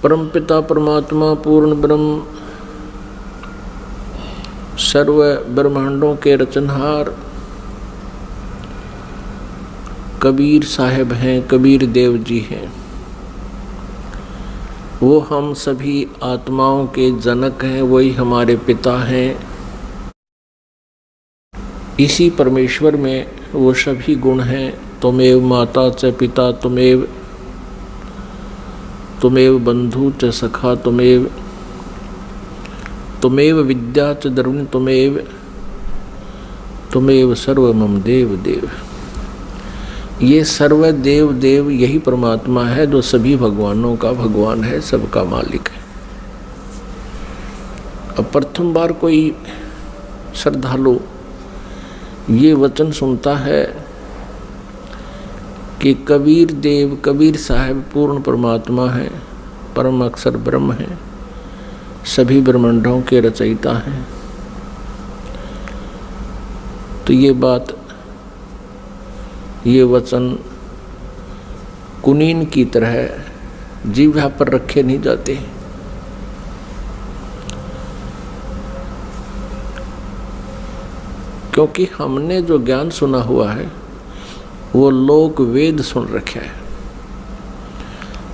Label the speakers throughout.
Speaker 1: परमपिता परमात्मा पूर्ण ब्रह्म सर्व ब्रह्मांडों के रचनहार कबीर साहब हैं, कबीर देव जी हैं। वो हम सभी आत्माओं के जनक हैं, वही हमारे पिता हैं। इसी परमेश्वर में वो सभी गुण हैं। त्वमेव माता च पिता त्वमेव, त्वमेव बंधु च सखा त्वमेव, त्वमेव विद्या च द्रविण त्वमेव, त्वमेव सर्व मम देव देव। ये सर्व देव देव यही परमात्मा है जो सभी भगवानों का भगवान है, सबका मालिक है। अब प्रथम बार कोई श्रद्धालु ये वचन सुनता है कि कबीर देव, कबीर साहब पूर्ण परमात्मा है, परम अक्षर ब्रह्म है, सभी ब्रह्मांडों के रचयिता हैं, तो ये बात, ये वचन कुनीन की तरह जीवा पर रखे नहीं जाते। क्योंकि हमने जो ज्ञान सुना हुआ है वो लोक वेद सुन रखा है,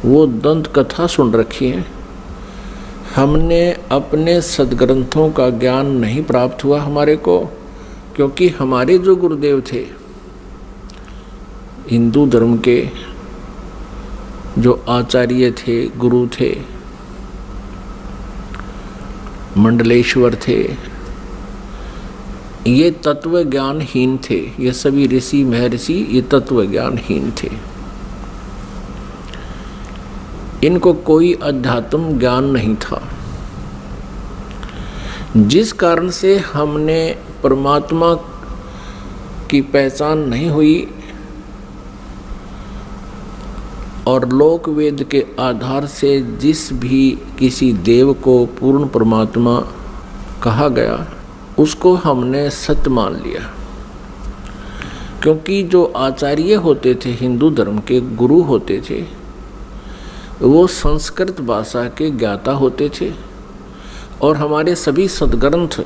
Speaker 1: वो दंत कथा सुन रखी है। हमने अपने सदग्रंथों का ज्ञान नहीं प्राप्त हुआ हमारे को, क्योंकि हमारे जो गुरुदेव थे हिंदू धर्म के, जो आचार्य थे, गुरु थे, मंडलेश्वर थे, ये तत्व ज्ञानहीन थे। ये सभी ऋषि महर्षि ये तत्व ज्ञानहीन थे। इनको कोई अध्यात्म ज्ञान नहीं था, जिस कारण से हमने परमात्मा की पहचान नहीं हुई और लोक वेद के आधार से जिस भी किसी देव को पूर्ण परमात्मा कहा गया उसको हमने सत्य मान लिया। क्योंकि जो आचार्य होते थे, हिंदू धर्म के गुरु होते थे, वो संस्कृत भाषा के ज्ञाता होते थे और हमारे सभी सदग्रंथ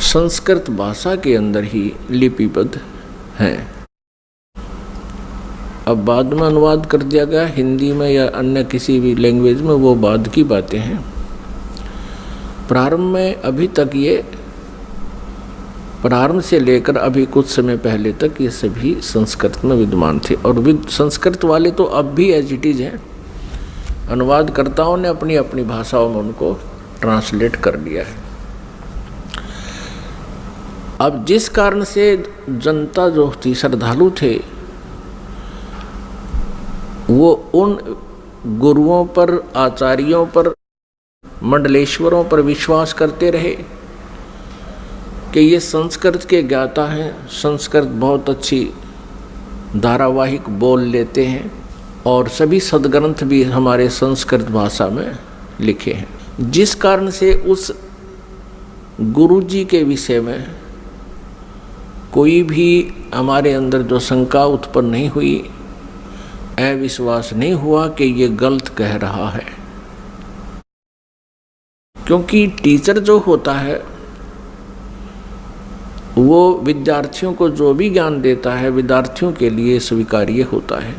Speaker 1: संस्कृत भाषा के अंदर ही लिपिबद्ध हैं। अब बाद में अनुवाद कर दिया गया हिंदी में या अन्य किसी भी लैंग्वेज में, वो बाद की बातें हैं। प्रारंभ में अभी तक ये, प्रारंभ से लेकर अभी कुछ समय पहले तक ये सभी संस्कृत में विद्यमान थे और संस्कृत वाले तो अब भी एज इट इज हैं। अनुवादकर्ताओं ने अपनी अपनी भाषाओं में उनको ट्रांसलेट कर दिया है। अब जिस कारण से जनता जो थी, श्रद्धालु थे, वो उन गुरुओं पर, आचार्यों पर, मंडलेश्वरों पर विश्वास करते रहे कि ये संस्कृत के ज्ञाता हैं, संस्कृत बहुत अच्छी धारावाहिक बोल लेते हैं और सभी सदग्रंथ भी हमारे संस्कृत भाषा में लिखे हैं। जिस कारण से उस गुरु जी के विषय में कोई भी हमारे अंदर जो शंका उत्पन्न नहीं हुई, अविश्वास नहीं हुआ कि ये गलत कह रहा है। क्योंकि टीचर जो होता है वो विद्यार्थियों को जो भी ज्ञान देता है विद्यार्थियों के लिए स्वीकार्य होता है।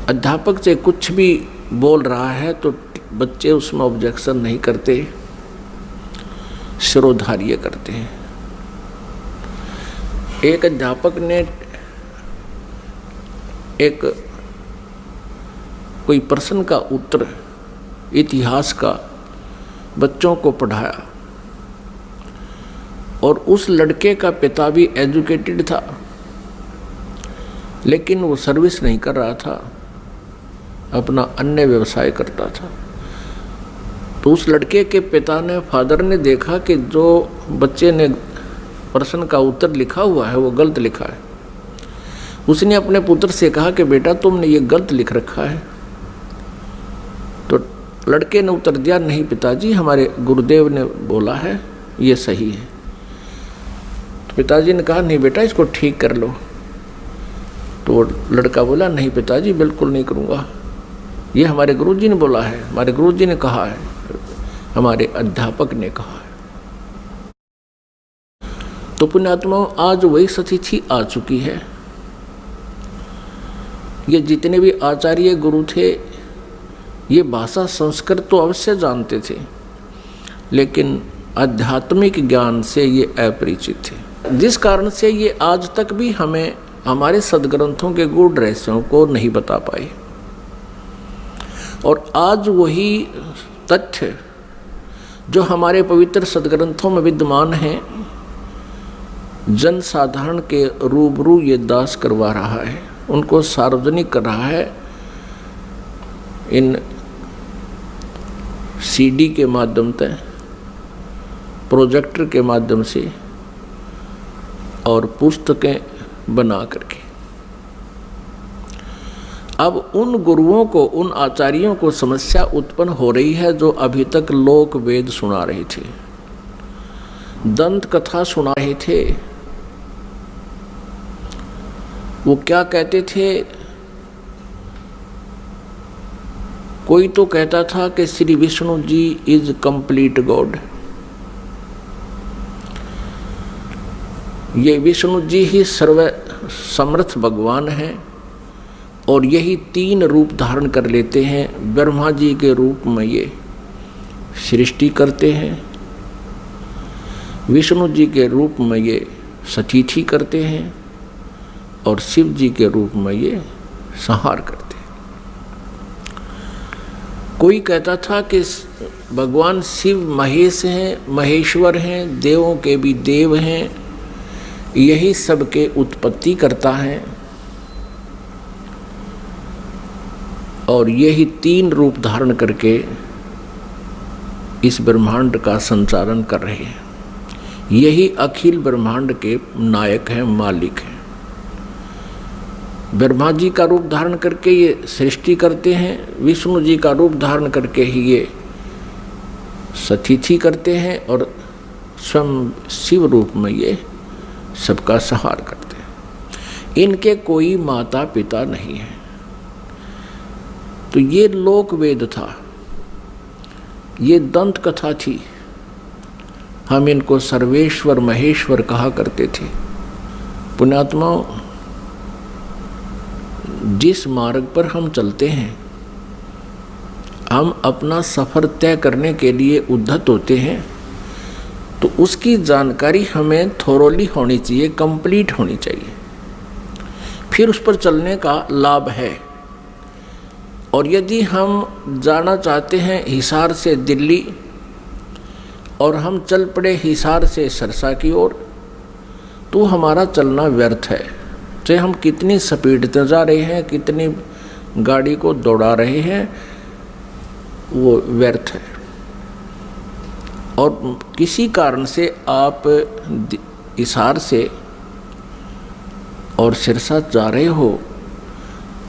Speaker 1: अध्यापक से कुछ भी बोल रहा है तो बच्चे उसमें ऑब्जेक्शन नहीं करते, शिरोधार्य करते हैं। एक अध्यापक ने एक कोई प्रश्न का उत्तर इतिहास का बच्चों को पढ़ाया और उस लड़के का पिता भी एजुकेटेड था, लेकिन वो सर्विस नहीं कर रहा था, अपना अन्य व्यवसाय करता था। तो उस लड़के के पिता ने, फादर ने देखा कि जो बच्चे ने प्रश्न का उत्तर लिखा हुआ है वो गलत लिखा है। उसने अपने पुत्र से कहा कि बेटा तुमने ये गलत लिख रखा है। तो लड़के ने उत्तर दिया, नहीं पिताजी, हमारे गुरुदेव ने बोला है ये सही है। तो पिताजी ने कहा, नहीं बेटा इसको ठीक कर लो। तो लड़का बोला, नहीं पिताजी बिल्कुल नहीं करूँगा, ये हमारे गुरुजी ने बोला है, हमारे गुरुजी ने कहा है, हमारे अध्यापक ने कहा है। तो पुण्यात्माओं, आज वही सतिथि आ चुकी है। ये जितने भी आचार्य गुरु थे ये भाषा संस्कृत तो अवश्य जानते थे, लेकिन आध्यात्मिक ज्ञान से ये अपरिचित थे, जिस कारण से ये आज तक भी हमें हमारे सद्ग्रंथों के गूढ़ रहस्यों को नहीं बता पाए। और आज वही तथ्य जो हमारे पवित्र सद्ग्रंथों में विद्यमान हैं, जन साधारण के रूबरू ये दास करवा रहा है, उनको सार्वजनिक कर रहा है इन सीडी के माध्यम से, प्रोजेक्टर के माध्यम से और पुस्तकें बना करके। अब उन गुरुओं को, उन आचार्यों को समस्या उत्पन्न हो रही है जो अभी तक लोक वेद सुना रहे थे, दंत कथा सुना रहे थे। वो क्या कहते थे, कोई तो कहता था कि Shri Vishnu ji is complete God, ये विष्णु जी ही सर्व समर्थ भगवान हैं और यही 3 रूप धारण कर लेते हैं। ब्रह्मा जी के रूप में ये सृष्टि करते हैं, विष्णु जी के रूप में ये सतिथि करते हैं और शिव जी के रूप में ये संहार करते हैं। कोई कहता था कि भगवान शिव महेश हैं, महेश्वर हैं, देवों के भी देव हैं, यही सबके उत्पत्ति करता है और यही 3 रूप धारण करके इस ब्रह्मांड का संचालन कर रहे हैं। यही अखिल ब्रह्मांड के नायक हैं, मालिक हैं। ब्रह्मा जी का रूप धारण करके ये सृष्टि करते हैं, विष्णु जी का रूप धारण करके ही ये सतिथि करते हैं और स्वयं शिव रूप में ये सबका संहार करते हैं। इनके कोई माता पिता नहीं है। तो ये लोक वेद था, ये दंत कथा थी। हम इनको सर्वेश्वर महेश्वर कहा करते थे। पुण्यात्माओं, जिस मार्ग पर हम चलते हैं, हम अपना सफ़र तय करने के लिए उद्धत होते हैं, तो उसकी जानकारी हमें थोरोली होनी चाहिए, कंप्लीट होनी चाहिए, फिर उस पर चलने का लाभ है। और यदि हम जाना चाहते हैं हिसार से दिल्ली और हम चल पड़े हिसार से सरसा की ओर, तो हमारा चलना व्यर्थ है। चाहे हम कितनी स्पीड से जा रहे हैं, कितनी गाड़ी को दौड़ा रहे हैं, वो व्यर्थ है। और किसी कारण से आप हिसार से और सिरसा जा रहे हो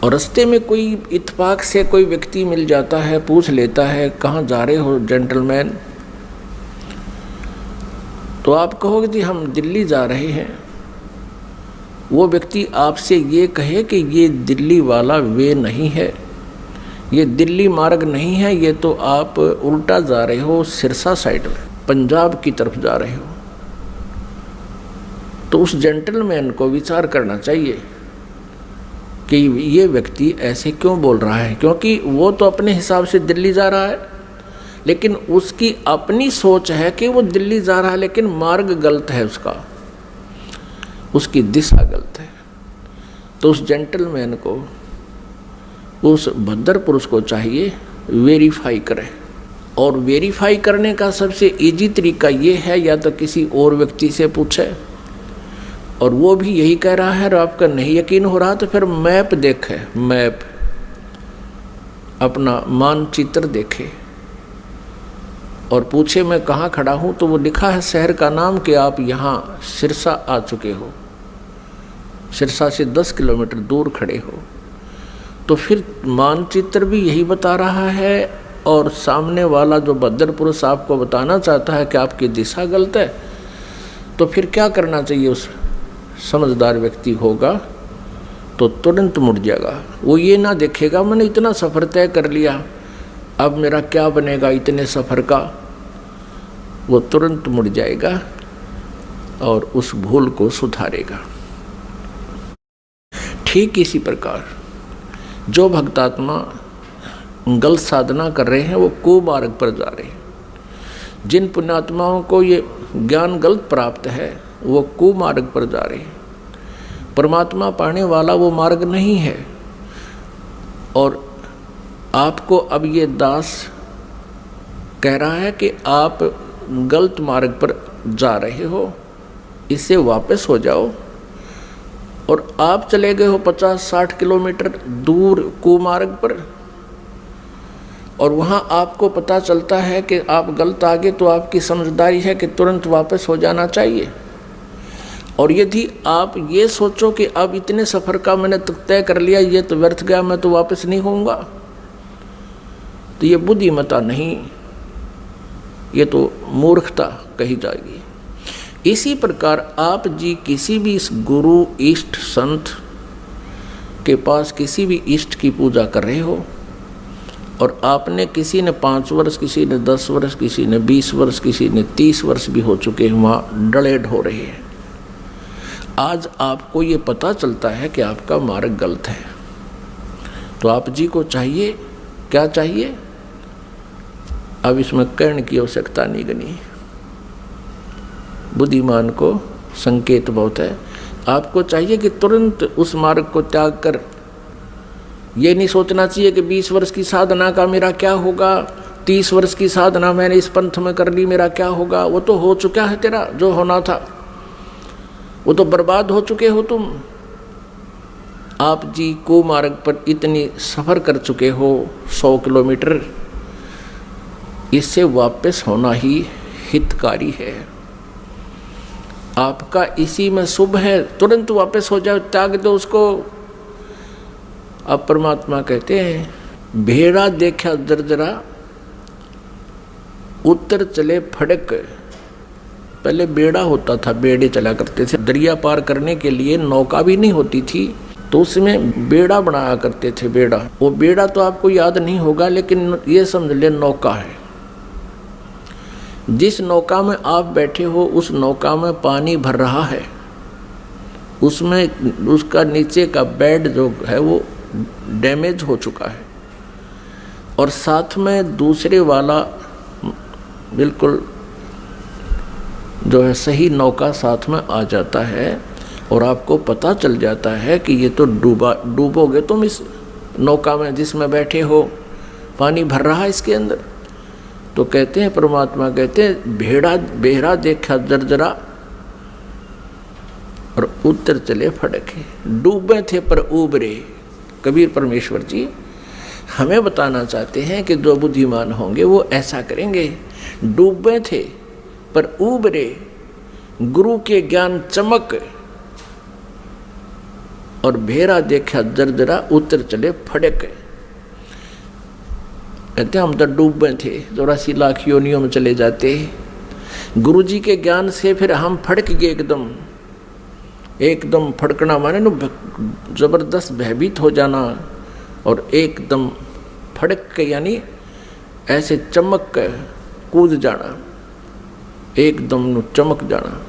Speaker 1: और रास्ते में कोई इत्तेफाक से कोई व्यक्ति मिल जाता है, पूछ लेता है कहाँ जा रहे हो जेंटलमैन, तो आप कहोगे जी हम दिल्ली जा रहे हैं। वो व्यक्ति आपसे ये कहे कि ये दिल्ली वाला वे नहीं है, ये दिल्ली मार्ग नहीं है, ये तो आप उल्टा जा रहे हो, सिरसा साइड में पंजाब की तरफ जा रहे हो। तो उस जेंटलमैन को विचार करना चाहिए कि ये व्यक्ति ऐसे क्यों बोल रहा है, क्योंकि वो तो अपने हिसाब से दिल्ली जा रहा है, लेकिन उसकी अपनी सोच है कि वो दिल्ली जा रहा है, लेकिन मार्ग गलत है, उसकी दिशा गलत है। तो उस जेंटलमैन को, उस भद्र पुरुष को चाहिए वेरीफाई करे। और वेरीफाई करने का सबसे इजी तरीका ये है, या तो किसी और व्यक्ति से पूछे और वो भी यही कह रहा है और आपका नहीं यकीन हो रहा तो फिर मैप देखे, मैप अपना मानचित्र देखे और पूछे मैं कहाँ खड़ा हूँ, तो वो लिखा है शहर का नाम कि आप यहाँ सिरसा आ चुके हो, सिरसा से 10 किलोमीटर दूर खड़े हो। तो फिर मानचित्र भी यही बता रहा है और सामने वाला जो बद्दर पुरुष आपको बताना चाहता है कि आपकी दिशा गलत है, तो फिर क्या करना चाहिए? उस समझदार व्यक्ति होगा तो तुरंत मुड़ जाएगा। वो ये ना देखेगा मैंने इतना सफ़र तय कर लिया, अब मेरा क्या बनेगा इतने सफ़र का। वो तुरंत मुड़ जाएगा और उस भूल को सुधारेगा। ठीक इसी प्रकार जो भक्तात्मा गलत साधना कर रहे हैं वो कुमार्ग पर जा रहे हैं। जिन पुण्यात्माओं को ये ज्ञान गलत प्राप्त है वो कुमार्ग पर जा रहे हैं। परमात्मा पाने वाला वो मार्ग नहीं है। और आपको अब ये दास कह रहा है कि आप गलत मार्ग पर जा रहे हो, इससे वापस हो जाओ। और आप चले गए हो 50-60 किलोमीटर दूर कुमार्ग पर, और वहाँ आपको पता चलता है कि आप गलत आ गए, तो आपकी समझदारी है कि तुरंत वापस हो जाना चाहिए। और यदि आप ये सोचो कि अब इतने सफ़र का मैंने तय कर लिया, ये तो व्यर्थ गया, मैं तो वापस नहीं होऊंगा, तो ये बुद्धिमता नहीं, ये तो मूर्खता कही जाएगी। इसी प्रकार आप जी किसी भी इस गुरु इष्ट संत के पास किसी भी इष्ट की पूजा कर रहे हो, और आपने किसी ने 5 वर्ष, किसी ने 10 वर्ष, किसी ने 20 वर्ष, किसी ने 30 वर्ष भी हो चुके हैं, वहाँ डलेड हो रहे हैं। आज आपको ये पता चलता है कि आपका मार्ग गलत है, तो आप जी को चाहिए, क्या चाहिए? अब इसमें कहने की आवश्यकता नहीं गनी, बुद्धिमान को संकेत बहुत है। आपको चाहिए कि तुरंत उस मार्ग को त्याग कर, ये नहीं सोचना चाहिए कि 20 वर्ष की साधना का मेरा क्या होगा, 30 वर्ष की साधना मैंने इस पंथ में कर ली, मेरा क्या होगा। वो तो हो चुका है, तेरा जो होना था वो तो बर्बाद हो चुके हो तुम। आप जी को मार्ग पर इतनी सफ़र कर चुके हो 100 किलोमीटर, इससे वापस होना ही हितकारी है। आपका इसी में शुभ है, तुरंत वापस हो जाओ, त्याग दो उसको। अब परमात्मा कहते हैं भेड़ा देखा दरदरा उत्तर चले फड़क। पहले बेड़ा होता था, बेड़े चला करते थे, दरिया पार करने के लिए नौका भी नहीं होती थी, तो उसमें बेड़ा बनाया करते थे। बेड़ा, वो बेड़ा तो आपको याद नहीं होगा, लेकिन ये समझ ले नौका है। जिस नौका में आप बैठे हो उस नौका में पानी भर रहा है, उसमें उसका नीचे का बेड जो है वो डैमेज हो चुका है, और साथ में दूसरे वाला बिल्कुल जो है सही नौका साथ में आ जाता है, और आपको पता चल जाता है कि ये तो डूबोगे तुम इस नौका में जिसमें बैठे हो, पानी भर रहा है इसके अंदर। तो कहते हैं परमात्मा कहते हैं बेड़ा देखा जर्जरा और उत्तर चले फड़के। डूबे थे पर उबरे। कबीर परमेश्वर जी हमें बताना चाहते हैं कि जो बुद्धिमान होंगे वो ऐसा करेंगे। डूबे थे पर उबरे, गुरु के ज्ञान चमक, और भेड़ा देखा जर्जरा उत्तर चले फड़क। कहते हम तो डूबे थे, 84 लाख योनियों में चले जाते। गुरु जी के ज्ञान से फिर हम फड़क गए, एकदम फड़कना माने न जबरदस्त भयभीत हो जाना, और एकदम फड़क के यानी ऐसे चमक के कूद जाना, एकदम चमक जाना।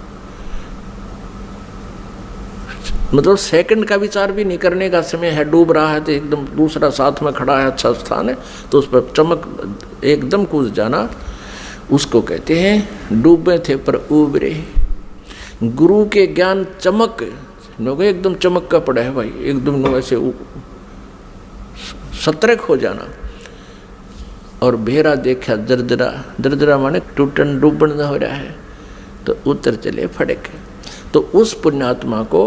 Speaker 1: मतलब सेकंड का विचार भी नहीं करने का समय है। डूब रहा है तो एकदम दूसरा साथ में खड़ा है, अच्छा स्थान है, तो उस पर चमक एकदम कूद जाना, उसको कहते हैं डूबे थे पर उबरे। गुरु के ज्ञान चमक, एकदम चमक का पड़ा है भाई, एकदम ऐसे सतर्क हो जाना। और भेड़ा देखा दरदरा, दरदरा माने टूटन डूबन हो रहा है, तो उत्तर चले फड़क। तो उस पुण्यात्मा को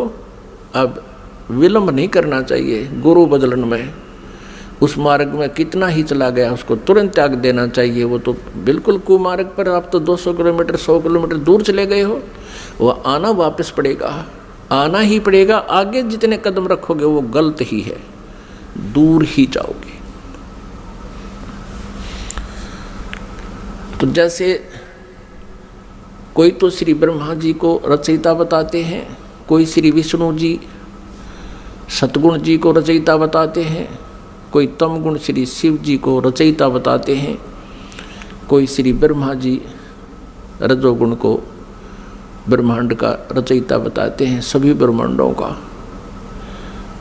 Speaker 1: अब विलंब नहीं करना चाहिए गुरु बदलन में। उस मार्ग में कितना ही चला गया उसको तुरंत त्याग देना चाहिए। वो तो बिल्कुल कुमार्ग पर आप तो 200 किलोमीटर 100 किलोमीटर दूर चले गए हो, वो आना वापस पड़ेगा, आना ही पड़ेगा। आगे जितने कदम रखोगे वो गलत ही है, दूर ही जाओगे। तो जैसे कोई तो श्री ब्रह्मा जी को रचयिता बताते हैं, कोई श्री विष्णु जी सतगुण जी को रचयिता बताते हैं, कोई तम गुण श्री शिव जी को रचयिता बताते हैं, कोई श्री ब्रह्मा जी रजोगुण को ब्रह्मांड का रचयिता बताते हैं, सभी ब्रह्मांडों का।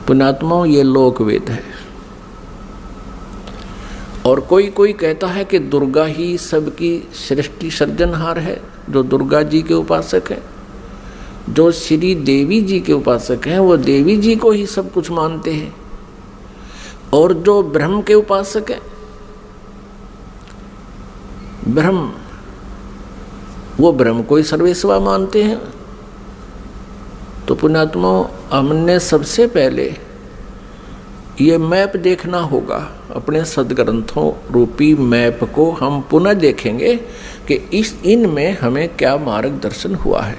Speaker 1: पुण्यात्माओं, ये लोकवेद है। और कोई कोई कहता है कि दुर्गा ही सबकी सृष्टि सर्जनहार है, जो दुर्गा जी के उपासक हैं। जो श्री देवी जी के उपासक हैं वो देवी जी को ही सब कुछ मानते हैं। और जो ब्रह्म के उपासक हैं, ब्रह्म, वो ब्रह्म को ही सर्वेस्वा मानते हैं। तो पुण्यात्माओं, हमने सबसे पहले ये मैप देखना होगा, अपने सदग्रंथों रूपी मैप को हम पुनः देखेंगे कि इनमें हमें क्या मार्गदर्शन हुआ है,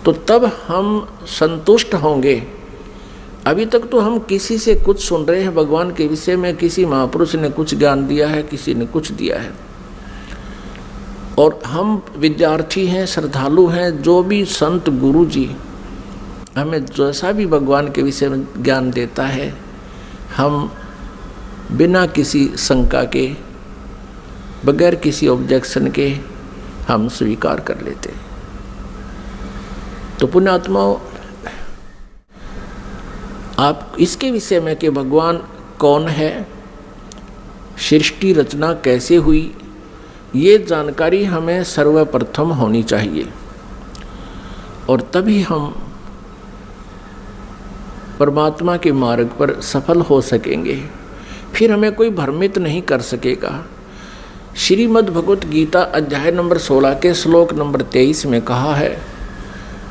Speaker 1: तो तब हम संतुष्ट होंगे। अभी तक तो हम किसी से कुछ सुन रहे हैं भगवान के विषय में, किसी महापुरुष ने कुछ ज्ञान दिया है, किसी ने कुछ दिया है, और हम विद्यार्थी हैं, श्रद्धालु हैं। जो भी संत गुरु जी हमें जैसा भी भगवान के विषय में ज्ञान देता है, हम बिना किसी शंका के, बगैर किसी ऑब्जेक्शन के हम स्वीकार कर लेते हैं। तो पुण्यात्माओं, आप इसके विषय में कि भगवान कौन है, सृष्टि रचना कैसे हुई, ये जानकारी हमें सर्वप्रथम होनी चाहिए, और तभी हम परमात्मा के मार्ग पर सफल हो सकेंगे। फिर हमें कोई भ्रमित नहीं कर सकेगा। श्रीमद् भगवत गीता अध्याय नंबर 16 के श्लोक नंबर 23 में कहा है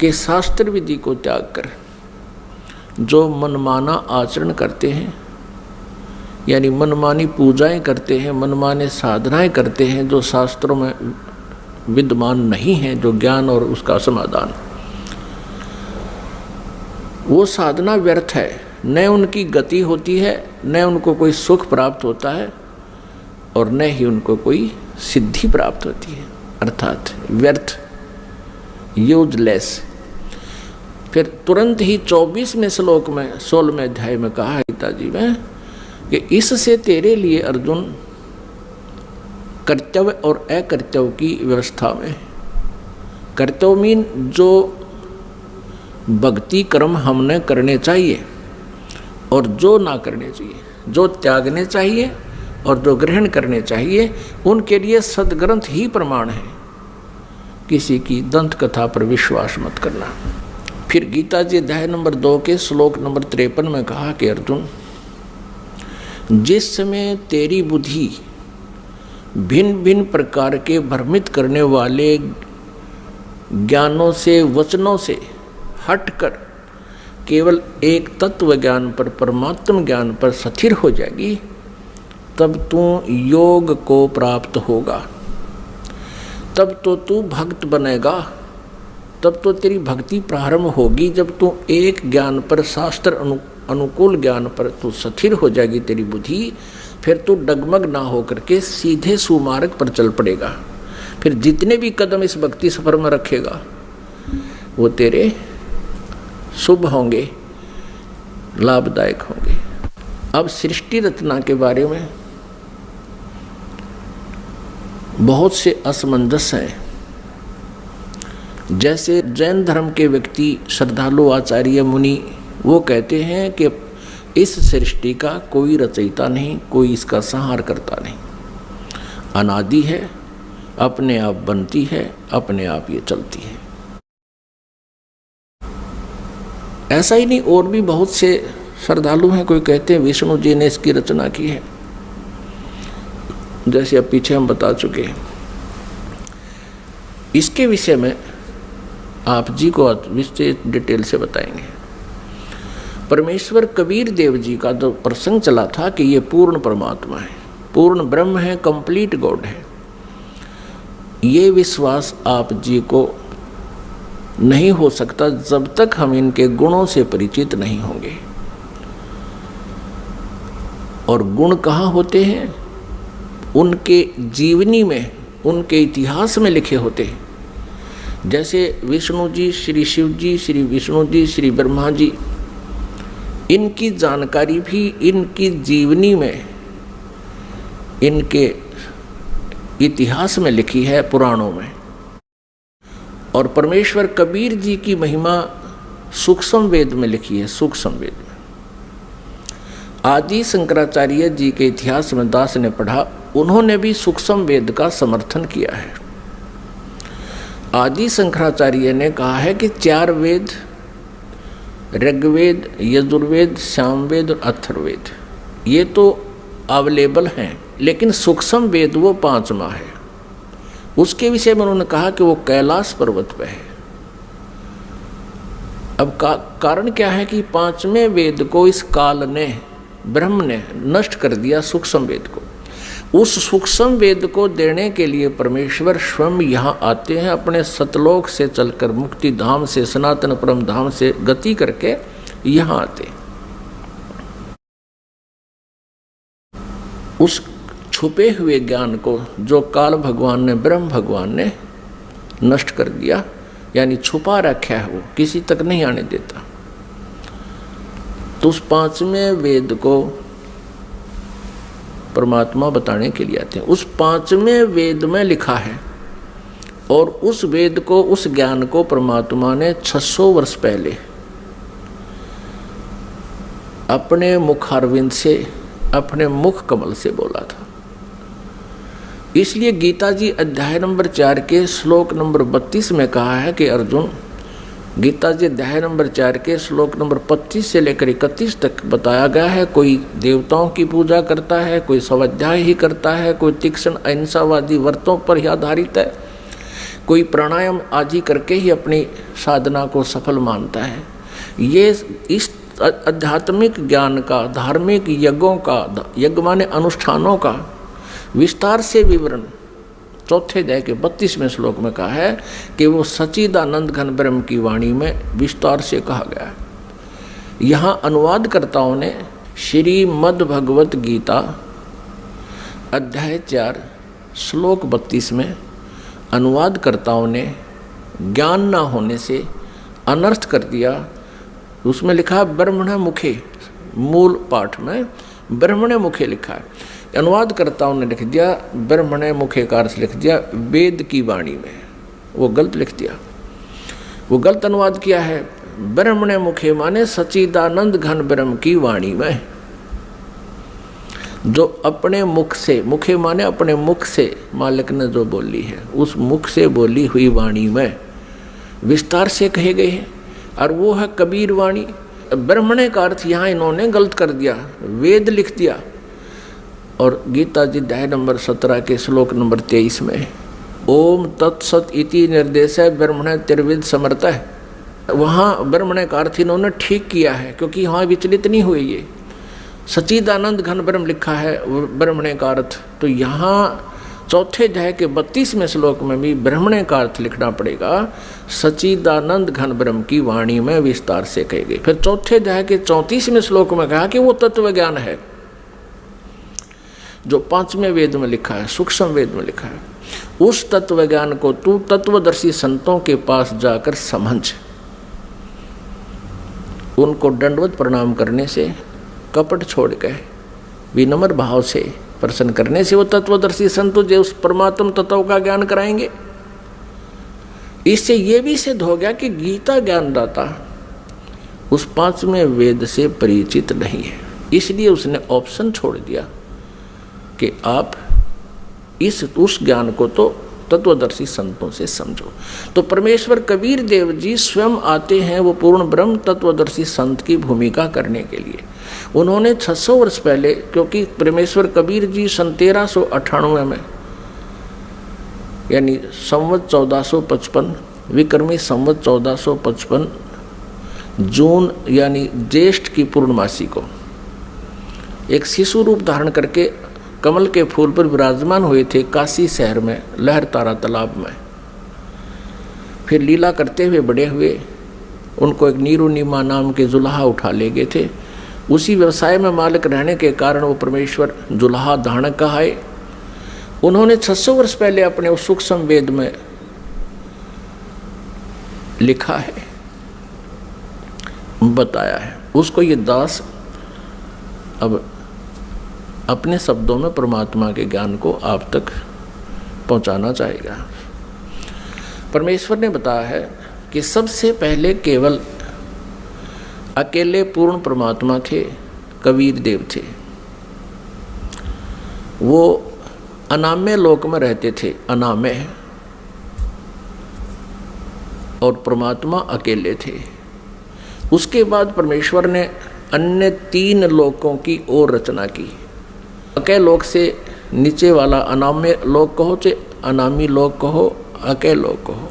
Speaker 1: कि शास्त्र विधि को त्याग कर जो मनमाना आचरण करते हैं, यानी मनमानी पूजाएं करते हैं, मनमाने साधनाएं करते हैं जो शास्त्रों में विद्यमान नहीं है, जो ज्ञान और उसका समाधान, वो साधना व्यर्थ है। न उनकी गति होती है, न उनको कोई सुख प्राप्त होता है, और न ही उनको कोई सिद्धि प्राप्त होती है, अर्थात व्यर्थ, यूजलेस। फिर तुरंत ही 24वें श्लोक में 16वें अध्याय में कहा है गीता जी में कि इससे तेरे लिए अर्जुन कर्तव्य और अकर्तव्य की व्यवस्था में, कर्तव्य मीन जो भक्ति कर्म हमने करने चाहिए और जो ना करने चाहिए, जो त्यागने चाहिए और जो ग्रहण करने चाहिए, उनके लिए सदग्रंथ ही प्रमाण है। किसी की दंत कथा पर विश्वास मत करना। फिर गीता जी अध्याय नंबर 2 के श्लोक नंबर 53 में कहा कि अर्जुन, जिस समय तेरी बुद्धि भिन्न भिन्न प्रकार के भ्रमित करने वाले ज्ञानों से, वचनों से हटकर केवल एक तत्व ज्ञान पर, परमात्म ज्ञान पर स्थिर हो जाएगी, तब तू योग को प्राप्त होगा, तब तो तू भक्त बनेगा, तब तो तेरी भक्ति प्रारंभ होगी। जब तू एक ज्ञान पर, शास्त्र अनुकूल ज्ञान पर तू स्थिर हो जाएगी तेरी बुद्धि, फिर तू डगमग ना होकर के सीधे सुमार्ग पर चल पड़ेगा। फिर जितने भी कदम इस भक्ति सफर में रखेगा वो तेरे शुभ होंगे, लाभदायक होंगे। अब सृष्टि रचना के बारे में बहुत से असमंजस हैं। जैसे जैन धर्म के व्यक्ति, श्रद्धालु, आचार्य, मुनि, वो कहते हैं कि इस सृष्टि का कोई रचयिता नहीं, कोई इसका संहार करता नहीं, अनादि है, अपने आप बनती है, अपने आप ये चलती है। ऐसा ही नहीं, और भी बहुत से श्रद्धालु हैं। कोई कहते हैं विष्णु जी ने इसकी रचना की है, जैसे अब पीछे हम बता चुके हैं। इसके विषय में आप जी को विशेष डिटेल से बताएंगे। परमेश्वर कबीर देव जी का जो प्रसंग चला था कि ये पूर्ण परमात्मा है, पूर्ण ब्रह्म है, कंप्लीट गॉड है, ये विश्वास आप जी को नहीं हो सकता जब तक हम इनके गुणों से परिचित नहीं होंगे। और गुण कहाँ होते हैं? उनके जीवनी में, उनके इतिहास में लिखे होते हैं। जैसे विष्णु जी, श्री शिव जी, श्री विष्णु जी, श्री ब्रह्मा जी, इनकी जानकारी भी इनकी जीवनी में, इनके इतिहास में लिखी है, पुराणों में। और परमेश्वर कबीर जी की महिमा सूक्ष्म वेद में लिखी है, सूक्ष्म वेद में। आदि शंकराचार्य जी के इतिहास में दास ने पढ़ा, उन्होंने भी सूक्ष्म वेद का समर्थन किया है। आदि शंकराचार्य ने कहा है कि 4 वेद, ऋग्वेद, यजुर्वेद, सामवेद और अथर्ववेद, ये तो अवेलेबल हैं, लेकिन सूक्ष्म वेद वो 5वां है। उसके विषय में उन्होंने कहा कि वो कैलाश पर्वत पे है। अब कारण क्या है कि 5वें वेद को इस काल ने, ब्रह्म ने नष्ट कर दिया, सूक्ष्म वेद को। उस सूक्ष्म वेद को देने के लिए परमेश्वर स्वयं यहाँ आते हैं, अपने सतलोक से चलकर, मुक्ति धाम से, सनातन परम धाम से गति करके यहाँ आते। उस छुपे हुए ज्ञान को जो काल भगवान ने, ब्रह्म भगवान ने नष्ट कर दिया, यानी छुपा रखा है, वो किसी तक नहीं आने देता। तो उस 5वें वेद को परमात्मा बताने के लिए आते हैं। उस 5वें वेद में लिखा है, और उस वेद को, उस ज्ञान को परमात्मा ने 600 वर्ष पहले अपने मुखारविंद से, अपने मुख कमल से बोला था। इसलिए गीता जी अध्याय नंबर 4 के श्लोक नंबर 32 में कहा है कि अर्जुन, गीता जी अध्याय नंबर 4 के श्लोक नंबर 25 से लेकर 31 तक बताया गया है, कोई देवताओं की पूजा करता है, कोई स्वाध्याय ही करता है, कोई तीक्ष्ण अहिंसावादी व्रतों पर ही आधारित है, कोई प्राणायाम आदि करके ही अपनी साधना को सफल मानता है। ये इस आध्यात्मिक ज्ञान का, धार्मिक यज्ञों का, यज्ञ माने अनुष्ठानों का विस्तार से विवरण 4th अध्याय के 32वें श्लोक में कहा है कि वो सच्चिदानंद घन ब्रह्म की वाणी में विस्तार से कहा गया है। यहाँ अनुवादकर्ताओं ने श्रीमद् भगवत गीता अध्याय 4 श्लोक 32 में अनुवादकर्ताओं ने ज्ञान न होने से अनर्थ कर दिया। उसमें लिखा ब्रह्मण मुखे, मूल पाठ में ब्रह्मण मुखे लिखा है, अनुवादकर्ताओं ने लिख दिया ब्रह्मण मुखे का अर्थ लिख दिया वेद की वाणी में। वो गलत लिख दिया, वो गलत अनुवाद किया है। ब्रह्मण मुखे माने सच्चिदानंद घन ब्रह्म की वाणी में, जो अपने मुख से, मुखे माने अपने मुख से मालिक ने जो बोली है, उस मुख से बोली हुई वाणी में विस्तार से कहे गए हैं, और वो है कबीर वाणी। ब्रह्मण का अर्थ यहाँ इन्होंने गलत कर दिया, वेद लिख दिया। और गीता जी अध्याय नंबर 17 के श्लोक नंबर 23 में ओम तत्सत इति निर्देश है ब्रह्मण त्रिविद समर्थ है, वहाँ ब्रह्मण का अर्थ इन्होंने ठीक किया है, क्योंकि यहाँ विचलित नहीं हुए। ये सच्चिदानंद घन ब्रह्म लिखा है ब्रह्मण का अर्थ, तो यहाँ 4th अध्याय के 32वें श्लोक में भी ब्रह्मण का अर्थ लिखना पड़ेगा, सच्चिदानंद घन ब्रह्म की वाणी में विस्तार से कहे गए। फिर 4th अध्याय के 34वें श्लोक में कहा कि वो तत्व ज्ञान है जो 5वें वेद में लिखा है, सूक्ष्म वेद में लिखा है। उस तत्व ज्ञान को तू तत्वदर्शी संतों के पास जाकर समझ। उनको दंडवत प्रणाम करने से, कपट छोड़ के विनम्र भाव से प्रसन्न करने से वो तत्वदर्शी संत तुझे उस परमात्म तत्व का ज्ञान कराएंगे। इससे ये भी सिद्ध हो गया कि गीता ज्ञानदाता उस 5वें वेद से परिचित नहीं है, इसलिए उसने ऑप्शन छोड़ दिया कि आप उस ज्ञान को तो तत्वदर्शी संतों से समझो। तो परमेश्वर कबीर देव जी स्वयं आते हैं वो पूर्ण ब्रह्म तत्वदर्शी संत की भूमिका करने के लिए। उन्होंने 600 वर्ष पहले, क्योंकि परमेश्वर कबीर जी सन 1398 में, यानी संवत 1455, विक्रमी संवत 1455 जून यानी ज्येष्ठ की पूर्णमासी को एक शिशु रूप धारण करके कमल के फूल पर विराजमान हुए थे काशी शहर में लहरतारा तालाब में। फिर लीला करते हुए बड़े हुए, उनको एक नीरुनिमा नाम के जुल्हा उठा ले गए थे। उसी व्यवसाय में मालिक रहने के कारण वो परमेश्वर जुल्हा धारणक कहाए। उन्होंने 600 वर्ष पहले अपने उस सूक्ष्म वेद में लिखा है, बताया है। उसको ये दास अब अपने शब्दों में परमात्मा के ज्ञान को आप तक पहुंचाना चाहेगा। परमेश्वर ने बताया है कि सबसे पहले केवल अकेले पूर्ण परमात्मा थे, कबीर देव थे। वो अनामय लोक में रहते थे, अनामय, और परमात्मा अकेले थे। उसके बाद परमेश्वर ने अन्य 3 लोकों की और रचना की। अकय लोक से नीचे वाला अनामय लोक कहो, चाहे अनामी लोक कहो, अकय लोक कहो।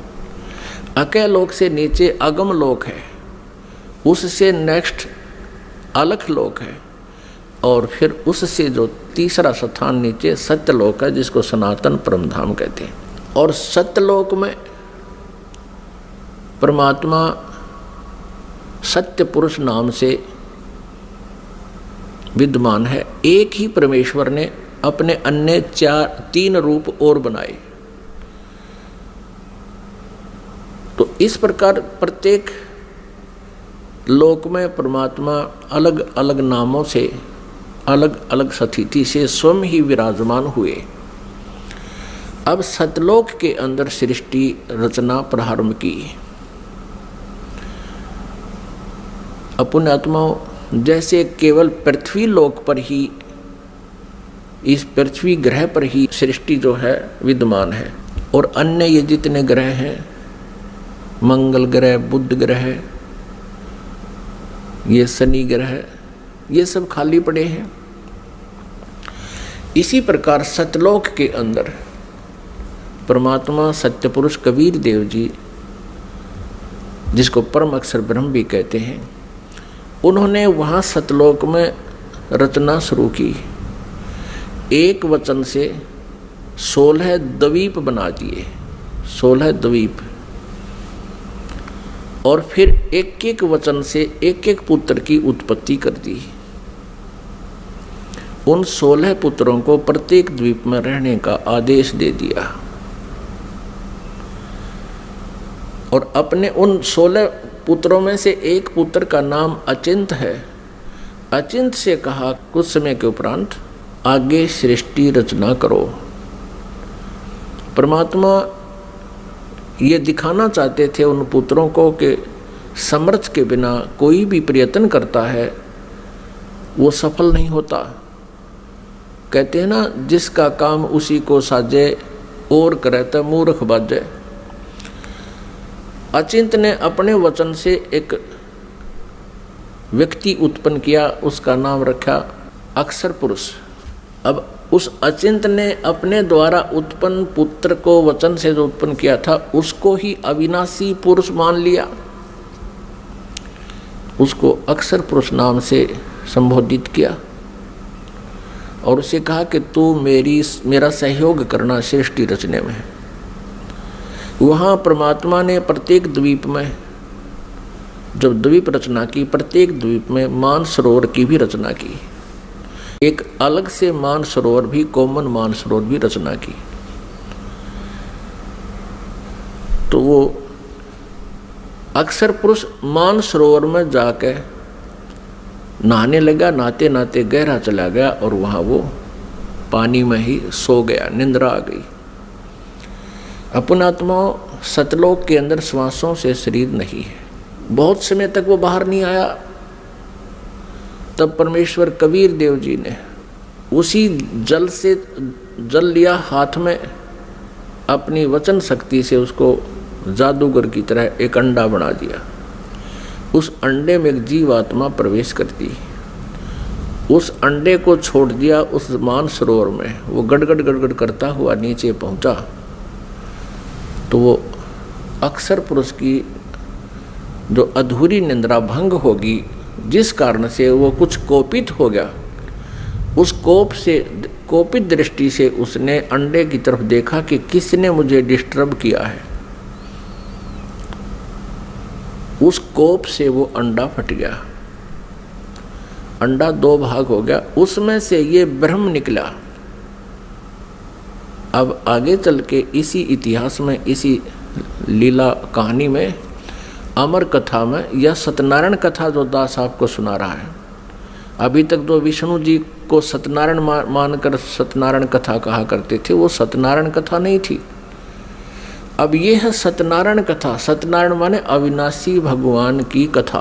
Speaker 1: अकय लोक से नीचे अगम लोक है, उससे नेक्स्ट अलख लोक है, और फिर उससे जो तीसरा स्थान नीचे सत्यलोक है, जिसको सनातन परमधाम कहते हैं। और सत्यलोक में परमात्मा सत्य पुरुष नाम से विद्यमान है। एक ही परमेश्वर ने अपने अन्य 3 रूप और बनाए। तो इस प्रकार प्रत्येक लोक में परमात्मा अलग अलग नामों से, अलग अलग स्थिति से स्वयं ही विराजमान हुए। अब सतलोक के अंदर सृष्टि रचना प्रारंभ की। पुण्यात्माओं, जैसे केवल पृथ्वी लोक पर ही, इस पृथ्वी ग्रह पर ही सृष्टि जो है विद्यमान है, और अन्य ये जितने ग्रह हैं, मंगल ग्रह, बुध ग्रह, ये शनि ग्रह, ये सब खाली पड़े हैं। इसी प्रकार सतलोक के अंदर परमात्मा सत्य पुरुष कबीर देव जी, जिसको परम अक्षर ब्रह्म भी कहते हैं, उन्होंने वहाँ सतलोक में रचना शुरू की। एक वचन से 16 द्वीप बना दिए, 16 द्वीप, और फिर एक एक वचन से एक एक पुत्र की उत्पत्ति कर दी। उन 16 पुत्रों को प्रत्येक द्वीप में रहने का आदेश दे दिया, और अपने उन 16 पुत्रों में से एक पुत्र का नाम अचिंत है। अचिंत से कहा कुछ समय के उपरांत आगे सृष्टि रचना करो। परमात्मा ये दिखाना चाहते थे उन पुत्रों को कि समर्थ के बिना कोई भी प्रयत्न करता है वो सफल नहीं होता। कहते हैं ना, जिसका काम उसी को साजे और करे तो मूर्ख बाजे। अचिंत ने अपने वचन से एक व्यक्ति उत्पन्न किया, उसका नाम रखा अक्षर पुरुष। अब उस अचिंत ने अपने द्वारा उत्पन्न पुत्र को वचन से जो उत्पन्न किया था उसको ही अविनाशी पुरुष मान लिया, उसको अक्षर पुरुष नाम से संबोधित किया, और उसे कहा कि तू मेरा सहयोग करना सृष्टि रचने में। वहाँ परमात्मा ने प्रत्येक द्वीप में जब द्वीप रचना की, प्रत्येक द्वीप में मानसरोवर की भी रचना की। एक अलग से मानसरोवर भी, कॉमन मानसरोवर भी रचना की। तो वो अक्षर पुरुष मानसरोवर में जाके नहाने लगा, नहाते नहाते गहरा चला गया और वहाँ वो पानी में ही सो गया, निंद्रा आ गई। अपनात्मा सतलोक के अंदर श्वासों से शरीर नहीं है। बहुत समय तक वो बाहर नहीं आया। तब परमेश्वर कबीर देव जी ने उसी जल से जल लिया हाथ में, अपनी वचन शक्ति से उसको जादूगर की तरह एक अंडा बना दिया। उस अंडे में एक जीवात्मा प्रवेश करती, उस अंडे को छोड़ दिया उस मानसरोवर में। वो गड़गड़ गड़गड़ करता हुआ नीचे पहुंचा तो वो अक्षर पुरुष की जो अधूरी निंद्रा भंग होगी, जिस कारण से वो कुछ कोपित हो गया, उस कोपित दृष्टि से उसने अंडे की तरफ देखा कि किसने मुझे डिस्टर्ब किया है। उस कोप से वो अंडा फट गया, अंडा 2 भाग हो गया, उसमें से ये ब्रह्म निकला। अब आगे चल के इसी इतिहास में, इसी लीला कहानी में, अमर कथा में, या सत्यनारायण कथा जो दास आपको सुना रहा है, अभी तक जो विष्णु जी को सत्यनारायण मानकर सत्यनारायण कथा कहा करते थे, वो सत्यनारायण कथा नहीं थी। अब ये है सत्यनारायण कथा। सत्यनारायण माने अविनाशी भगवान की कथा।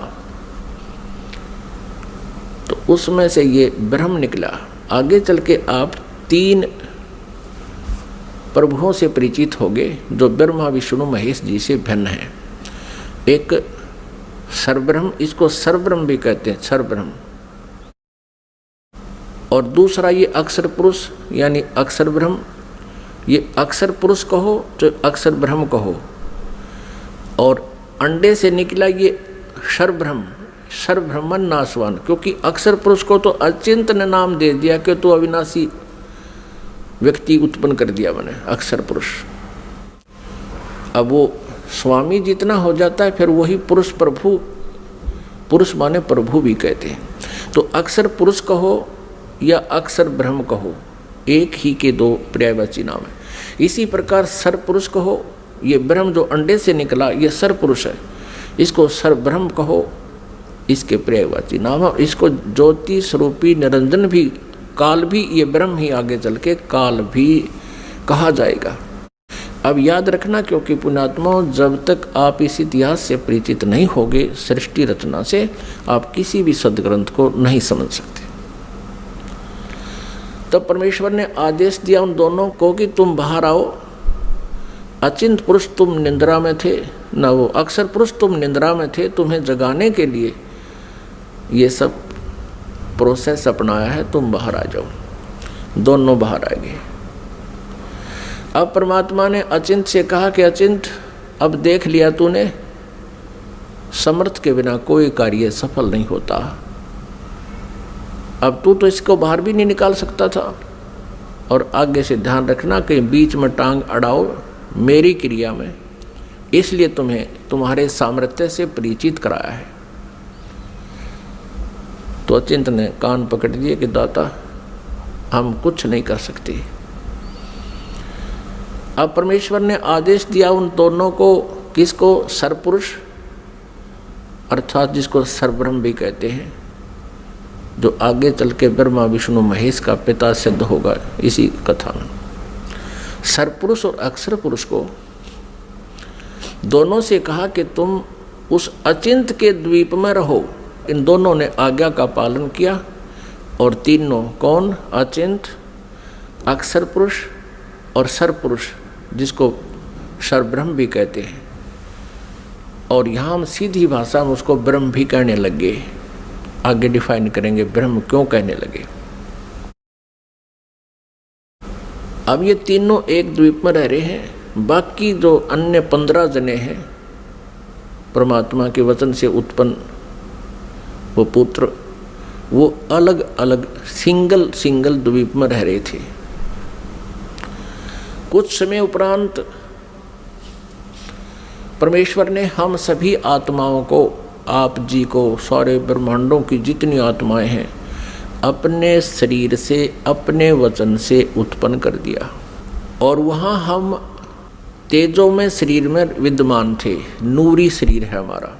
Speaker 1: तो उसमें से ये ब्रह्म निकला। आगे चल के आप 3 प्रभुओं से परिचित होंगे जो ब्रह्मा विष्णु महेश जी से भिन्न है। एक सर्वब्रह्म, इसको सर्वब्रह्म भी कहते हैं, सर्वब्रह्म। और दूसरा ये अक्षर पुरुष यानी अक्षर ब्रह्म। ये अक्षर पुरुष कहो तो अक्षर ब्रह्म कहो। और अंडे से निकला ये सर्वब्रह्म, सर्वब्रह्मन नाशवान, क्योंकि अक्षर पुरुष को तो अचिंत ने नाम दे दिया कि तो अविनाशी व्यक्ति उत्पन्न कर दिया मैंने, अक्षर पुरुष। अब वो स्वामी जितना हो जाता है फिर वही पुरुष प्रभु, पुरुष माने प्रभु भी कहते हैं। तो अक्षर पुरुष कहो या अक्षर ब्रह्म कहो, एक ही के 2 पर्यायवाची नाम है। इसी प्रकार सर पुरुष कहो, ये ब्रह्म जो अंडे से निकला ये सर पुरुष है, इसको सर ब्रह्म कहो, इसके पर्यायवाची नाम है। इसको ज्योति स्वरूपी निरंजन भी, काल भी, ये ब्रह्म ही आगे चल के काल भी कहा जाएगा। अब याद रखना, क्योंकि पुण्यात्मा, जब तक आप इस इतिहास से परिचित नहीं होगे, सृष्टि रचना से, आप किसी भी सदग्रंथ को नहीं समझ सकते। तब परमेश्वर ने आदेश दिया उन दोनों को कि तुम बाहर आओ। अचिंत पुरुष तुम निंद्रा में थे, न वो अक्षर पुरुष तुम निंद्रा में थे, तुम्हें जगाने के लिए ये सब प्रोसेस अपनाया है, तुम बाहर आ जाओ। दोनों बाहर आ गए। अब परमात्मा ने अचिंत से कहा कि अचिंत, अब देख लिया तूने, समर्थ के बिना कोई कार्य सफल नहीं होता। अब तू तो इसको बाहर भी नहीं निकाल सकता था। और आगे से ध्यान रखना कि बीच में टांग अड़ाओ मेरी क्रिया में, इसलिए तुम्हें तुम्हारे सामर्थ्य से परिचित कराया है। तो अचिंत ने कान पकड़ दिए कि दाता हम कुछ नहीं कर सकते। अब परमेश्वर ने आदेश दिया उन दोनों को, किसको? सरपुरुष अर्थात जिसको सर्वब्रह्म भी कहते हैं, जो आगे चल के ब्रह्मा विष्णु महेश का पिता सिद्ध होगा इसी कथा में। सरपुरुष और अक्षर पुरुष को दोनों से कहा कि तुम उस अचिंत के द्वीप में रहो। इन दोनों ने आज्ञा का पालन किया। और तीनों कौन? अचिंत, अक्षर पुरुष और सरपुरुष, जिसको सर्वब्रह्म भी कहते हैं। और यहाँ हम सीधी भाषा में उसको ब्रह्म भी कहने लग गए। आगे डिफाइन करेंगे ब्रह्म क्यों कहने लगे। अब ये तीनों एक द्वीप में रह रहे हैं। बाकी जो अन्य 15 जने हैं, परमात्मा के वचन से उत्पन्न वो पुत्र, वो अलग अलग सिंगल द्वीप में रह रहे थे। कुछ समय उपरांत परमेश्वर ने हम सभी आत्माओं को, आप जी को, सारे ब्रह्मांडों की जितनी आत्माएं हैं, अपने शरीर से, अपने वचन से उत्पन्न कर दिया। और वहाँ हम तेजोमय शरीर में विद्यमान थे। नूरी शरीर है हमारा,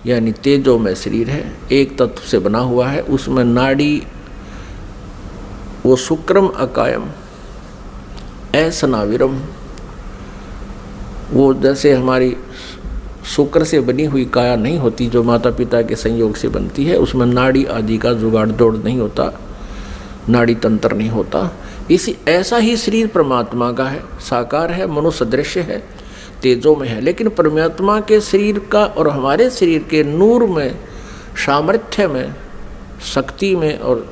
Speaker 1: यानी तेजोमय शरीर है, एक तत्व से बना हुआ है। उसमें नाड़ी, वो शुक्रम अकायम असनाविरम, वो जैसे हमारी शुक्र से बनी हुई काया नहीं होती जो माता पिता के संयोग से बनती है, उसमें नाड़ी आदि का जुगाड़ जोड़ नहीं होता, नाड़ी तंत्र नहीं होता। इसी ऐसा ही शरीर परमात्मा का है, साकार है, मनुष्य दृश्य है, तेजों में है। लेकिन परमात्मा के शरीर का और हमारे शरीर के नूर में, सामर्थ्य में, शक्ति में और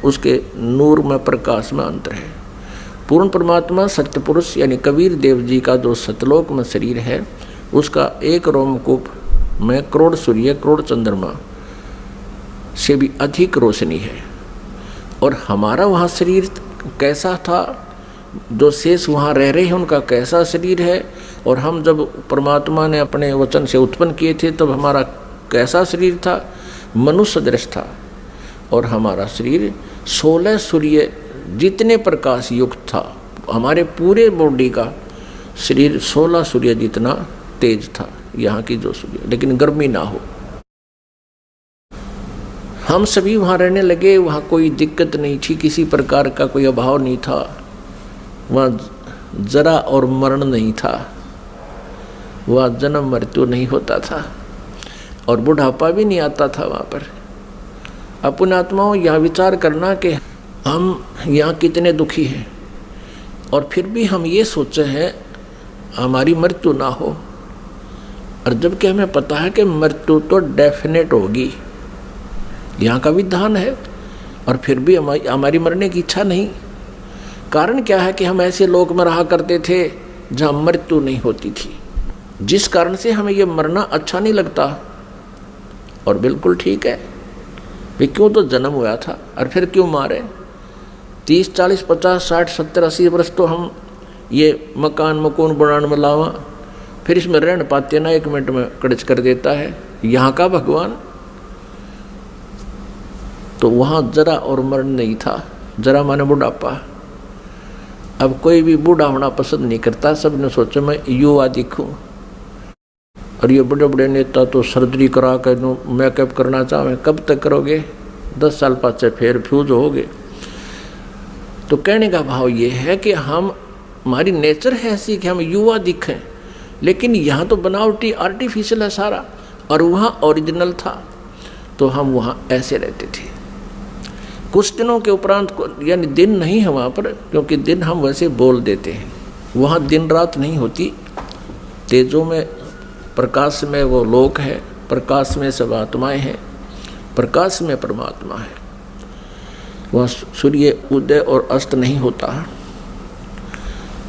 Speaker 1: उसके नूर में, प्रकाश में अंतर है। पूर्ण परमात्मा सत्य पुरुष यानी कबीर देव जी का जो सतलोक में शरीर है, उसका एक रोमकूप में करोड़ सूर्य करोड़ चंद्रमा से भी अधिक रोशनी है। और हमारा वहाँ शरीर कैसा था, जो शेष वहाँ रह रहे हैं उनका कैसा शरीर है, और हम जब परमात्मा ने अपने वचन से उत्पन्न किए थे तब हमारा कैसा शरीर था, मनुष्य सदृश था। और हमारा शरीर 16 सूर्य जितने प्रकाश युक्त था, हमारे पूरे बॉडी का शरीर 16 सूर्य जितना तेज था यहाँ की जो सूर्य, लेकिन गर्मी ना हो। हम सभी वहाँ रहने लगे, वहाँ कोई दिक्कत नहीं थी, किसी प्रकार का कोई अभाव नहीं था, वहाँ जरा और मरण नहीं था, वहाँ जन्म मृत्यु नहीं होता था और बुढ़ापा भी नहीं आता था वहाँ पर। अपने आत्माओं यहाँ विचार करना कि हम यहाँ कितने दुखी हैं और फिर भी हम ये सोचे हैं हमारी मृत्यु ना हो, और जबकि हमें पता है कि मृत्यु तो डेफिनेट होगी, यहाँ का विधान है, और फिर भी हमारी मरने की इच्छा नहीं। कारण क्या है कि हम ऐसे लोक में रहा करते थे जहाँ मृत्यु नहीं होती थी, जिस कारण से हमें ये मरना अच्छा नहीं लगता। और बिल्कुल ठीक है, वे क्यों तो जन्म हुआ था और फिर क्यों मारे। 30, 40, 50, 60, 70, 80 वर्ष तो हम ये मकान मकून बनाने में लावा, फिर इसमें रहने पाते ना, 1 मिनट में कड़च कर देता है यहाँ का भगवान। तो वहाँ जरा और मरण नहीं था, जरा माने बुढ़ापा। अब कोई भी बूढ़ा होना पसंद नहीं करता, सब ने सोचा मैं युवा दिखूं। और ये बड़े बड़े नेता तो सर्जरी करा कर मेकअप करना चाहें, कब तक करोगे, 10 साल पाछे फिर फ्यूज होगे। तो कहने का भाव ये है कि हमारी नेचर है ऐसी कि हम युवा दिखें, लेकिन यहाँ तो बनावटी आर्टिफिशियल है सारा, और वहाँ ओरिजिनल था, तो हम वहाँ ऐसे रहते थे। कुछ दिनों के उपरांत, यानी दिन नहीं है वहाँ पर, क्योंकि दिन हम वैसे बोल देते हैं, वहाँ दिन रात नहीं होती, तेजों में प्रकाश में वो लोक है, प्रकाश में सब आत्माएं हैं, प्रकाश में परमात्मा है, वहाँ सूर्य उदय और अस्त नहीं होता।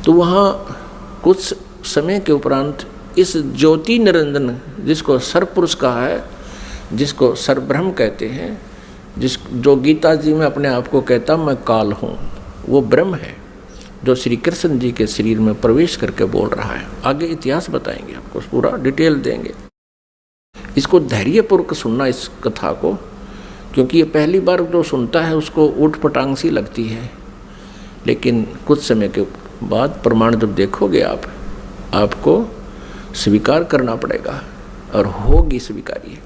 Speaker 1: तो वहाँ कुछ समय के उपरांत इस ज्योति निरंजन, जिसको सरपुरुष कहा है, जिसको सरब्रह्म कहते हैं, जो गीता जी में अपने आप को कहता मैं काल हूँ, वो ब्रह्म है जो श्री कृष्ण जी के शरीर में प्रवेश करके बोल रहा है। आगे इतिहास बताएंगे आपको, पूरा डिटेल देंगे। इसको धैर्यपूर्वक सुनना इस कथा को, क्योंकि ये पहली बार जो सुनता है उसको ऊट पटांग सी लगती है, लेकिन कुछ समय के बाद प्रमाण जब देखोगे आपको स्वीकार करना पड़ेगा, और होगी स्वीकार्य।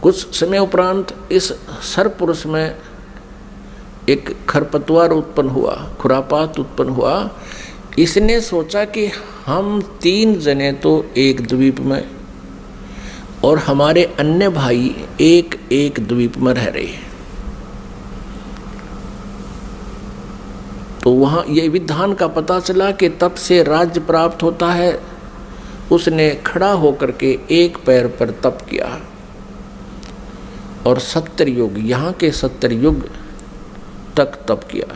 Speaker 1: कुछ समय उपरांत इस सरपुरुष में एक खरपतवार उत्पन्न हुआ, खुरापात उत्पन्न हुआ। इसने सोचा कि हम 3 जने तो एक द्वीप में, और हमारे अन्य भाई एक एक द्वीप में रह रहे हैं, तो वहाँ ये विधान का पता चला कि तब से राज्य प्राप्त होता है। उसने खड़ा होकर के एक पैर पर तप किया, और 70 युग, यहाँ के 70 युग तक तप किया।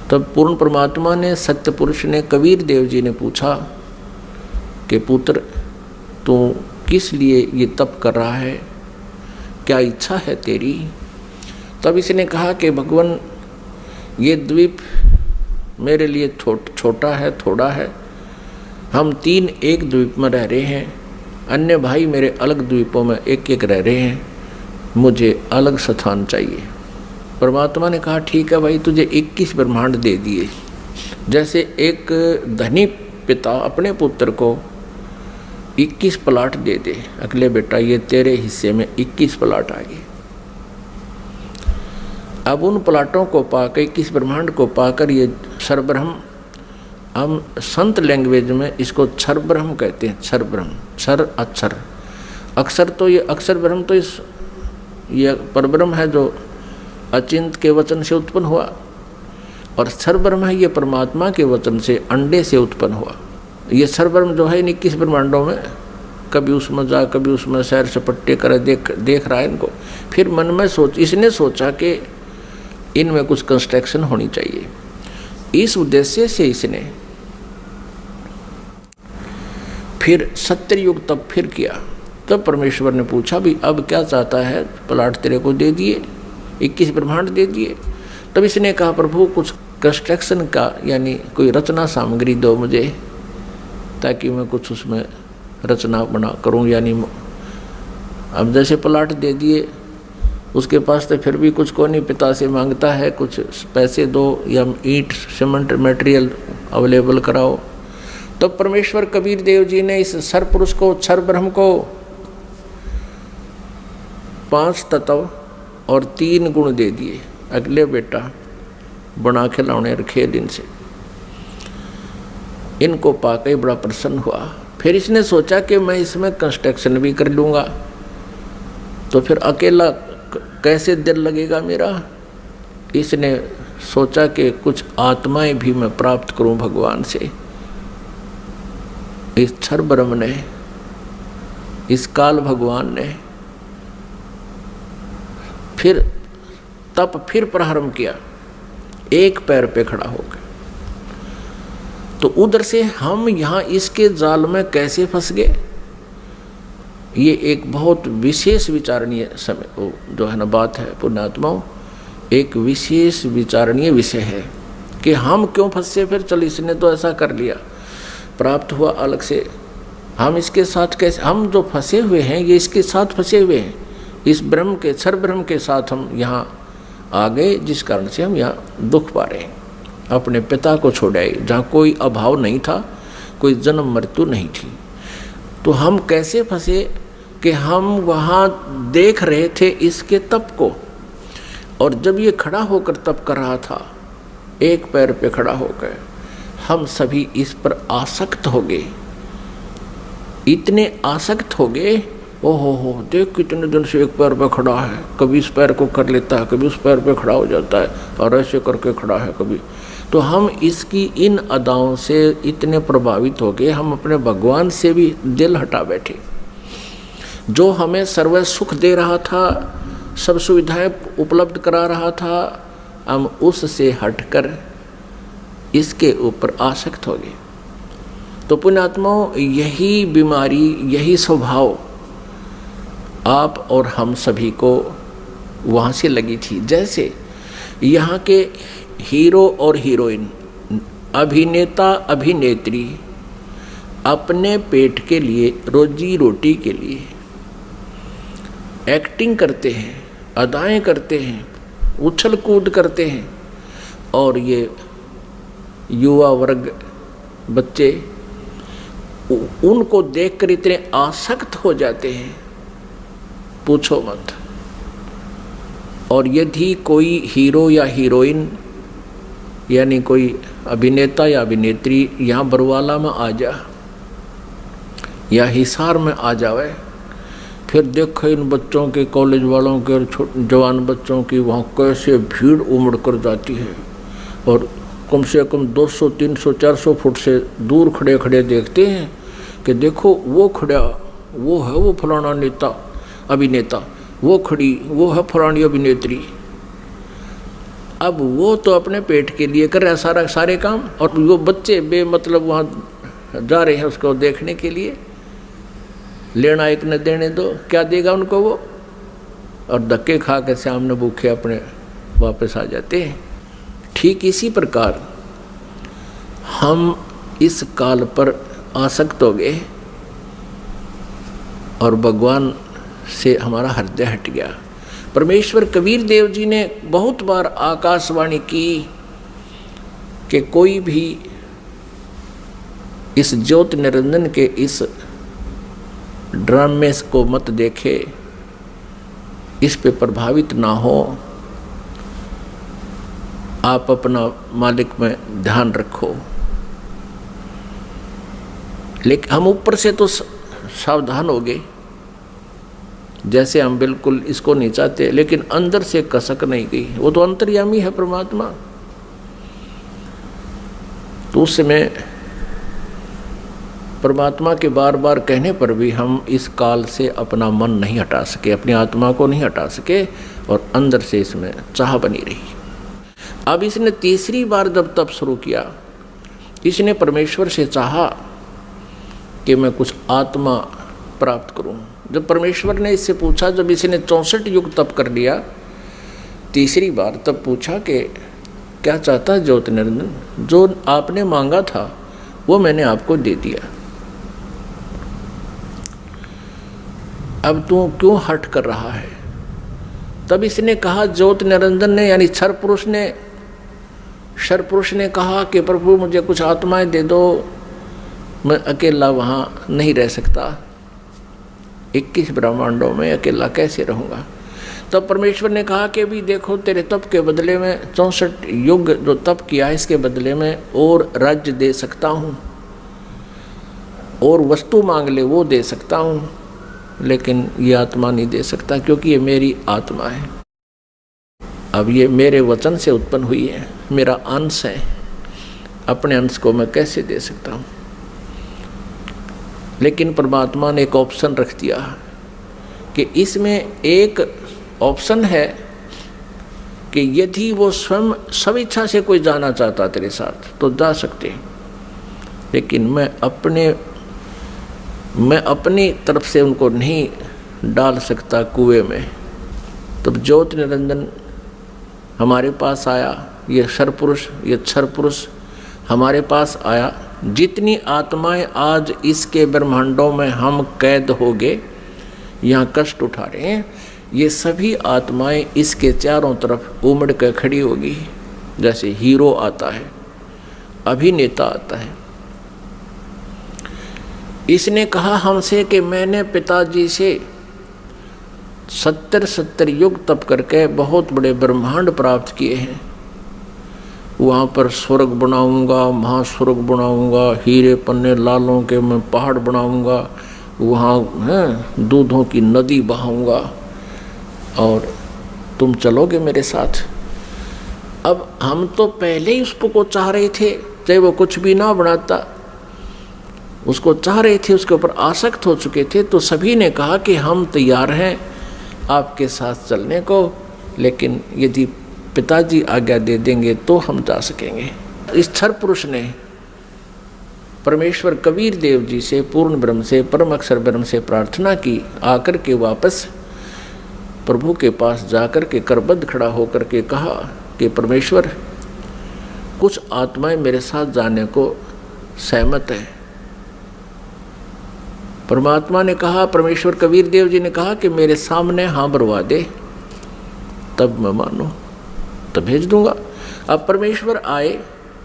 Speaker 1: तब पूर्ण परमात्मा ने, सत्य पुरुष ने, कबीर देव जी ने पूछा कि पुत्र तू किस लिए ये तप कर रहा है, क्या इच्छा है तेरी। तब इसने कहा कि भगवान ये द्वीप मेरे लिए छोटा है, थोड़ा है, हम 3 एक द्वीप में रह रहे हैं, अन्य भाई मेरे अलग द्वीपों में एक एक रह रहे हैं, मुझे अलग स्थान चाहिए। परमात्मा ने कहा ठीक है भाई, तुझे 21 ब्रह्मांड दे दिए। जैसे एक धनी पिता अपने पुत्र को 21 प्लाट दे दे, अगले बेटा ये तेरे हिस्से में 21 प्लाट आ गए। अब उन प्लाटों को पाकर, 21 ब्रह्मांड को पाकर, ये सरब्रह्म, हम संत लैंग्वेज में इसको क्षर ब्रह्म कहते हैं। क्षर ब्रह्म, क्षर अक्षर, अक्षर तो ये अक्षर ब्रह्म तो ये परब्रह्म है जो अचिंत के वचन से उत्पन्न हुआ, और क्षर ब्रह्म है ये परमात्मा के वचन से, अंडे से उत्पन्न हुआ। ये क्षर ब्रह्म जो है 21 ब्रह्मांडों में, कभी उसमें जा कभी उसमें सैर सपट्टे करे, देख रहा है इनको। फिर मन में इसने सोचा कि इनमें कुछ कंस्ट्रक्शन होनी चाहिए। इस उद्देश्य से इसने फिर सत्ययुग तब फिर किया। तब परमेश्वर ने पूछा भी अब क्या चाहता है, प्लाट तेरे को दे दिए, 21 ब्रह्मांड दे दिए। तब इसने कहा प्रभु कुछ कंस्ट्रक्शन का यानी कोई रचना सामग्री दो मुझे, ताकि मैं कुछ उसमें रचना बना करूं। यानी अब जैसे प्लाट दे दिए, उसके पास तो फिर भी कुछ को नहीं, पिता से मांगता है कुछ पैसे दो या ईंट सीमेंट मटेरियल अवेलेबल कराओ। तो परमेश्वर कबीर देव जी ने इस सर पुरुष को, क्षर ब्रह्म को 5 तत्व और 3 गुण दे दिए। अगले बेटा बना खिलौने रखे दिन से, इनको पाके बड़ा प्रसन्न हुआ। फिर इसने सोचा कि मैं इसमें कंस्ट्रक्शन भी कर लूँगा, तो फिर अकेला कैसे दिल लगेगा मेरा। इसने सोचा कि कुछ आत्माएं भी मैं प्राप्त करूं भगवान से। इस क्षर ब्रह्म ने, इस काल भगवान ने फिर तप फिर प्रारंभ किया, एक पैर पे खड़ा हो गया। तो उधर से हम यहाँ इसके जाल में कैसे फंस गए, ये एक बहुत विशेष विचारणीय समय जो है ना बात है पुण्यात्माओं, एक विशेष विचारणीय विषय है कि हम क्यों फंसे। फिर चल इसने तो ऐसा कर लिया, प्राप्त हुआ अलग से, हम इसके साथ कैसे, हम जो फंसे हुए हैं ये इसके साथ फंसे हुए हैं, इस ब्रह्म के क्षर ब्रह्म के साथ हम यहाँ आ गए, जिस कारण से हम यहाँ दुख पा रहे हैं। अपने पिता को छोड़ आए जहाँ कोई अभाव नहीं था, कोई जन्म मृत्यु नहीं थी। तो हम कैसे फंसे कि हम वहाँ देख रहे थे इसके तप को, और जब ये खड़ा होकर तप कर रहा था, एक पैर पे खड़ा होकर, हम सभी इस पर आसक्त हो गए, इतने आसक्त हो गए। ओहो हो, देख कितने दिन से एक पैर पे खड़ा है, कभी इस पैर को कर लेता है, कभी उस पैर पे खड़ा हो जाता है, और ऐसे करके खड़ा है कभी। तो हम इसकी इन अदाओं से इतने प्रभावित हो गए, हम अपने भगवान से भी दिल हटा बैठे। जो हमें सर्व सुख दे रहा था, सब सुविधाएं उपलब्ध करा रहा था, हम उससे हटकर इसके ऊपर आसक्त हो गए। तो पुण्यात्माओं, यही बीमारी, यही स्वभाव आप और हम सभी को वहाँ से लगी थी। जैसे यहाँ के हीरो और हीरोइन, अभिनेता अभिनेत्री अपने पेट के लिए, रोजी रोटी के लिए एक्टिंग करते हैं, अदाएं करते हैं, उछल कूद करते हैं, और ये युवा वर्ग बच्चे उनको देखकर इतने आसक्त हो जाते हैं, पूछो मत। और यदि कोई हीरो या हीरोइन यानी कोई अभिनेता या अभिनेत्री यहाँ बरवाला में आ जा या हिसार में आ जावे, फिर देखो इन बच्चों के, कॉलेज वालों के और जवान बच्चों की वहाँ कैसे भीड़ उमड़ कर जाती है, और कम से कम 200, 300, 400 फुट से दूर खड़े खड़े देखते हैं कि देखो वो खड़ा, वो है वो फलाना नेता अभिनेता, वो खड़ी, वो है फलानी अभिनेत्री। अब वो तो अपने पेट के लिए कर रहा है सारे काम, और वो बच्चे बेमतलब वहाँ जा रहे हैं उसको देखने के लिए। लेना एक न देने दो, क्या देगा उनको वो, और धक्के खा के सामने भूखे अपने वापस आ जाते हैं। ठीक इसी प्रकार हम इस काल पर आसक्त हो गए और भगवान से हमारा हृदय हट गया। परमेश्वर कबीर देव जी ने बहुत बार आकाशवाणी की कि कोई भी इस ज्योति निरंजन के इस ड्रामे को मत देखे, इस पे प्रभावित ना हो, आप अपना मालिक में ध्यान रखो। लेकिन हम ऊपर से तो सावधान हो गए, जैसे हम बिल्कुल इसको नहीं चाहते, लेकिन अंदर से कसक नहीं गई। वो तो अंतर्यामी है परमात्मा। तो उस समय परमात्मा के बार बार कहने पर भी हम इस काल से अपना मन नहीं हटा सके, अपनी आत्मा को नहीं हटा सके, और अंदर से इसमें चाह बनी रही। अब इसने तीसरी बार जब तप शुरू किया, इसने परमेश्वर से चाहा कि मैं कुछ आत्मा प्राप्त करूं। जब परमेश्वर ने इससे पूछा, जब इसने 64 युग तप कर लिया तीसरी बार, तब पूछा कि क्या चाहता है ज्योति निरंजन? जो आपने मांगा था वो मैंने आपको दे दिया, अब तू क्यों हट कर रहा है? तब इसने कहा, ज्योति निरंजन ने यानी क्षर पुरुष ने कहा कि प्रभु मुझे कुछ आत्माएं दे दो, मैं अकेला वहाँ नहीं रह सकता, 21 ब्रह्मांडों में अकेला कैसे रहूँगा। तब परमेश्वर ने कहा कि भी देखो, तेरे तप के बदले में 64 युग जो तप किया है इसके बदले में और राज्य दे सकता हूँ, और वस्तु मांग ले वो दे सकता हूँ, लेकिन ये आत्मा नहीं दे सकता, क्योंकि ये मेरी आत्मा है। अब ये मेरे वचन से उत्पन्न हुई है, मेरा अंश है, अपने अंश को मैं कैसे दे सकता हूँ? लेकिन परमात्मा ने एक ऑप्शन रख दिया कि इसमें एक ऑप्शन है कि यदि वो स्वयं स्वेच्छा से कोई जाना चाहता तेरे साथ तो जा सकते, लेकिन मैं अपनी तरफ से उनको नहीं डाल सकता कुएं में। तब ज्योति निरंजन हमारे पास आया, ये क्षर पुरुष हमारे पास आया। जितनी आत्माएं आज इसके ब्रह्मांडों में हम कैद हो गए, यहाँ कष्ट उठा रहे हैं, ये सभी आत्माएं इसके चारों तरफ उमड़ कर खड़ी होगी। जैसे हीरो आता है, अभिनेता आता है। इसने कहा हमसे कि मैंने पिताजी से 70 युग तप करके बहुत बड़े ब्रह्मांड प्राप्त किए हैं, वहाँ पर स्वर्ग बनाऊंगा, महास्वर्ग बनाऊंगा, हीरे पन्ने लालों के मैं पहाड़ बनाऊंगा, वहाँ दूधों की नदी बहाऊंगा और तुम चलोगे मेरे साथ। अब हम तो पहले ही उसको चाह रहे थे, चाहे वो कुछ भी ना बनाता, उसको चाह रहे थे, उसके ऊपर आसक्त हो चुके थे। तो सभी ने कहा कि हम तैयार हैं आपके साथ चलने को, लेकिन यदि पिताजी आज्ञा दे देंगे तो हम जा सकेंगे। इस क्षर पुरुष ने परमेश्वर कबीर देव जी से, पूर्ण ब्रह्म से, परम अक्षर ब्रह्म से प्रार्थना की। आकर के वापस प्रभु के पास जाकर के करबद्ध खड़ा होकर के कहा कि परमेश्वर, कुछ आत्माएं मेरे साथ जाने को सहमत है। परमात्मा ने कहा, परमेश्वर कबीर देव जी ने कहा कि मेरे सामने हाँ भरवा दे, तब मैं मानूं, तब भेज दूंगा। अब परमेश्वर आए,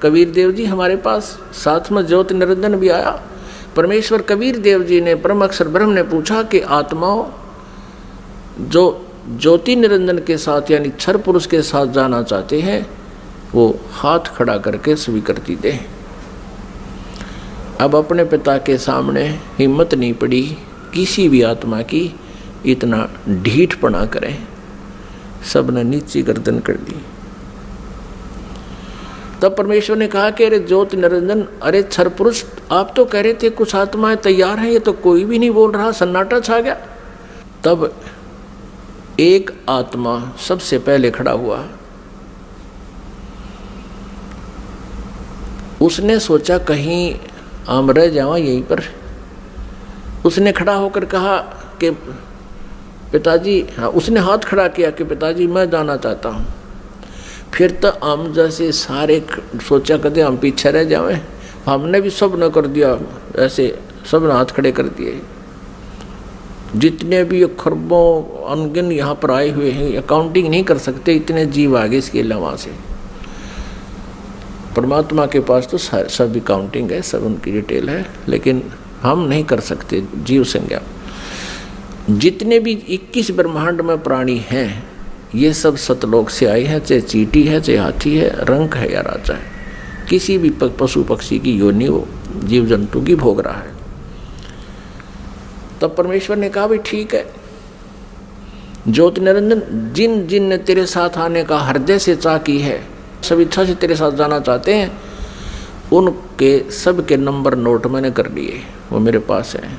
Speaker 1: कबीर देव जी हमारे पास, साथ में ज्योति निरंजन भी आया। परमेश्वर कबीर देव जी ने, परम अक्षर ब्रह्म ने पूछा कि आत्माओं जो ज्योति निरंजन के साथ यानी क्षर पुरुष के साथ जाना चाहते हैं, वो हाथ खड़ा करके स्वीकृति दें। अब अपने पिता के सामने हिम्मत नहीं पड़ी किसी भी आत्मा की इतना ढीठपना करें, सबने नीची गर्दन कर दी। तब परमेश्वर ने कहा कि अरे ज्योति निरंजन, अरे क्षर पुरुष, आप तो कह रहे थे कुछ आत्माएं तैयार हैं, ये तो कोई भी नहीं बोल रहा, सन्नाटा छा गया। तब एक आत्मा सबसे पहले खड़ा हुआ। उसने सोचा कहीं आम रह जावा यहीं पर। उसने खड़ा होकर कहा कि पिताजी, हाँ, उसने हाथ खड़ा किया कि पिताजी मैं जाना चाहता हूँ। फिर तो हम जैसे सारे सोचा कदे हम पीछे रह जाएं, हमने भी सब न कर दिया, ऐसे सब ने हाथ खड़े कर दिए। जितने भी खरबों अनगिन यहाँ पर आए हुए हैं, अकाउंटिंग नहीं कर सकते, इतने जीव आगे इसके अलावा से। परमात्मा के पास तो सब अकाउंटिंग है, सब उनकी डिटेल है, लेकिन हम नहीं कर सकते जीव संज्ञा। जितने भी 21 ब्रह्मांड में प्राणी हैं, ये सब सतलोक से आए हैं, चाहे चींटी है, चाहे हाथी है, रंक है या राजा है, किसी भी पशु पक्षी की योनि वो जीव जंतु की भोग रहा है। तब परमेश्वर ने कहा भी ठीक है ज्योति निरंजन, जिन जिन ने तेरे साथ आने का हृदय से चाह की है, सब इच्छा से तेरे साथ जाना चाहते हैं, उनके सब के नंबर नोट मैंने कर लिए, वो मेरे पास है।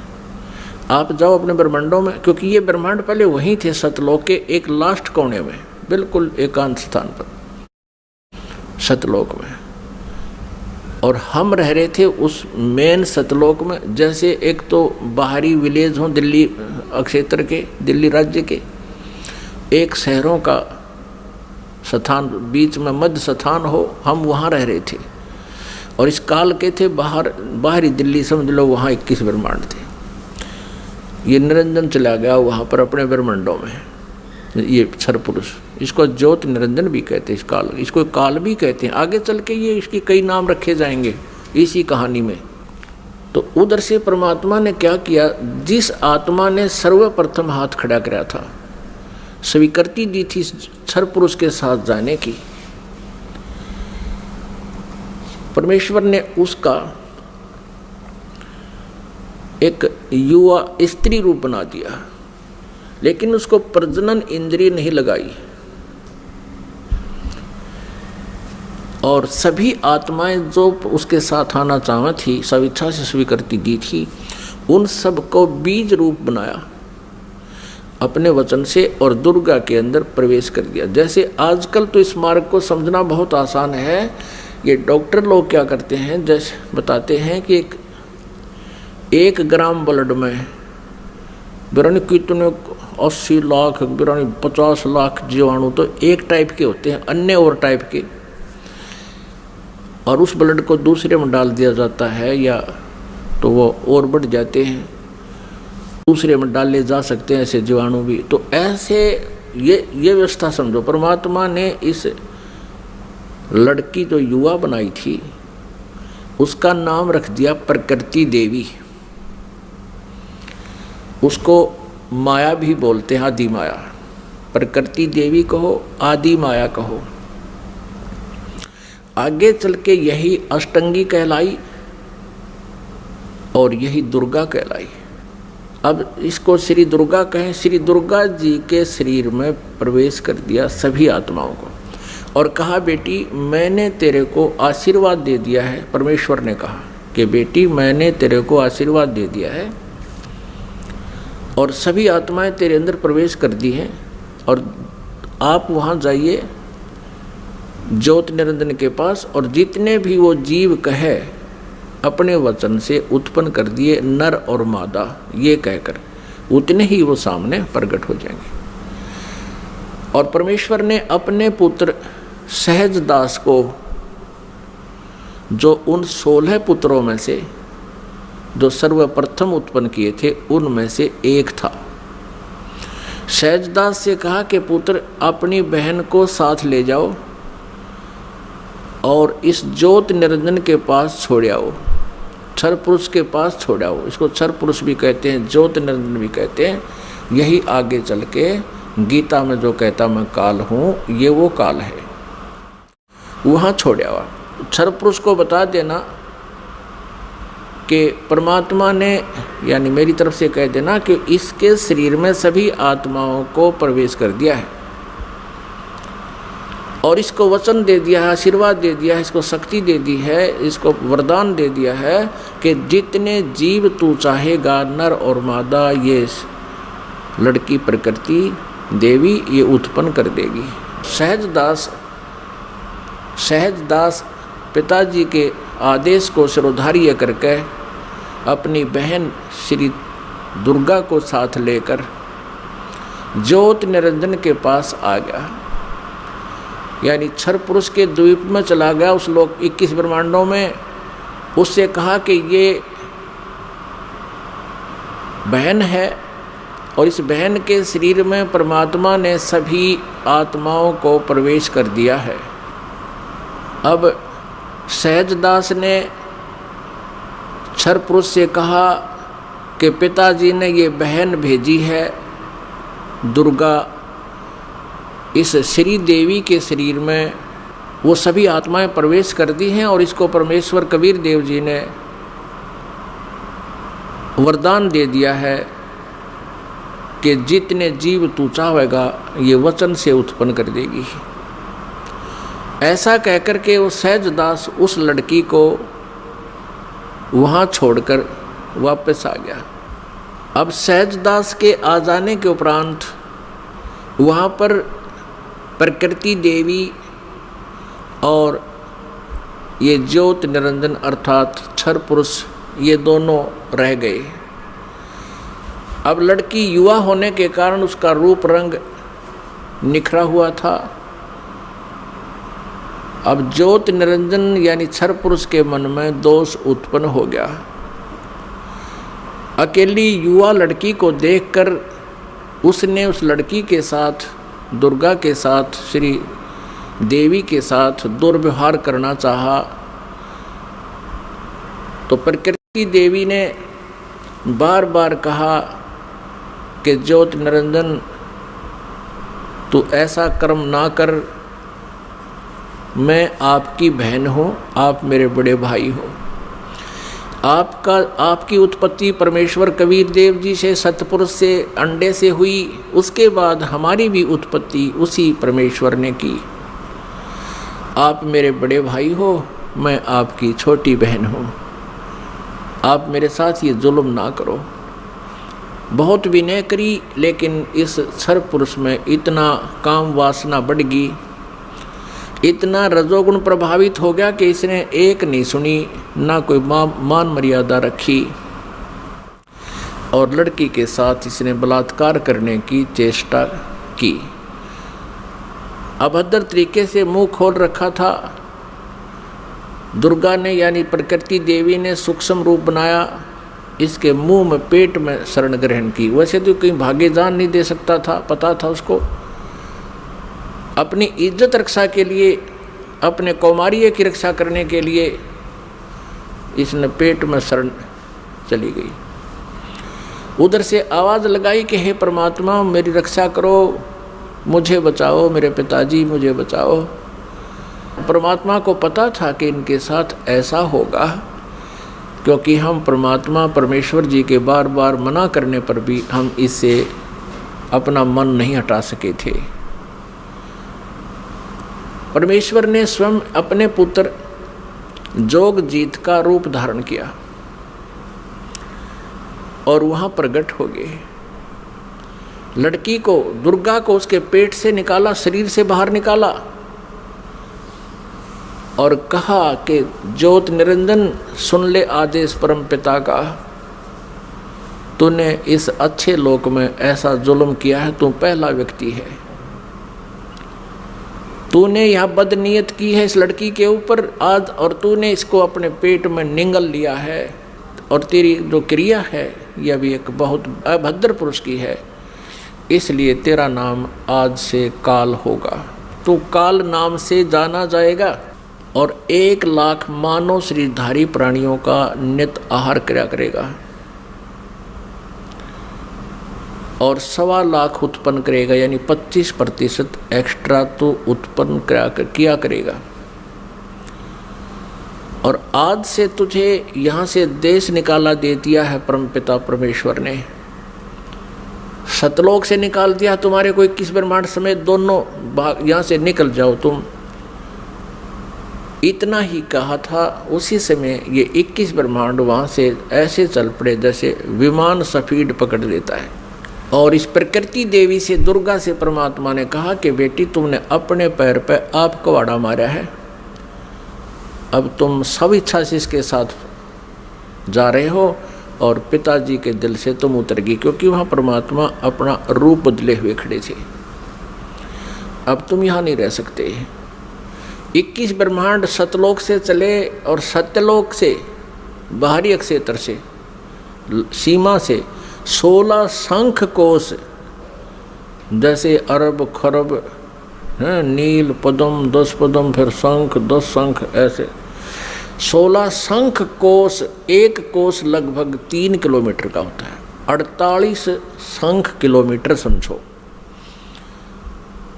Speaker 1: आप जाओ अपने ब्रह्मांडों में, क्योंकि ये ब्रह्मांड पहले वहीं थे सतलोक के एक लास्ट कोने में, बिल्कुल एकांत स्थान पर। सतलोक में, और हम रह रहे थे उस मेन सतलोक में। जैसे एक तो बाहरी विलेज हों दिल्ली क्षेत्र के, दिल्ली राज्य के, एक शहरों का स्थान, बीच में मध्य स्थान हो, हम वहाँ रह रहे थे। और इस काल के थे बाहरी दिल्ली, समझ लो वहाँ 21 ब्रह्मांड थे। ये निरंजन चला गया वहाँ पर अपने ब्रह्मांडों में, ये क्षर पुरुष, इसको ज्योत निरंजन भी कहते हैं, इस काल, इसको काल भी कहते हैं। आगे चल के ये इसके कई नाम रखे जाएंगे इसी कहानी में। तो उधर से परमात्मा ने क्या किया, जिस आत्मा ने सर्वप्रथम हाथ खड़ा कराया था, स्वीकृति दी थी क्षर पुरुष के साथ जाने की, परमेश्वर ने उसका एक युवा स्त्री रूप बना दिया, लेकिन उसको प्रजनन इंद्रिय नहीं लगाई। और सभी आत्माएं जो उसके साथ आना चाहती थी, स्वेच्छा से स्वीकृति दी थी, उन सबको बीज रूप बनाया अपने वचन से, और दुर्गा के अंदर प्रवेश कर दिया। जैसे आजकल तो इस मार्ग को समझना बहुत आसान है। ये डॉक्टर लोग क्या करते हैं, जैसे बताते हैं कि एक ग्राम ब्लड में बिरानी कितने 80 लाख, बिरानी 50 लाख जीवाणु तो एक टाइप के होते हैं, अन्य और टाइप के, और उस ब्लड को दूसरे में डाल दिया जाता है, या तो वो और बढ़ जाते हैं, दूसरे में डाले जा सकते हैं ऐसे जीवाणु भी। तो ऐसे ये व्यवस्था समझो, परमात्मा ने इस लड़की जो युवा बनाई थी उसका नाम रख दिया प्रकृति देवी। उसको माया भी बोलते हैं, आदि माया। प्रकृति देवी कहो, आदि माया कहो। आगे चल के यही अष्टंगी कहलाई और यही दुर्गा कहलाई। अब इसको श्री दुर्गा कहें। श्री दुर्गा जी के शरीर में प्रवेश कर दिया सभी आत्माओं को, और कहा बेटी मैंने तेरे को आशीर्वाद दे दिया है। परमेश्वर ने कहा कि बेटी मैंने तेरे को आशीर्वाद दे दिया है, और सभी आत्माएं तेरे अंदर प्रवेश कर दी हैं, और आप वहाँ जाइए ज्योत निरंजन के पास, और जितने भी वो जीव कहे अपने वचन से उत्पन्न कर दिए, नर और मादा ये कहकर, उतने ही वो सामने प्रकट हो जाएंगे। और परमेश्वर ने अपने पुत्र सहज दास को, जो उन 16 पुत्रों में से जो सर्वप्रथम उत्पन्न किए थे उनमें से एक था, सहजदास से कहा कि पुत्र अपनी बहन को साथ ले जाओ और इस ज्योत निरंजन के पास छोड़ आओ, क्षर पुरुष के पास छोड़ आओ। इसको क्षर पुरुष भी कहते हैं, ज्योत निरंजन भी कहते हैं। यही आगे चल के गीता में जो कहता मैं काल हूँ, ये वो काल है, वहाँ छोड़ आओ। क्षर पुरुष को बता देना कि परमात्मा ने, यानी मेरी तरफ से कह देना कि इसके शरीर में सभी आत्माओं को प्रवेश कर दिया है, और इसको वचन दे दिया है, आशीर्वाद दे दिया है, इसको शक्ति दे दी है, इसको वरदान दे दिया है कि जितने जीव तू चाहेगा, नर और मादा, ये लड़की प्रकृति देवी ये उत्पन्न कर देगी। सहजदास पिताजी के आदेश को शिरोधार्य करके अपनी बहन श्री दुर्गा को साथ लेकर ज्योत निरंजन के पास आ गया, यानी क्षर पुरुष के द्वीप में चला गया उस लोक 21 ब्रह्मांडों में। उससे कहा कि ये बहन है, और इस बहन के शरीर में परमात्मा ने सभी आत्माओं को प्रवेश कर दिया है। अब सहजदास ने क्षर पुरुष से कहा कि पिताजी ने ये बहन भेजी है दुर्गा, इस श्री देवी के शरीर में वो सभी आत्माएं प्रवेश कर दी हैं, और इसको परमेश्वर कबीर देव जी ने वरदान दे दिया है कि जितने जीव तू चाहेगा ये वचन से उत्पन्न कर देगी। ऐसा कहकर के वो सहजदास उस लड़की को वहाँ छोड़कर वापस आ गया। अब सहजदास के आ जाने के उपरांत वहाँ पर प्रकृति देवी और ये ज्योत निरंजन अर्थात क्षर पुरुष ये दोनों रह गए। अब लड़की युवा होने के कारण उसका रूप रंग निखरा हुआ था। अब ज्योत निरंजन यानी क्षर पुरुष के मन में दोष उत्पन्न हो गया। अकेली युवा लड़की को देखकर उसने उस लड़की के साथ, दुर्गा के साथ, श्री देवी के साथ दुर्व्यवहार करना चाहा। तो प्रकृति देवी ने बार बार कहा कि ज्योत निरंजन तू ऐसा कर्म ना कर, मैं आपकी बहन हूँ, आप मेरे बड़े भाई हो। आपकी उत्पत्ति परमेश्वर कबीर देव जी से, सतपुरुष से, अंडे से हुई, उसके बाद हमारी भी उत्पत्ति उसी परमेश्वर ने की। आप मेरे बड़े भाई हो, मैं आपकी छोटी बहन हूँ, आप मेरे साथ ये जुल्म ना करो। बहुत विनय करी, लेकिन इस क्षर पुरुष में इतना काम वासना बढ़ गई, इतना रजोगुण प्रभावित हो गया कि इसने एक नहीं सुनी, ना कोई मान मर्यादा रखी और लड़की के साथ इसने बलात्कार करने की चेष्टा की। अभद्र तरीके से मुंह खोल रखा था। दुर्गा ने यानी प्रकृति देवी ने सूक्ष्म रूप बनाया, इसके मुंह में, पेट में शरण ग्रहण की। वैसे तो कहीं भागे जान नहीं दे सकता था, पता था उसको। अपनी इज्जत रक्षा के लिए, अपने कौमार्य की रक्षा करने के लिए इसने पेट में शरण चली गई। उधर से आवाज़ लगाई कि हे परमात्मा मेरी रक्षा करो, मुझे बचाओ, मेरे पिताजी मुझे बचाओ। परमात्मा को पता था कि इनके साथ ऐसा होगा, क्योंकि हम परमात्मा परमेश्वर जी के बार बार मना करने पर भी हम इससे अपना मन नहीं हटा सके थे। परमेश्वर ने स्वयं अपने पुत्र जोगजीत का रूप धारण किया और वहां प्रकट हो गए। लड़की को, दुर्गा को उसके पेट से निकाला, शरीर से बाहर निकाला और कहा कि ज्योत निरंजन सुन ले आदेश परम पिता का, तूने इस अच्छे लोक में ऐसा जुल्म किया है, तू पहला व्यक्ति है। तूने यह बदनीयत की है इस लड़की के ऊपर आज, और तूने इसको अपने पेट में निगल लिया है, और तेरी जो क्रिया है यह भी एक बहुत अभद्र पुरुष की है, इसलिए तेरा नाम आज से काल होगा। तू काल नाम से जाना जाएगा और 1,00,000 मानव शरीरधारी प्राणियों का नित आहार किया करेगा और 1,25,000 उत्पन्न करेगा, यानी 25% एक्स्ट्रा तो उत्पन्न किया करेगा। और आज से तुझे यहाँ से देश निकाला दे दिया है परमपिता परमेश्वर ने, सतलोक से निकाल दिया तुम्हारे को 21 ब्रह्मांड समेत दोनों भाग, यहाँ से निकल जाओ तुम। इतना ही कहा था, उसी समय ये 21 ब्रह्मांड वहाँ से ऐसे चल पड़े जैसे विमान स्पीड पकड़ लेता है। और इस प्रकृति देवी से, दुर्गा से परमात्मा ने कहा कि बेटी तुमने अपने पैर पे आप कवाड़ा मारा है, अब तुम सब इच्छा से इसके साथ जा रहे हो और पिताजी के दिल से तुम उतर गई, क्योंकि वहाँ परमात्मा अपना रूप बदले हुए खड़े थे। अब तुम यहाँ नहीं रह सकते। 21 ब्रह्मांड सतलोक से चले और सत्यलोक से, बाहरी अक्षेत्र से, सीमा से 16 शंख कोश, जैसे अरब खरब हैं, नील पद्म 10 पद्म, फिर शंख 10 शंख, ऐसे 16 शंख कोश। एक कोश लगभग 3 किलोमीटर का होता है, 48 शंख किलोमीटर समझो।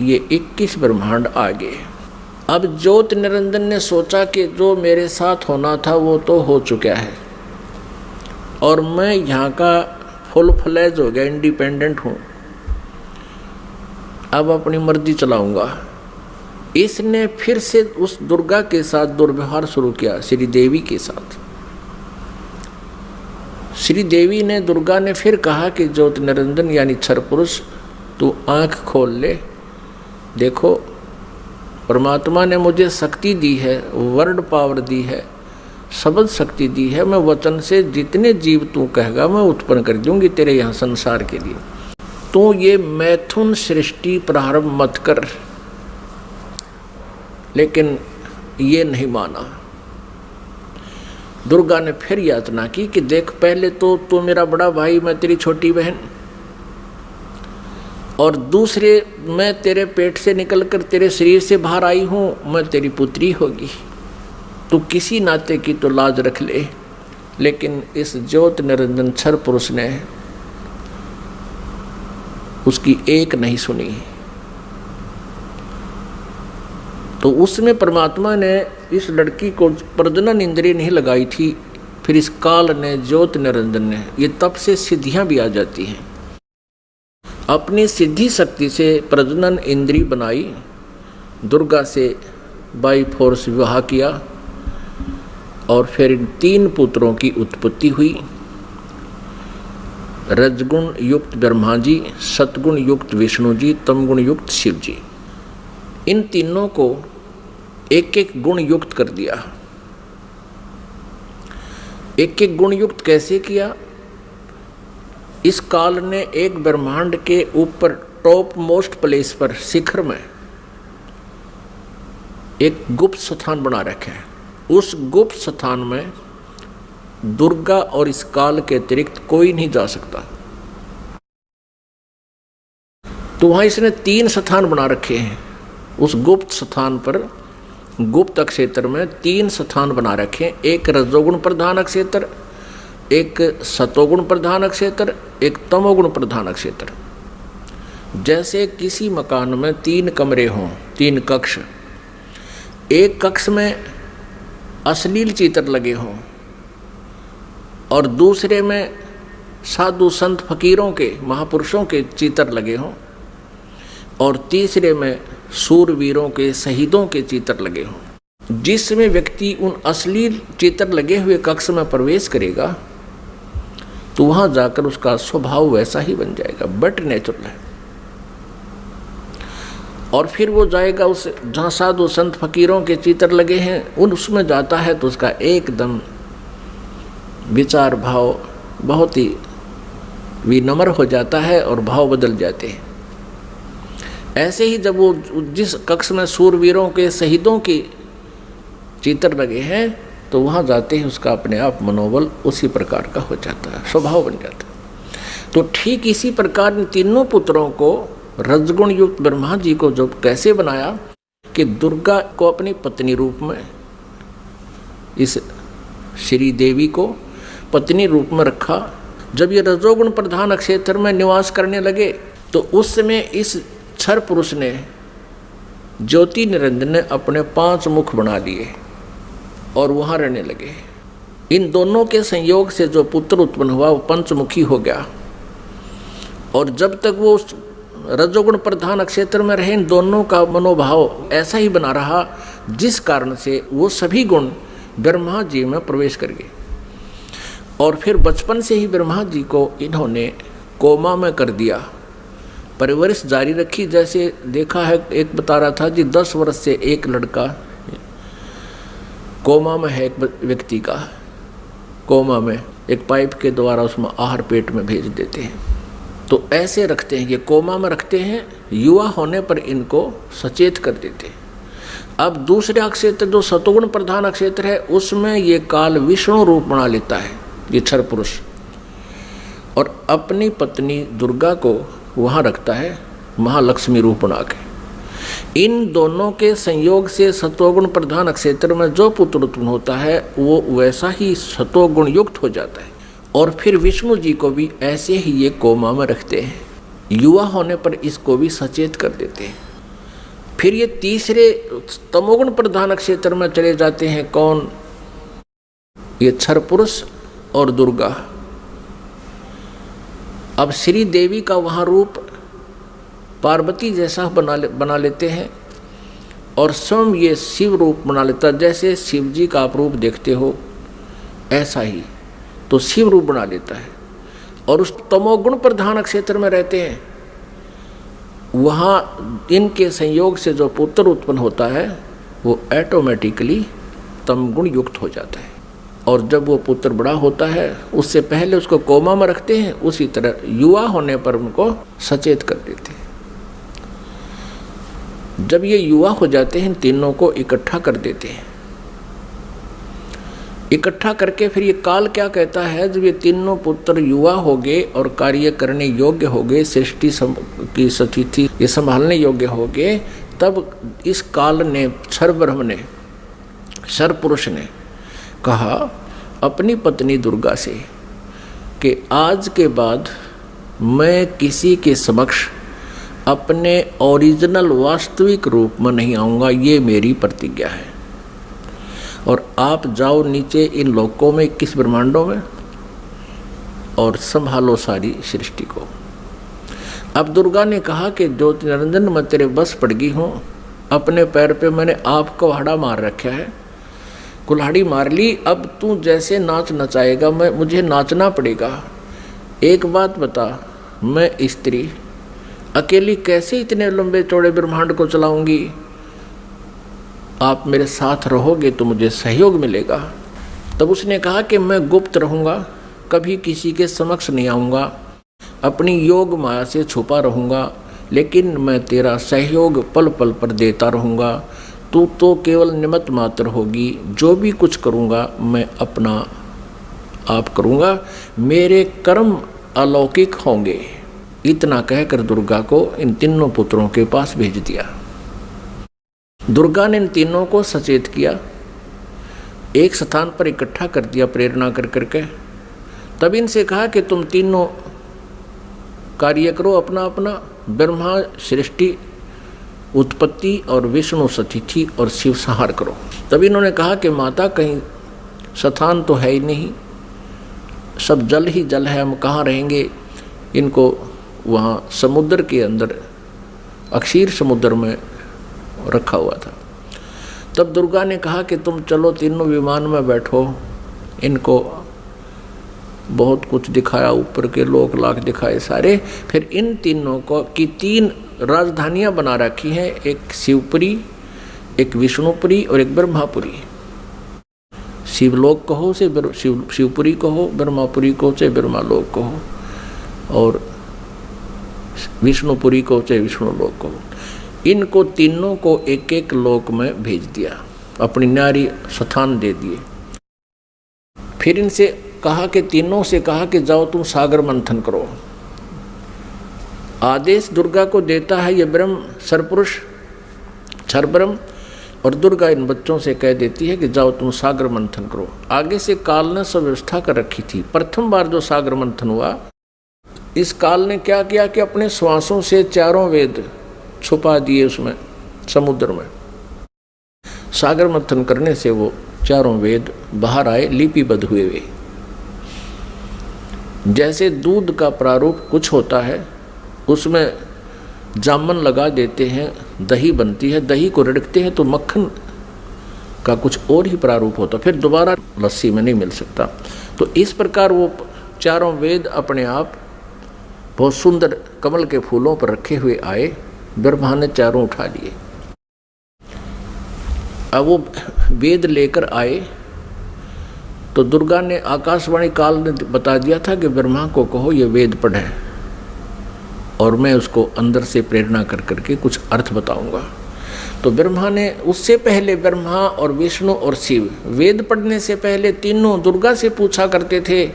Speaker 1: ये 21 ब्रह्मांड आगे। अब ज्योत निरंजन ने सोचा कि जो मेरे साथ होना था वो तो हो चुका है और मैं यहाँ का फुल फ्लैज हो गया, इंडिपेंडेंट हूँ, अब अपनी मर्जी चलाऊंगा। इसने फिर से उस दुर्गा के साथ दुर्व्यवहार शुरू किया, श्री देवी के साथ। श्री देवी ने, दुर्गा ने फिर कहा कि ज्योत निरंजन यानी क्षर पुरुष, तू आँख खोल ले, देखो परमात्मा ने मुझे शक्ति दी है, वर्ड पावर दी है, शब्द शक्ति दी है। मैं वचन से जितने जीव तू कहेगा मैं उत्पन्न कर दूंगी तेरे यहाँ संसार के लिए। तू ये मैथुन सृष्टि प्रारंभ मत कर। लेकिन ये नहीं माना। दुर्गा ने फिर यातना की कि देख, पहले तो तू मेरा बड़ा भाई, मैं तेरी छोटी बहन, और दूसरे मैं तेरे पेट से निकलकर तेरे शरीर से बाहर आई हूँ, मैं तेरी पुत्री होगी। तू किसी नाते की तो लाज रख ले। लेकिन इस ज्योत निरंजन क्षर पुरुष ने उसकी एक नहीं सुनी। तो उसमें परमात्मा ने इस लड़की को प्रजनन इंद्रिय नहीं लगाई थी। फिर इस काल ने, ज्योत निरंजन ने, ये तब से सिद्धियां भी आ जाती हैं। अपनी सिद्धि शक्ति से प्रजनन इंद्रिय बनाई, दुर्गा से बाई फोर्स विवाह किया और फिर इन 3 पुत्रों की उत्पत्ति हुई। रजगुण युक्त ब्रह्मा जी, सतगुण युक्त विष्णु जी, तमगुण युक्त शिव जी। इन तीनों को एक एक गुण युक्त कर दिया। एक एक गुण युक्त कैसे किया? इस काल ने एक ब्रह्मांड के ऊपर टॉप मोस्ट प्लेस पर, शिखर में एक गुप्त स्थान बना रखा है। उस गुप्त स्थान में दुर्गा और इस काल के अतिरिक्त कोई नहीं जा सकता। तो वहां इसने 3 स्थान बना रखे हैं। उस गुप्त स्थान पर, गुप्त क्षेत्र में 3 स्थान बना रखे हैं। एक रजोगुण प्रधान क्षेत्र, एक सतोगुण प्रधान क्षेत्र, एक तमोगुण प्रधान क्षेत्र। जैसे किसी मकान में 3 कमरे हों, 3 कक्ष, एक कक्ष में अश्लील चित्र लगे हों और दूसरे में साधु संत फकीरों के, महापुरुषों के चित्र लगे हों और तीसरे में सूरवीरों के, शहीदों के चित्र लगे हों। जिसमें व्यक्ति उन अश्लील चित्र लगे हुए कक्ष में प्रवेश करेगा तो वहां जाकर उसका स्वभाव वैसा ही बन जाएगा, बट नेचुरल है। और फिर वो जाएगा उस जहाँ साधु संत फकीरों के चित्र लगे हैं, उसमें जाता है तो उसका एकदम विचार भाव बहुत ही विनम्र हो जाता है और भाव बदल जाते हैं। ऐसे ही जब वो जिस कक्ष में सूरवीरों के, शहीदों के चित्र लगे हैं तो वहाँ जाते ही उसका अपने आप मनोबल उसी प्रकार का हो जाता है, स्वभाव बन जाता है। तो ठीक इसी प्रकार इन तीनों पुत्रों को, रजगुण युक्त ब्रह्मा जी को जो कैसे बनाया कि दुर्गा को अपनी पत्नी रूप में, इस श्री देवी को पत्नी रूप में रखा। जब ये रजोगुण प्रधान क्षेत्र में निवास करने लगे तो उस समय इस क्षर पुरुष ने, ज्योति निरंजन ने अपने 5 मुख बना लिए और वहाँ रहने लगे। इन दोनों के संयोग से जो पुत्र उत्पन्न हुआ वो पंचमुखी हो गया। और जब तक वो रजोगुण प्रधान क्षेत्र में रहे, इन दोनों का मनोभाव ऐसा ही बना रहा, जिस कारण से वो सभी गुण ब्रह्मा जी में प्रवेश कर गए। और फिर बचपन से ही ब्रह्मा जी को इन्होंने कोमा में कर दिया, परवरिश जारी रखी। जैसे देखा है, एक बता रहा था जी 10 वर्ष से एक लड़का कोमा में है, एक व्यक्ति का कोमा में, एक पाइप के द्वारा उसमें आहार पेट में भेज देते हैं। तो ऐसे रखते हैं, ये कोमा में रखते हैं, युवा होने पर इनको सचेत कर देते हैं। अब दूसरे क्षेत्र जो सतोगुण प्रधान क्षेत्र है उसमें ये काल विष्णु रूप बना लेता है, ये क्षर पुरुष, और अपनी पत्नी दुर्गा को वहाँ रखता है महालक्ष्मी रूप बना के। इन दोनों के संयोग से सतोगुण प्रधान क्षेत्र में जो पुत्र उत्पन्न होता है वो वैसा ही सतोगुण युक्त हो जाता है। और फिर विष्णु जी को भी ऐसे ही ये कोमा में रखते हैं, युवा होने पर इसको भी सचेत कर देते हैं। फिर ये तीसरे तमोगुण प्रधान क्षेत्र में चले जाते हैं। कौन? ये क्षर पुरुष और दुर्गा। अब श्री देवी का वहाँ रूप पार्वती जैसा बना लेते हैं और स्वयं ये शिव रूप बना लेता। जैसे शिव जी का आप रूप देखते हो ऐसा ही तो शिव रूप बना लेता है। और उस तमोगुण प्रधान क्षेत्र में रहते हैं वहाँ इनके संयोग से जो पुत्र उत्पन्न होता है वो ऑटोमेटिकली तमगुण युक्त हो जाता है। और जब वो पुत्र बड़ा होता है उससे पहले उसको कोमा में रखते हैं, उसी तरह युवा होने पर उनको सचेत कर देते हैं। जब ये युवा हो जाते हैं तीनों को इकट्ठा कर देते हैं। इकट्ठा करके फिर ये काल क्या कहता है, जब ये तीनों पुत्र युवा हो गए और कार्य करने योग्य हो गए, सृष्टि की स्थिति ये संभालने योग्य हो गए, तब इस काल ने क्षर ब्रह्म ने क्षर पुरुष ने कहा अपनी पत्नी दुर्गा से कि आज के बाद मैं किसी के समक्ष अपने ओरिजिनल वास्तविक रूप में नहीं आऊँगा, ये मेरी प्रतिज्ञा है। और आप जाओ नीचे इन लोकों में 21 ब्रह्मांडों में और संभालो सारी सृष्टि को। अब दुर्गा ने कहा कि ज्योति निरंजन मैं तेरे बस पड़ गई हूँ, अपने पैर पे मैंने आप कुल्हाड़ा मार रखा है, कुल्हाड़ी मार ली, अब तू जैसे नाच नचाएगा मुझे नाचना पड़ेगा। एक बात बता, मैं स्त्री अकेली कैसे इतने लंबे चौड़े ब्रह्मांड को चलाऊंगी, आप मेरे साथ रहोगे तो मुझे सहयोग मिलेगा। तब उसने कहा कि मैं गुप्त रहूँगा, कभी किसी के समक्ष नहीं आऊँगा, अपनी योग माया से छुपा रहूँगा, लेकिन मैं तेरा सहयोग पल पल पर देता रहूँगा। तू तो केवल निमित्त मात्र होगी, जो भी कुछ करूँगा मैं अपना आप करूँगा, मेरे कर्म अलौकिक होंगे। इतना कहकर दुर्गा को इन तीनों पुत्रों के पास भेज दिया। दुर्गा ने इन तीनों को सचेत किया, एक स्थान पर इकट्ठा कर दिया प्रेरणा कर करके। तब इनसे कहा कि तुम तीनों कार्य करो अपना अपना, ब्रह्मा सृष्टि उत्पत्ति और विष्णु सतिथि और शिव संहार करो। तब इन्होंने कहा कि माता कहीं स्थान तो है ही नहीं, सब जल ही जल है, हम कहाँ रहेंगे। इनको वहाँ समुद्र के अंदर अक्षीर समुद्र में रखा हुआ था। तब दुर्गा ने कहा कि तुम चलो तीनों विमान में बैठो। इनको बहुत कुछ दिखाया, ऊपर के लोक लाख दिखाए सारे। फिर इन तीनों को की 3 राजधानियां बना रखी हैं, एक शिवपुरी, एक विष्णुपुरी और एक ब्रह्मापुरी। शिवलोक कहो से शिवपुरी कहो, ब्रह्मापुरी को से ब्रह्मालोक कहो, और विष्णुपुरी को से विष्णुलोक कहो। इनको तीनों को एक एक लोक में भेज दिया, अपनी न्यारी स्थान दे दिए। फिर इनसे कहा कि तीनों से कहा कि जाओ तुम सागर मंथन करो। आदेश दुर्गा को देता है ये ब्रह्म सरपुरुष क्षर ब्रह्म, और दुर्गा इन बच्चों से कह देती है कि जाओ तुम सागर मंथन करो। आगे से काल ने सब व्यवस्था कर रखी थी। प्रथम बार जो सागर मंथन हुआ, इस काल ने क्या किया कि अपने श्वासों से 4 वेद छुपा दिए उसमें समुद्र में। सागर मंथन करने से वो 4 वेद बाहर आए, लिपिबद्ध हुए वे। जैसे दूध का प्रारूप कुछ होता है, उसमें जामन लगा देते हैं, दही बनती है, दही को रिड़कते हैं तो मक्खन का कुछ और ही प्रारूप होता, फिर दोबारा लस्सी में नहीं मिल सकता। तो इस प्रकार वो 4 वेद अपने आप बहुत सुंदर कमल के फूलों पर रखे हुए आए। ब्रह्मा ने 4 उठा लिए। अब वो वेद लेकर आए तो दुर्गा ने आकाशवाणी काल ने बता दिया था कि ब्रह्मा को कहो ये वेद पढ़े, और मैं उसको अंदर से प्रेरणा कर करके कुछ अर्थ बताऊंगा। तो ब्रह्मा ने उससे पहले, ब्रह्मा और विष्णु और शिव वेद पढ़ने से पहले तीनों दुर्गा से पूछा करते थे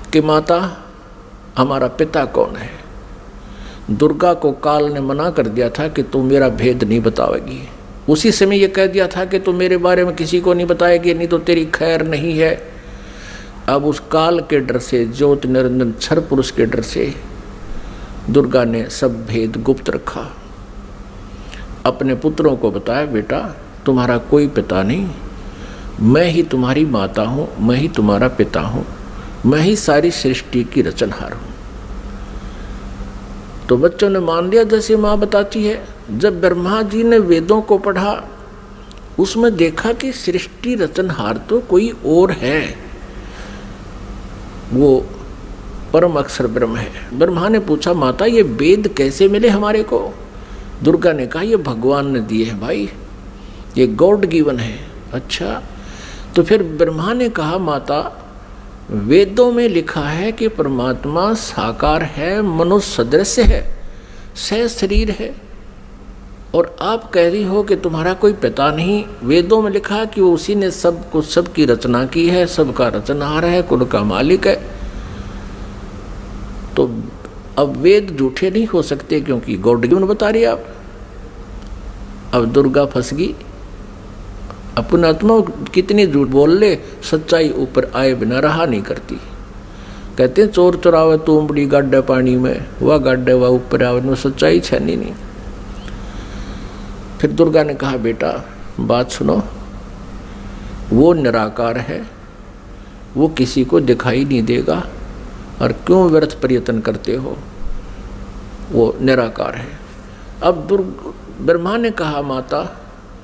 Speaker 1: कि माता हमारा पिता कौन है। दुर्गा को काल ने मना कर दिया था कि तुम मेरा भेद नहीं बताओगी। उसी समय ये कह दिया था कि तुम मेरे बारे में किसी को नहीं बताएगी, नहीं तो तेरी खैर नहीं है। अब उस काल के डर से, ज्योति निरंजन क्षर पुरुष के डर से दुर्गा ने सब भेद गुप्त रखा। अपने पुत्रों को बताया, बेटा तुम्हारा कोई पिता नहीं, मैं ही तुम्हारी माता हूँ, मैं ही तुम्हारा पिता हूँ, मैं ही सारी सृष्टि की रचनहार हूँ। तो बच्चों ने मान लिया जैसे माँ बताती है। जब ब्रह्मा जी ने वेदों को पढ़ा, उसमें देखा कि सृष्टि रचनहार तो कोई और है। वो परम अक्षर ब्रह्म है। ब्रह्मा ने पूछा माता ये वेद कैसे मिले हमारे को? दुर्गा ने कहा ये भगवान ने दिए हैं भाई, ये गॉड गिवन है। अच्छा, तो फिर ब्रह्मा ने कहा माता वेदों में लिखा है कि परमात्मा साकार है, मनुष्य सदृश है, सह शरीर है, और आप कह रही हो कि तुम्हारा कोई पिता नहीं। वेदों में लिखा है कि वो उसी ने सब कुछ, सबकी रचना की है, सबका रचनहार है, कुल का मालिक है। तो अब वेद झूठे नहीं हो सकते क्योंकि गॉड गिवन बता रही आप। अब दुर्गा फंस गई, अपना आत्मा कितनी झूठ बोल ले, सच्चाई ऊपर आए बिना रहा नहीं करती। कहते हैं चोर चुरावे तुमड़ी गाड्डे पानी में, वह गाड्डे वह ऊपर आवे, में सच्चाई छनी नहीं। फिर दुर्गा ने कहा बेटा बात सुनो, वो निराकार है, वो किसी को दिखाई नहीं देगा, और क्यों व्यर्थ प्रयत्न करते हो, वो निराकार है। अब ब्रह्मा ने कहा माता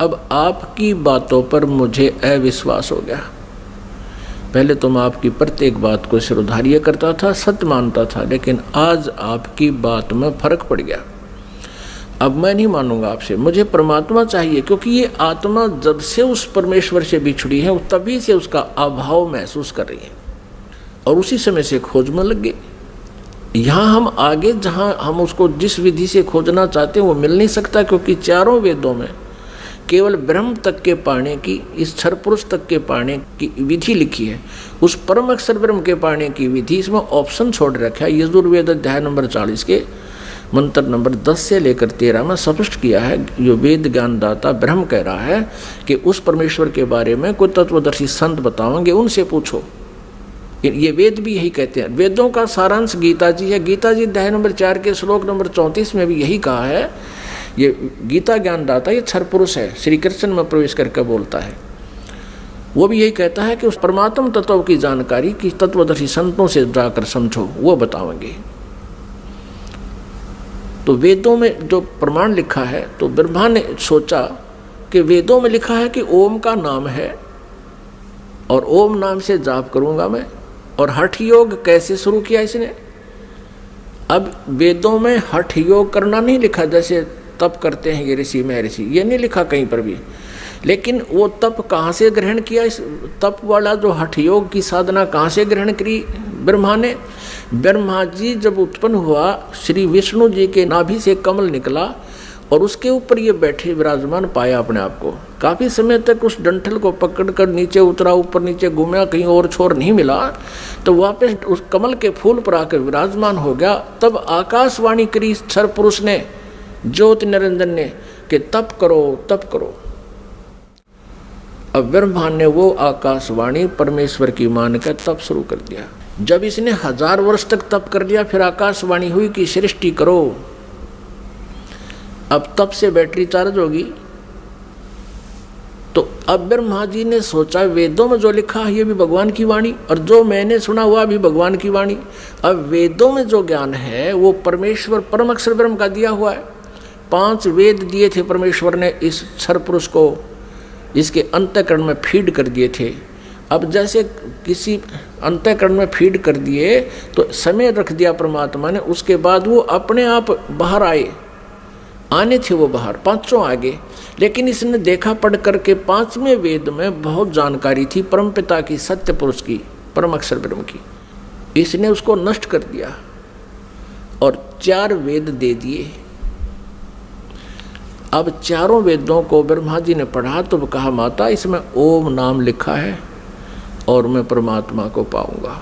Speaker 1: अब आपकी बातों पर मुझे अविश्वास हो गया। पहले तो मैं आपकी प्रत्येक बात को सिरोधार्य करता था, सत्य मानता था, लेकिन आज आपकी बात में फर्क पड़ गया। अब मैं नहीं मानूंगा आपसे, मुझे परमात्मा चाहिए, क्योंकि ये आत्मा जब से उस परमेश्वर से बिछड़ी है तभी से उसका अभाव महसूस कर रही है, और उसी समय से खोज में लग गई। यहाँ हम आगे जहाँ हम उसको जिस विधि से खोजना चाहते हैं वो मिल नहीं सकता, क्योंकि चारों वेदों में केवल ब्रह्म तक के पाने की, इस क्षर पुरुष तक के पाने की विधि लिखी है। उस परम अक्षर ब्रह्म के पाने की विधि इसमें ऑप्शन छोड़ रखा है। यजुर्वेद अध्याय नंबर 40 के मंत्र नंबर 10 से लेकर 13 में स्पष्ट किया है। जो वेद ज्ञानदाता ब्रह्म कह रहा है कि उस परमेश्वर के बारे में कोई तत्वदर्शी संत बताओगे, उनसे पूछो। ये वेद भी यही कहते हैं। वेदों का सारांश गीता जी है। गीता जी अध्याय नंबर 4 के श्लोक नंबर 34 में भी यही कहा है। ये गीता ज्ञानदाता ये क्षर पुरुष है, श्री कृष्ण में प्रवेश करके बोलता है। वो भी यही कहता है कि उस परमात्म तत्व की जानकारी की तत्वदर्शी संतों से जाकर समझो, वो बताएंगे। तो वेदों में जो प्रमाण लिखा है, तो ब्रह्मा ने सोचा कि वेदों में लिखा है कि ओम का नाम है और ओम नाम से जाप करूंगा मैं। और हठ योग कैसे शुरू किया इसने? अब वेदों में हठ योग करना नहीं लिखा, जैसे तप करते हैं ये ऋषि महर्षि, ये नहीं लिखा कहीं पर भी। लेकिन वो तप कहाँ से ग्रहण किया? इस तप वाला जो हठ योग की साधना कहाँ से ग्रहण करी ब्रह्मा ने? ब्रह्मा जी जब उत्पन्न हुआ, श्री विष्णु जी के नाभि से कमल निकला और उसके ऊपर ये बैठे विराजमान पाया अपने आप को। काफ़ी समय तक उस डंठल को पकड़कर नीचे उतरा, ऊपर नीचे घूमा, कहीं और छोर नहीं मिला, तो वापस उस कमल के फूल पर आकर विराजमान हो गया। तब आकाशवाणी करी क्षर पुरुष ने, ज्योति निरंजन ने, कि तप करो तप करो। अब ब्रह्मा ने वो आकाशवाणी परमेश्वर की मानकर तप शुरू कर दिया। जब इसने 1000 वर्ष तक तप कर लिया, फिर आकाशवाणी हुई कि सृष्टि करो। अब तप से बैटरी चार्ज होगी। तो अब ब्रह्मा जी ने सोचा वेदों में जो लिखा है ये भी भगवान की वाणी, और जो मैंने सुना हुआ भी भगवान की वाणी। अब वेदों में जो ज्ञान है वो परमेश्वर परम अक्षर ब्रह्म का दिया हुआ है। 5 वेद दिए थे परमेश्वर ने इस क्षर पुरुष को, इसके अंतःकरण में फीड कर दिए थे। अब जैसे किसी अंतःकरण में फीड कर दिए तो समय रख दिया परमात्मा ने, उसके बाद वो अपने आप बाहर आने थे, वो बाहर 5 आगे। लेकिन इसने देखा पढ़ करके 5वें वेद में बहुत जानकारी थी परमपिता की, सत्य पुरुष की, परम अक्षर ब्रह्म की। इसने उसको नष्ट कर दिया और 4 वेद दे दिए। अब चारों वेदों को ब्रह्मा जी ने पढ़ा तो कहा माता इसमें ओम नाम लिखा है और मैं परमात्मा को पाऊंगा।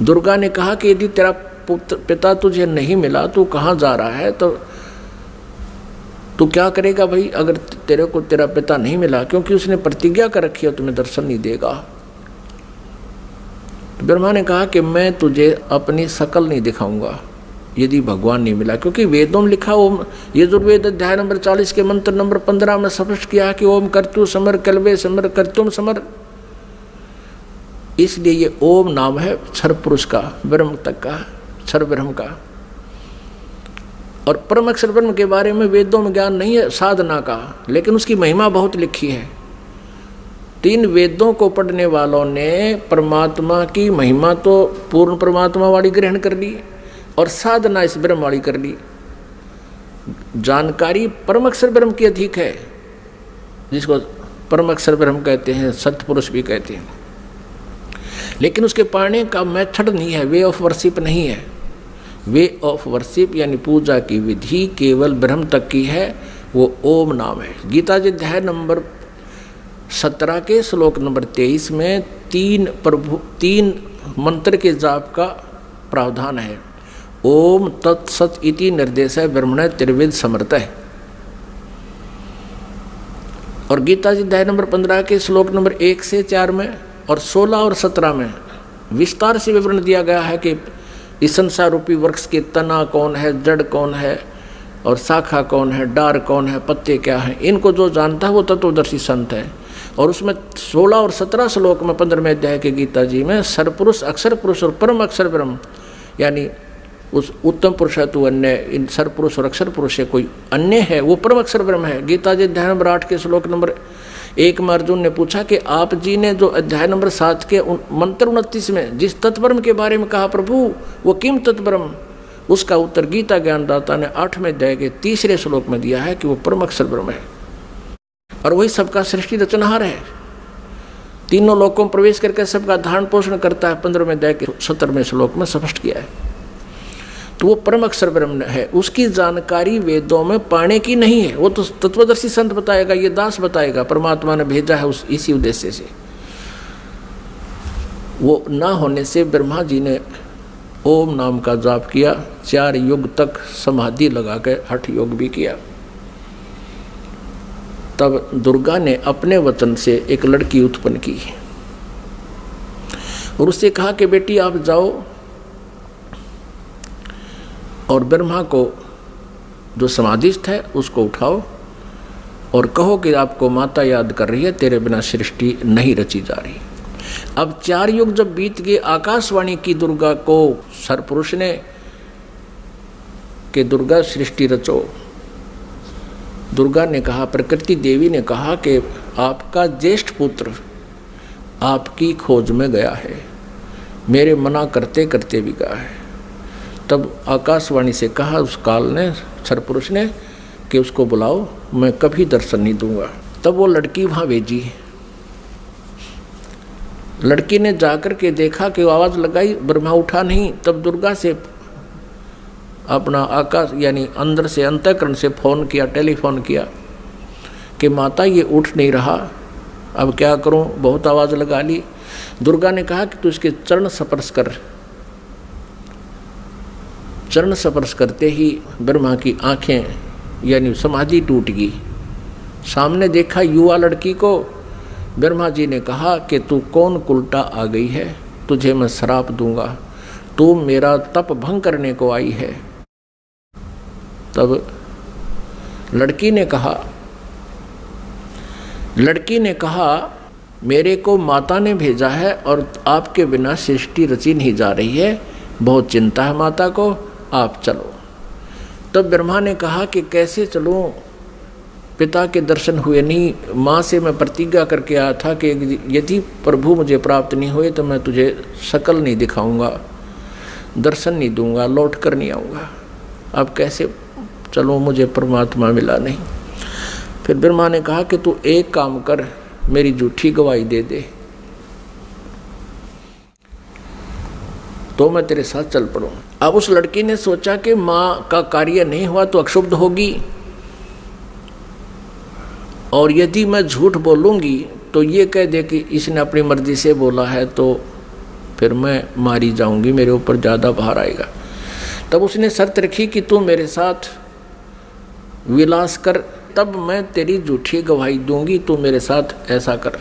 Speaker 1: दुर्गा ने कहा कि यदि तेरा पिता तुझे नहीं मिला, तू कहाँ जा रहा है, तो तू क्या करेगा भाई अगर तेरे को तेरा पिता नहीं मिला? क्योंकि उसने प्रतिज्ञा कर रखी है तुम्हें दर्शन नहीं देगा। तो ब्रह्मा ने कहा कि मैं तुझे अपनी शकल नहीं दिखाऊंगा यदि भगवान नहीं मिला, क्योंकि वेदों में लिखा ओम, यजुर्वेद अध्याय नंबर 40 के मंत्र नंबर 15 में स्पष्ट किया कि ओम कर्तु समर कल्वे समर कर्तुम समर। इसलिए ये ओम नाम है क्षर पुरुष का, ब्रह्म तक का, क्षर ब्रह्म का। और परम अक्षर ब्रह्म के बारे में वेदों में ज्ञान नहीं है साधना का, लेकिन उसकी महिमा बहुत लिखी है। तीन वेदों को पढ़ने वालों ने परमात्मा की महिमा तो पूर्ण परमात्मा वाली ग्रहण कर ली और साधना इस ब्रह्म वाली कर ली। जानकारी परम अक्षर ब्रह्म की अधिक है, जिसको परम अक्षर ब्रह्म कहते हैं, सत्पुरुष भी कहते हैं। लेकिन उसके पाने का मेथड नहीं है, वे ऑफ वर्शिप नहीं है। वे ऑफ वर्शिप यानी पूजा की विधि केवल ब्रह्म तक की है, वो ओम नाम है। गीता जी अध्याय नंबर 17 के श्लोक नंबर 23 में तीन मंत्र के जाप का प्रावधान है। ओम तत्सत इति निर्देश है ब्रह्मण त्रिविध समर्थ है। और गीता जी अध्याय नंबर 15 के श्लोक नंबर 1 से 4 में और 16 और 17 में विस्तार से विवरण दिया गया है कि इस संसार रूपी वृक्ष के तना कौन है, जड़ कौन है और शाखा कौन है, डार कौन है, पत्ते क्या हैं। इनको जो जानता है वो तत्वदर्शी संत है। और उसमें 16 और 17 श्लोक में 15वें अध्याय के गीता जी में सरपुरुष, अक्षर पुरुष और परम अक्षर ब्रह्म यानी उस उत्तम पुरुष है तो अन्य, इन सरपुरुष और अक्षर पुरुष से कोई अन्य है, वो परम अक्षर ब्रह्म है। गीता जी अध्याय नंबर 8 के श्लोक नंबर 1 में अर्जुन ने पूछा कि आप जी ने जो अध्याय नंबर 7 के मंत्र 29 में जिस तत्ब्रह्म के बारे में कहा प्रभु वो किम तत्ब्रह्म, उसका उत्तर गीता ज्ञानदाता ने 8वें अध्याय के 3रे श्लोक में दिया है कि वो परम अक्षर ब्रह्म है और वही सबका सृष्टि रचनहार है। तीनों लोकों में प्रवेश करके सबका धारण पोषण करता है, 15वें अध्याय के 17वें श्लोक में स्पष्ट किया है। तो वो परम अक्षर ब्रह्म है, उसकी जानकारी वेदों में पाने की नहीं है, वो तो तत्वदर्शी संत बताएगा, ये दास बताएगा, परमात्मा ने भेजा है उस इसी उद्देश्य से। वो ना होने से ब्रह्मा जी ने ओम नाम का जाप किया, 4 युग तक समाधि लगा के हठ योग भी किया। तब दुर्गा ने अपने वचन से एक लड़की उत्पन्न की और उससे कहा कि बेटी आप जाओ और ब्रह्मा को जो समाधिस्थ है उसको उठाओ और कहो कि आपको माता याद कर रही है, तेरे बिना सृष्टि नहीं रची जा रही। अब 4 युग जब बीत गए, आकाशवाणी की दुर्गा को सरपुरुष ने कि दुर्गा सृष्टि रचो। दुर्गा ने कहा, प्रकृति देवी ने कहा कि आपका ज्येष्ठ पुत्र आपकी खोज में गया है, मेरे मना करते करते भी गया है। तब आकाशवाणी से कहा उस काल ने, सरपुरुष ने, कि उसको बुलाओ, मैं कभी दर्शन नहीं दूंगा। तब वो लड़की वहाँ भेजी। लड़की ने जाकर के देखा कि आवाज़ लगाई, ब्रह्मा उठा नहीं। तब दुर्गा से अपना आकाश यानी अंदर से अंतःकरण से फ़ोन किया, टेलीफोन किया कि माता ये उठ नहीं रहा, अब क्या करूं, बहुत आवाज़ लगा ली। दुर्गा ने कहा कि तू इसके चरण स्पर्श कर। चरण स्पर्श करते ही ब्रह्मा की आंखें यानी समाधि टूट गई। सामने देखा युवा लड़की को। ब्रह्मा जी ने कहा कि तू कौन कुलटा आ गई है, तुझे मैं श्राप दूंगा, तू मेरा तप भंग करने को आई है। तब लड़की ने कहा मेरे को माता ने भेजा है और आपके बिना सृष्टि रची नहीं जा रही है, बहुत चिंता है माता को, आप चलो। तब ब्रह्मा ने कहा कि कैसे चलूं, पिता के दर्शन हुए नहीं। माँ से मैं प्रतिज्ञा करके आया था कि यदि प्रभु मुझे प्राप्त नहीं हुए तो मैं तुझे शकल नहीं दिखाऊंगा, दर्शन नहीं दूंगा, लौट कर नहीं आऊँगा। अब कैसे चलूँ, मुझे परमात्मा मिला नहीं। फिर ब्रह्मा ने कहा कि तू एक काम कर, मेरी झूठी गवाही दे दे तो मैं तेरे साथ चल पड़ूँ। अब उस लड़की ने सोचा कि माँ का कार्य नहीं हुआ तो अक्षुब्ध होगी और यदि मैं झूठ बोलूँगी तो ये कह दे कि इसने अपनी मर्जी से बोला है, तो फिर मैं मारी जाऊँगी, मेरे ऊपर ज़्यादा भार आएगा। तब उसने शर्त रखी कि तू मेरे साथ विलास कर, तब मैं तेरी झूठी गवाही दूंगी, तू मेरे साथ ऐसा कर।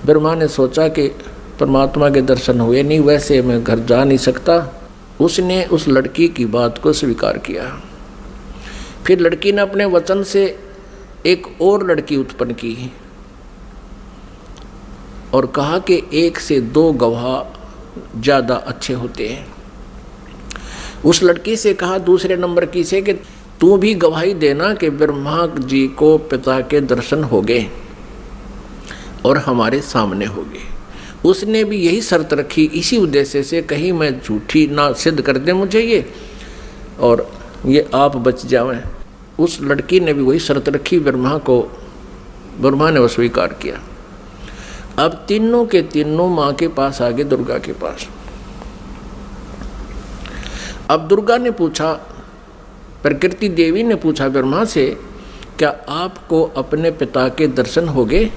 Speaker 1: ब्रह्मा ने सोचा कि परमात्मा के दर्शन हुए नहीं, वैसे मैं घर जा नहीं सकता। उसने उस लड़की की बात को स्वीकार किया। फिर लड़की ने अपने वचन से एक और लड़की उत्पन्न की और कहा कि 1 से 2 गवाह ज़्यादा अच्छे होते हैं। उस लड़की से कहा दूसरे नंबर की से कि तू भी गवाही देना कि ब्रह्मा जी को पिता के दर्शन हो गए। और हमारे सामने होगे। उसने भी यही शर्त रखी इसी उद्देश्य से, कहीं मैं झूठी ना सिद्ध कर दे मुझे ये और ये आप बच जावें। उस लड़की ने भी वही शर्त रखी ब्रह्मा को, ब्रह्मा ने वो स्वीकार किया। अब तीनों के तीनों माँ के पास आ गए, दुर्गा के पास। अब दुर्गा ने पूछा, प्रकृति देवी ने पूछा ब्रह्मा से, क्या आपको अपने पिता के दर्शन हो गए?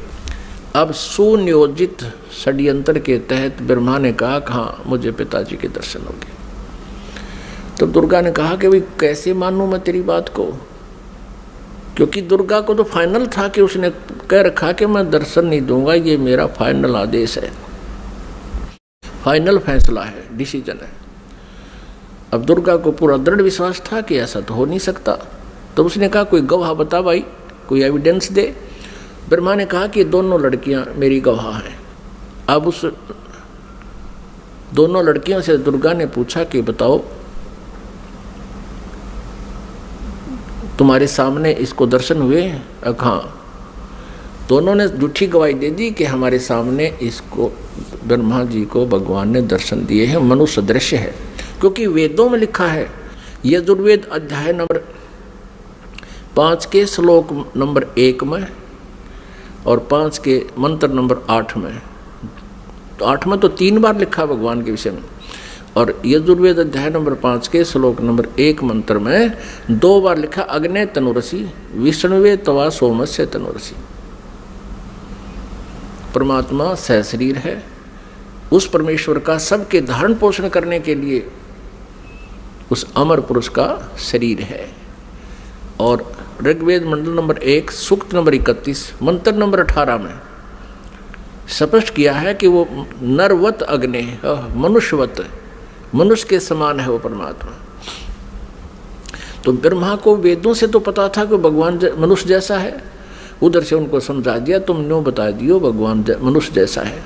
Speaker 1: अब सुनियोजित षड्यंत्र के तहत ब्रह्मा ने कहा कि हाँ मुझे पिताजी के दर्शन हो गए। तो दुर्गा ने कहा कि भाई कैसे मानूं मैं तेरी बात को, क्योंकि दुर्गा को तो फाइनल था कि उसने कह रखा कि मैं दर्शन नहीं दूंगा, ये मेरा फाइनल आदेश है, फाइनल फैसला है, डिसीजन है। अब दुर्गा को पूरा दृढ़ विश्वास था कि ऐसा तो हो नहीं सकता। तो उसने कहा कोई गवाह बता भाई, कोई एविडेंस दे। ब्रह्मा ने कहा कि दोनों लड़कियां मेरी गवाह हैं। अब उस दोनों लड़कियों से दुर्गा ने पूछा कि बताओ तुम्हारे सामने इसको दर्शन हुए? हाँ, दोनों ने झूठी गवाही दे दी कि हमारे सामने इसको ब्रह्मा जी को भगवान ने दर्शन दिए हैं, मनुष्य दृश्य है। क्योंकि वेदों में लिखा है, यजुर्वेद अध्याय नंबर 5 के श्लोक नंबर 1 में और 5 के मंत्र नंबर 8 में, तो 8 में तो 3 बार लिखा भगवान के विषय में, और यजुर्वेद अध्याय नंबर 5 के श्लोक नंबर 1 मंत्र में 2 बार लिखा अग्ने तनुरसी विष्णुवे तवा सोमस्य तनुरसी। परमात्मा सहशरीर है, उस परमेश्वर का सबके धारण पोषण करने के लिए उस अमर पुरुष का शरीर है। और ऋग्वेद मंडल नंबर 1 सूक्त नंबर 31 मंत्र नंबर 18 में स्पष्ट किया है कि वो नरवत अग्नि, मनुष्यवत, मनुष्य के समान है वो परमात्मा। तो ब्रह्मा को वेदों से तो पता था कि भगवान मनुष्य जैसा है, उधर से उनको समझा दिया, तुम न्यों बता दियो भगवान मनुष्य जैसा है।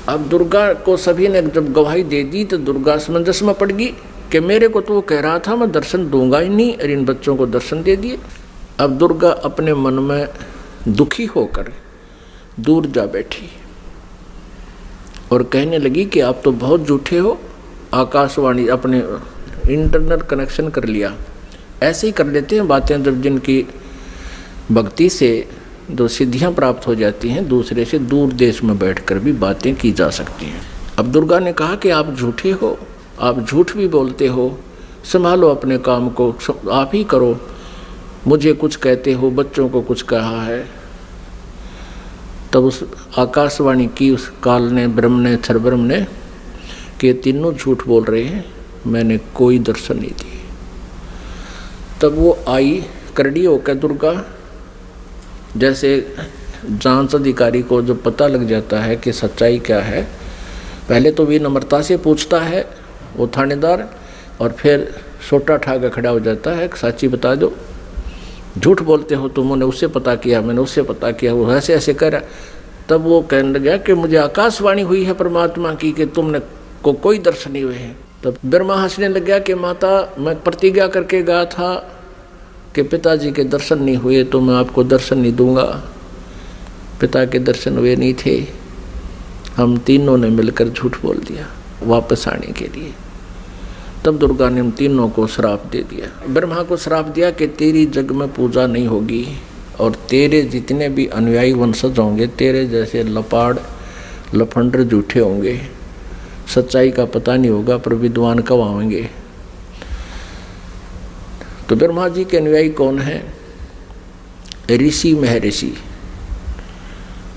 Speaker 1: अब दुर्गा को सभी ने जब गवाही दे दी तो दुर्गा असमंजस में पड़ गई कि मेरे को तो वो कह रहा था मैं दर्शन दूंगा ही नहीं, और इन बच्चों को दर्शन दे दिए। अब दुर्गा अपने मन में दुखी होकर दूर जा बैठी और कहने लगी कि आप तो बहुत झूठे हो। आकाशवाणी अपने इंटरनेट कनेक्शन कर लिया, ऐसे ही कर लेते हैं बातें जब जिनकी भक्ति से जो सिद्धियां प्राप्त हो जाती हैं, दूसरे से दूर देश में बैठकर भी बातें की जा सकती हैं। अब दुर्गा ने कहा कि आप झूठे हो, आप झूठ भी बोलते हो, संभालो अपने काम को, आप ही करो, मुझे कुछ कहते हो, बच्चों को कुछ कहा है। तब उस आकाशवाणी की उस काल ने, ब्रह्म ने, क्षरब्रह्म ने कि तीनों झूठ बोल रहे हैं, मैंने कोई दर्शन नहीं दिए। तब वो आई करड़ी होकर दुर्गा, जैसे जांच अधिकारी को जो पता लग जाता है कि सच्चाई क्या है, पहले तो विनम्रता से पूछता है वो थानेदार, और फिर सोटा ठाकर खड़ा हो जाता है, सच्ची बता दो, झूठ बोलते हो तुमने उससे पता किया, मैंने उससे पता किया, वो ऐसे ऐसे कर रहा। तब वो कहने लगा कि मुझे आकाशवाणी हुई है परमात्मा की कि तुमने को कोई दर्शन नहीं हुए हैं। तब ब्रह्मा हंसने लग गया कि माता मैं प्रतिज्ञा करके गया था कि पिताजी के दर्शन नहीं हुए तो मैं आपको दर्शन नहीं दूंगा। पिता के दर्शन हुए नहीं थे, हम तीनों ने मिलकर झूठ बोल दिया वापस आने के लिए। तब दुर्गा ने उन तीनों को श्राप दे दिया। ब्रह्मा को श्राप दिया कि तेरी जग में पूजा नहीं होगी और तेरे जितने भी अनुयायी वंशज होंगे तेरे जैसे लपाड़ लफंडर झूठे होंगे, सच्चाई का पता नहीं होगा पर विद्वान कब आएंगे। तो ब्रह्मा जी के अनुयायी कौन है? ऋषि महर्षि,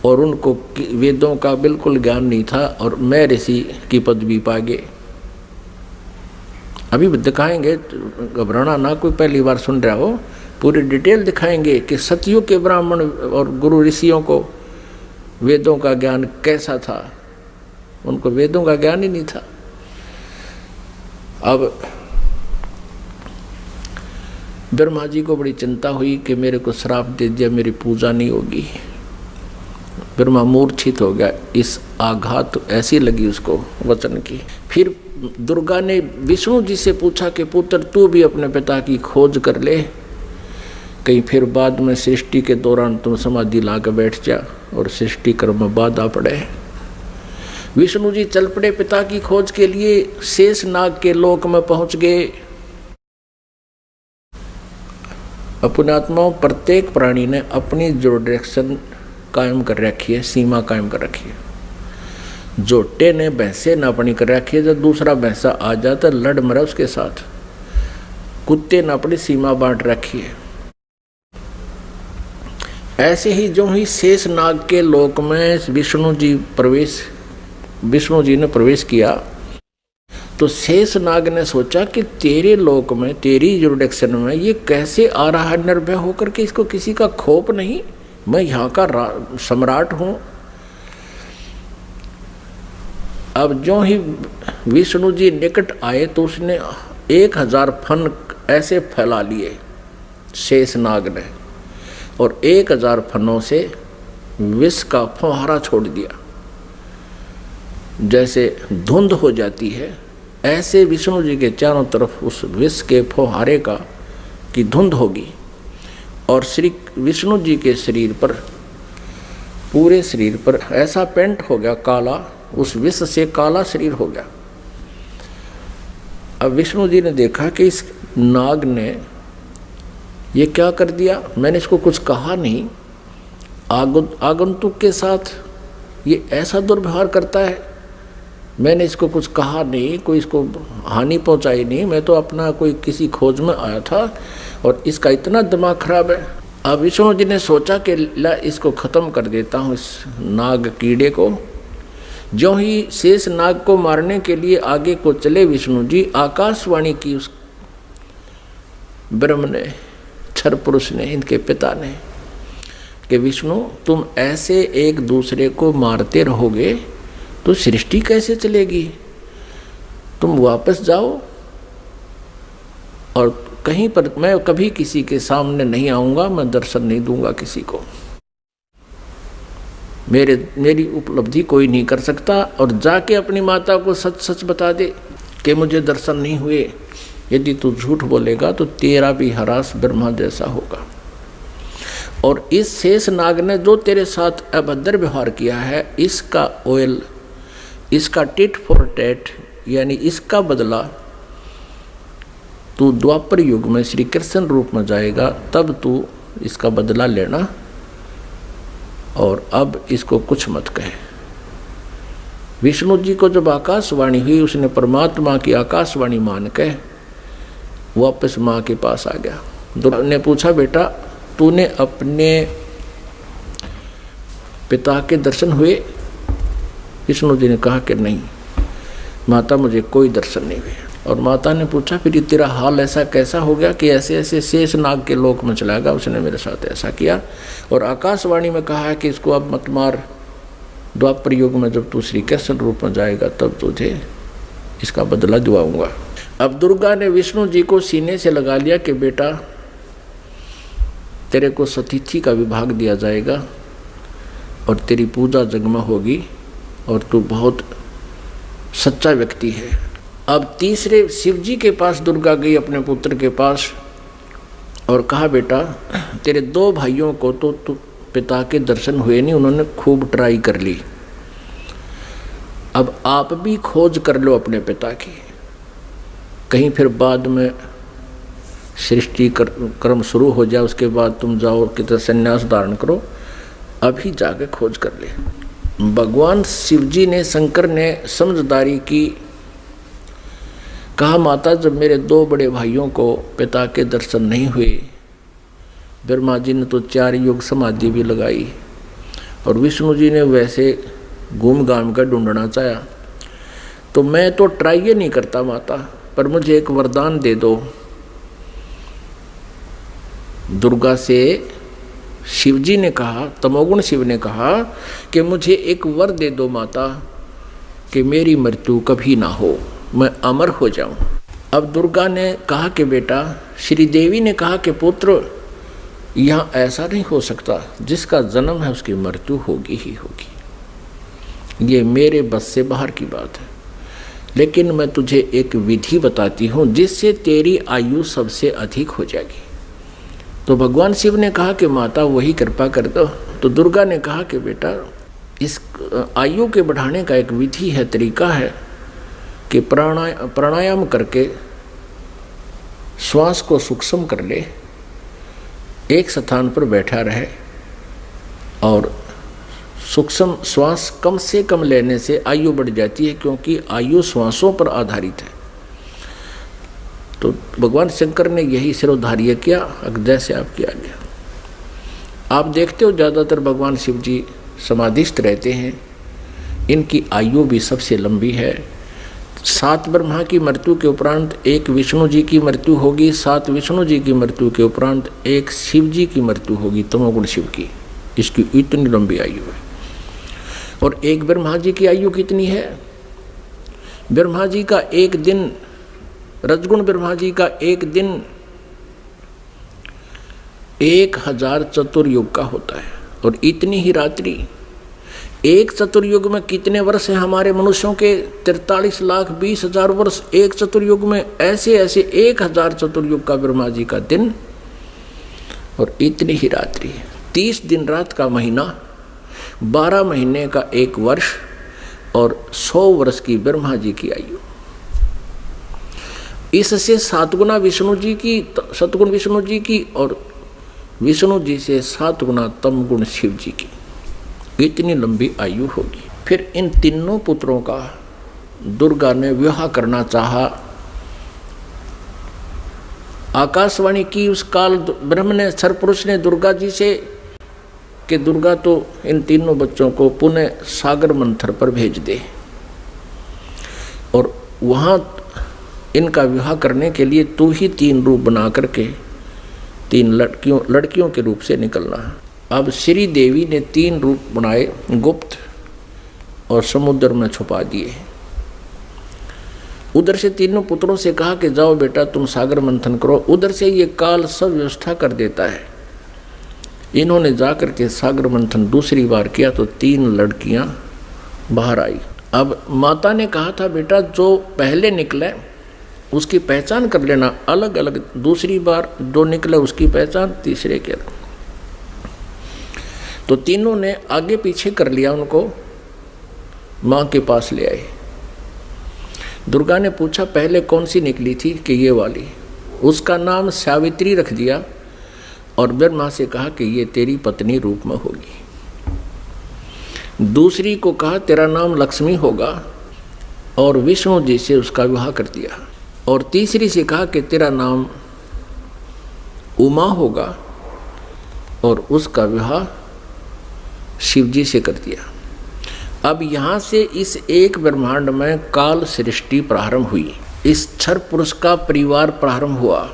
Speaker 1: और उनको वेदों का बिल्कुल ज्ञान नहीं था और महर्षि की पदवी पा गए। अभी दिखाएंगे, घबराना ना, कोई पहली बार सुन रहा हो, पूरी डिटेल दिखाएंगे कि सतयुग के ब्राह्मण और गुरु ऋषियों को वेदों का ज्ञान कैसा था। उनको वेदों का ज्ञान ही नहीं था। अब ब्रह्मा जी को बड़ी चिंता हुई कि मेरे को श्राप दे दिया, मेरी पूजा नहीं होगी। ब्रह्मा मूर्छित हो गया, इस आघात ऐसी लगी उसको वचन की। फिर दुर्गा ने विष्णु जी से पूछा कि पुत्र तू भी अपने पिता की खोज कर ले कहीं फिर बाद में सृष्टि के दौरान तुम समाधि ला के बैठ जा और सृष्टि कर्म में बाधा पड़े। विष्णु जी चल पड़े पिता की खोज के लिए, शेष नाग के लोक में पहुंच गए। पुण्यात्माओं, प्रत्येक प्राणी ने अपनी जो डायरेक्शन कायम कर रखी है, सीमा कायम कर रखी है। जोटे ने भैंसे न अपनी कर रखी है, जब दूसरा भैंसा आ जाता लड़ मरा उसके साथ। कुत्ते ने अपनी सीमा बांट रखी है। ऐसे ही जो ही शेष नाग के लोक में विष्णु जी ने प्रवेश किया तो शेष नाग ने सोचा कि तेरे लोक में, तेरी जुरिडिक्शन में ये कैसे आ रहा है निर्भय होकर के, इसको किसी का खौफ नहीं, मैं यहाँ का सम्राट हूँ। अब जो ही विष्णु जी निकट आए तो उसने 1000 फन ऐसे फैला लिए शेष नाग ने, और 1000 फनों से विष का फुहारा छोड़ दिया। जैसे धुंध हो जाती है, ऐसे विष्णु जी के चारों तरफ उस विष के फुहारे की धुंध होगी। और श्री विष्णु जी के शरीर पर, पूरे शरीर पर ऐसा पेंट हो गया काला, उस विष से काला शरीर हो गया। अब विष्णु जी ने देखा कि इस नाग ने ये क्या कर दिया, मैंने इसको कुछ कहा नहीं, आगंतुक के साथ ये ऐसा दुर्व्यवहार करता है, मैंने इसको कुछ कहा नहीं, कोई इसको हानि पहुंचाई नहीं, मैं तो अपना कोई किसी खोज में आया था और इसका इतना दिमाग खराब है। अब विष्णु जी ने सोचा कि ला इसको ख़त्म कर देता हूँ, इस नाग कीड़े को। जो ही शेष नाग को मारने के लिए आगे को चले विष्णु जी, आकाशवाणी की उस ब्रह्म ने, क्षर पुरुष ने, इनके पिता ने, कि विष्णु तुम ऐसे एक दूसरे को मारते रहोगे तो सृष्टि कैसे चलेगी, तुम वापस जाओ और कहीं पर, मैं कभी किसी के सामने नहीं आऊंगा, मैं दर्शन नहीं दूंगा किसी को, मेरी उपलब्धि कोई नहीं कर सकता। और जाके अपनी माता को सच सच बता दे कि मुझे दर्शन नहीं हुए। यदि तू झूठ बोलेगा तो तेरा भी हरास ब्रह्मा जैसा होगा। और इस शेष नाग ने जो तेरे साथ अभद्र व्यवहार किया है, इसका ऑयल, इसका टिट फॉर टैट, यानी इसका बदला तू द्वापर युग में श्री कृष्ण रूप में जाएगा, तब तू इसका बदला लेना, और अब इसको कुछ मत कहे। विष्णु जी को जब आकाशवाणी हुई, उसने परमात्मा की आकाशवाणी मान के वापस माँ के पास आ गया। दुर्गा ने पूछा, बेटा तूने अपने पिता के दर्शन हुए? विष्णु जी ने कहा कि नहीं माता, मुझे कोई दर्शन नहीं हुए। और माता ने पूछा, फिर तेरा हाल ऐसा कैसा हो गया कि ऐसे ऐसे शेष नाग के लोक में चला गया, उसने मेरे साथ ऐसा किया। और आकाशवाणी में कहा है कि इसको अब मत मार, द्वापर युग में जब तू श्री कृष्ण रूप में जाएगा तब तुझे इसका बदला दिलाऊंगा। अब दुर्गा ने विष्णु जी को सीने से लगा लिया कि बेटा तेरे को सतिथि का विभाग दिया जाएगा और तेरी पूजा जग में होगी और तू बहुत सच्चा व्यक्ति है। अब तीसरे शिव जी के पास दुर्गा गई, अपने पुत्र के पास, और कहा, बेटा तेरे 2 भाइयों को तो पिता के दर्शन हुए नहीं, उन्होंने खूब ट्राई कर ली, अब आप भी खोज कर लो अपने पिता की, कहीं फिर बाद में सृष्टि कर्म शुरू हो जाए, उसके बाद तुम जाओ कितना संन्यास धारण करो, अभी जाके खोज कर ले। भगवान शिव जी ने, शंकर ने समझदारी की, कहा माता जब मेरे 2 बड़े भाइयों को पिता के दर्शन नहीं हुए, ब्रह्मा जी ने तो 4 युग समाधि भी लगाई और विष्णु जी ने वैसे घूम घाम कर ढूंढना चाहा, तो मैं तो ट्राई ये नहीं करता माता, पर मुझे एक वरदान दे दो। दुर्गा से शिवजी ने कहा, तमोगुण शिव ने कहा कि मुझे एक वर दे दो माता कि मेरी मृत्यु कभी ना हो, मैं अमर हो जाऊं। अब दुर्गा ने कहा कि बेटा, श्री देवी ने कहा कि पुत्र यहाँ ऐसा नहीं हो सकता, जिसका जन्म है उसकी मृत्यु होगी ही होगी, ये मेरे बस से बाहर की बात है, लेकिन मैं तुझे एक विधि बताती हूँ जिससे तेरी आयु सबसे अधिक हो जाएगी। तो भगवान शिव ने कहा कि माता वही कृपा कर दो। तो दुर्गा ने कहा कि बेटा इस आयु के बढ़ाने का एक विधि है, तरीका है कि प्राणायाम करके श्वास को सूक्ष्म कर ले, एक स्थान पर बैठा रहे और सूक्ष्म श्वास कम से कम लेने से आयु बढ़ जाती है, क्योंकि आयु श्वासों पर आधारित है। तो भगवान शंकर ने यही सिरोधार्य किया, जैसे आप किया गया। आप देखते हो ज़्यादातर भगवान शिव जी समाधिस्थ रहते हैं, इनकी आयु भी सबसे लंबी है। 7 ब्रह्मा की मृत्यु के उपरांत एक विष्णु जी की मृत्यु होगी, 7 विष्णु जी की मृत्यु के उपरांत एक शिव जी की मृत्यु होगी, तमोगुण शिव की। इसकी इतनी लंबी आयु है। और एक ब्रह्मा जी की आयु कितनी है? ब्रह्मा जी का एक दिन, रजगुण ब्रह्मा जी का एक दिन 1000 चतुर्युग का होता है। और इतनी ही रात्रि, एक चतुर्युग में कितने वर्ष हैं हमारे मनुष्यों के? 43,20,000 वर्ष एक चतुर्युग में। ऐसे ऐसे 1000 चतुर्युग का ब्रह्मा जी का दिन और इतनी ही रात्रि। 30 दिन रात का महीना, 12 महीने का एक वर्ष और 100 वर्ष की ब्रह्मा जी की आयु। इससे 7 गुना विष्णु जी की, सतगुण विष्णु जी की, और विष्णु जी से 7 गुना तम गुण शिव जी की। इतनी लंबी आयु होगी। फिर इन तीनों पुत्रों का दुर्गा ने विवाह करना चाहा। आकाशवाणी की उस काल ब्रह्म ने, सरपुरुष ने दुर्गा जी से कि दुर्गा तो इन तीनों बच्चों को पुनः सागर मंथर पर भेज दे और वहाँ इनका विवाह करने के लिए तू ही 3 रूप बना करके 3 लड़कियों के रूप से निकलना। अब श्री देवी ने 3 रूप बनाए, गुप्त, और समुद्र में छुपा दिए। उधर से तीनों पुत्रों से कहा कि जाओ बेटा तुम सागर मंथन करो। उधर से ये काल सब व्यवस्था कर देता है। इन्होंने जाकर के सागर मंथन दूसरी बार किया तो 3 लड़कियां बाहर आई। अब माता ने कहा था बेटा जो पहले निकले उसकी पहचान कर लेना, अलग अलग। दूसरी बार जो निकले उसकी पहचान तीसरे के। तो तीनों ने आगे पीछे कर लिया, उनको माँ के पास ले आए। दुर्गा ने पूछा पहले कौन सी निकली थी? कि ये वाली। उसका नाम सावित्री रख दिया और ब्रह्मा से कहा कि ये तेरी पत्नी रूप में होगी। दूसरी को कहा तेरा नाम लक्ष्मी होगा और विष्णु जी से उसका विवाह कर दिया। और तीसरी से कहा कि तेरा नाम उमा होगा और उसका विवाह शिव जी से कर दिया। अब यहाँ से इस एक ब्रह्मांड में काल सृष्टि प्रारंभ हुई। इस क्षर पुरुष का परिवार प्रारंभ हुआ।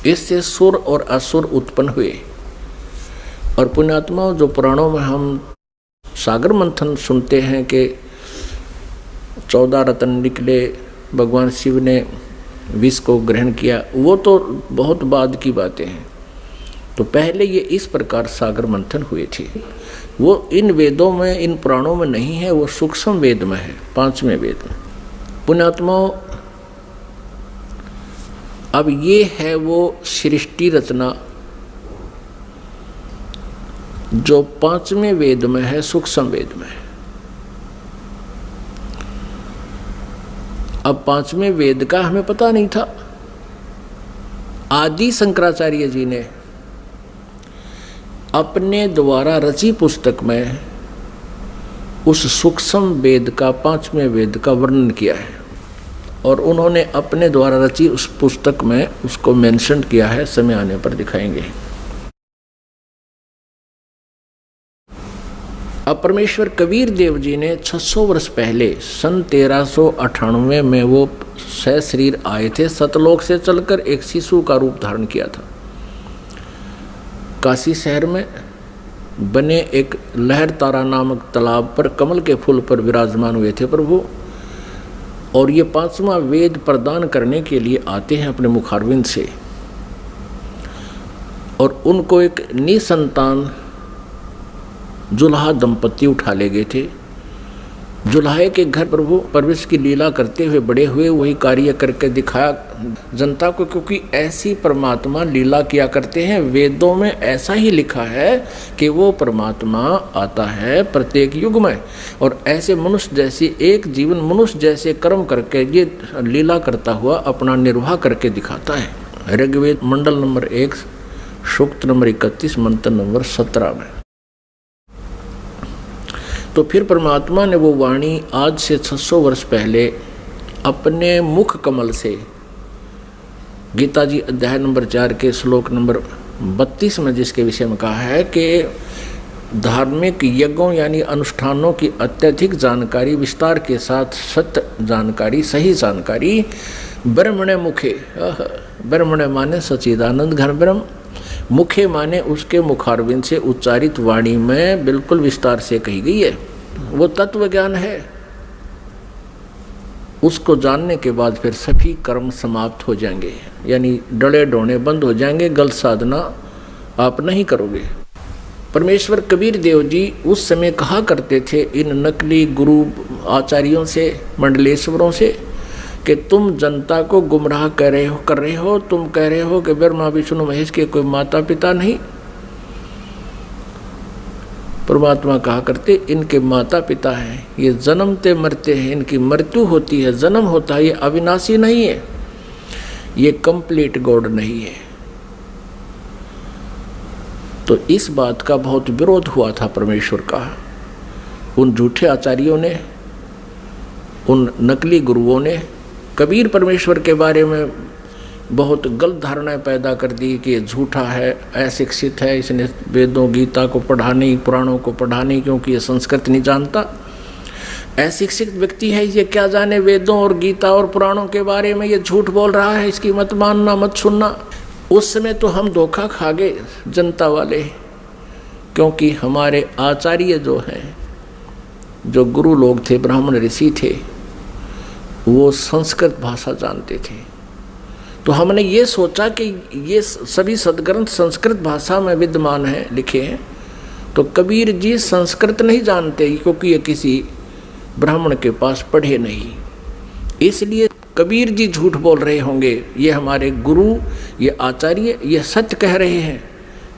Speaker 1: इससे सुर और असुर उत्पन्न हुए। और पुण्यात्माओं, जो पुराणों में हम सागर मंथन सुनते हैं कि 14 रत्न निकले, भगवान शिव ने विष को ग्रहण किया, वो तो बहुत बाद की बातें हैं। तो पहले ये इस प्रकार सागर मंथन हुए थे। वो इन वेदों में, इन पुराणों में नहीं है, वो सूक्ष्म वेद में है, 5वें वेद में। पुण्यात्माओं, अब ये है वो सृष्टि रचना जो 5वें वेद में है, सूक्ष्म वेद में है। अब 5वें वेद का हमें पता नहीं था। आदि शंकराचार्य जी ने अपने द्वारा रची पुस्तक में उस सूक्ष्म वेद का, 5वें वेद का वर्णन किया है। और उन्होंने अपने द्वारा रची उस पुस्तक में उसको मेंशन किया है, समय आने पर दिखाएंगे। अब परमेश्वर कबीर देव जी ने 600 वर्ष पहले सन 1398 में वो सशरीर आए थे। सतलोक से चलकर एक शिशु का रूप धारण किया था। काशी शहर में बने एक लहर तारा नामक तालाब पर कमल के फूल पर विराजमान हुए थे प्रभु। और ये 5वां वेद प्रदान करने के लिए आते हैं अपने मुखारविंद से। और उनको एक निसंतान जुल्हा दंपति उठा ले गए थे। जुलाहे के घर प्रभु परवेश की लीला करते हुए बड़े हुए, वही कार्य करके दिखाया जनता को, क्योंकि ऐसी परमात्मा लीला किया करते हैं। वेदों में ऐसा ही लिखा है कि वो परमात्मा आता है प्रत्येक युग में, और ऐसे मनुष्य जैसी एक जीवन मनुष्य जैसे कर्म करके ये लीला करता हुआ अपना निर्वाह करके दिखाता है। ऋग्वेद मंडल नंबर 1 सूक्त नंबर 31 मंत्र नंबर 17 में। तो फिर परमात्मा ने वो वाणी आज से 600 वर्ष पहले अपने मुख कमल से गीता जी अध्याय नंबर 4 के श्लोक नंबर 32 में जिसके विषय में कहा है कि धार्मिक यज्ञों यानी अनुष्ठानों की अत्यधिक जानकारी विस्तार के साथ सत्य जानकारी सही जानकारी ब्रह्मणे मुखे, ब्रह्मणे माने सच्चिदानंद घन ब्रह्म, मुखे माने उसके मुखारविंद से उच्चारित वाणी में बिल्कुल विस्तार से कही गई है। वो तत्व ज्ञान है। उसको जानने के बाद फिर सभी कर्म समाप्त हो जाएंगे, यानी डले डोने बंद हो जाएंगे, गलत साधना आप नहीं करोगे। परमेश्वर कबीर देव जी उस समय कहा करते थे इन नकली गुरु आचार्यों से, मंडलेश्वरों से, कि तुम जनता को गुमराह कर रहे हो, तुम कह रहे हो कि ब्रह्मा विष्णु महेश के कोई माता पिता नहीं। परमात्मा कहा करते इनके माता पिता हैं, ये जन्मते मरते हैं, इनकी मृत्यु होती है, जन्म होता है, ये अविनाशी नहीं है, ये कंप्लीट गॉड नहीं है। तो इस बात का बहुत विरोध हुआ था परमेश्वर का। उन झूठे आचार्यों ने, उन नकली गुरुओं ने कबीर परमेश्वर के बारे में बहुत गलत धारणाएं पैदा कर दी कि ये झूठा है, अशिक्षित है, इसने वेदों गीता को पढ़ा नहीं, पुराणों को पढ़ा नहीं, क्योंकि ये संस्कृत नहीं जानता। अशिक्षित व्यक्ति है, ये क्या जाने वेदों और गीता और पुराणों के बारे में, ये झूठ बोल रहा है, इसकी मत मानना मत सुनना। उस समय तो हम धोखा खा गए जनता वाले, क्योंकि हमारे आचार्य जो हैं, जो गुरु लोग थे, ब्राह्मण ऋषि थे, वो संस्कृत भाषा जानते थे। तो हमने ये सोचा कि ये सभी सदग्रंथ संस्कृत भाषा में विद्यमान हैं, लिखे हैं, तो कबीर जी संस्कृत नहीं जानते, क्योंकि ये किसी ब्राह्मण के पास पढ़े नहीं, इसलिए कबीर जी झूठ बोल रहे होंगे, ये हमारे गुरु, ये आचार्य, ये सत्य कह रहे हैं,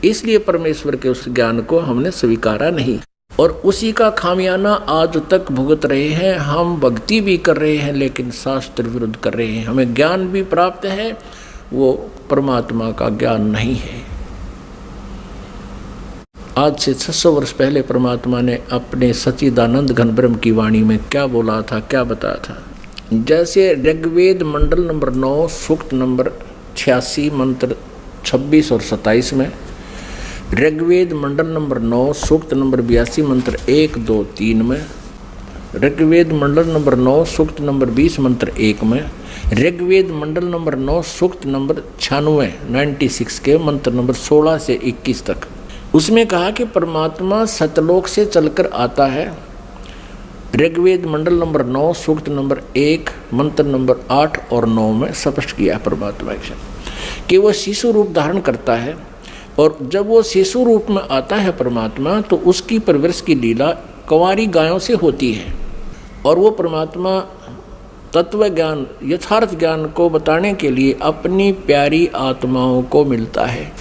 Speaker 1: इसलिए परमेश्वर के उस ज्ञान को हमने स्वीकारा नहीं, और उसी का खामियाना आज तक भुगत रहे हैं। हम भक्ति भी कर रहे हैं लेकिन शास्त्र विरुद्ध कर रहे हैं। हमें ज्ञान भी प्राप्त है, वो परमात्मा का ज्ञान नहीं है। आज से 600 वर्ष पहले परमात्मा ने अपने सच्चिदानंद घन ब्रह्म की वाणी में क्या बोला था, क्या बताया था। जैसे ऋग्वेद मंडल नंबर 9 सूक्त नंबर 86 मंत्र 26 और 27 में, ऋग्वेद मंडल नंबर 9 सूक्त नंबर 82 मंत्र 1, 2, 3 में, ऋग्वेद मंडल नंबर 9 सूक्त नंबर 20 मंत्र 1 में, ऋग्वेद मंडल नंबर 9 सूक्त नंबर 96 के मंत्र नंबर 16 से 21 तक। उसमें कहा कि परमात्मा सतलोक से चलकर आता है। ऋग्वेद मंडल नंबर 9 सूक्त नंबर 1 मंत्र नंबर 8 और 9 में स्पष्ट किया है परमात्मा कि वह शिशु रूप धारण करता है, और जब वो शिशु रूप में आता है परमात्मा, तो उसकी परवरिश की लीला कंवारी गायों से होती है, और वो परमात्मा तत्व ज्ञान, यथार्थ ज्ञान को बताने के लिए अपनी प्यारी आत्माओं को मिलता है,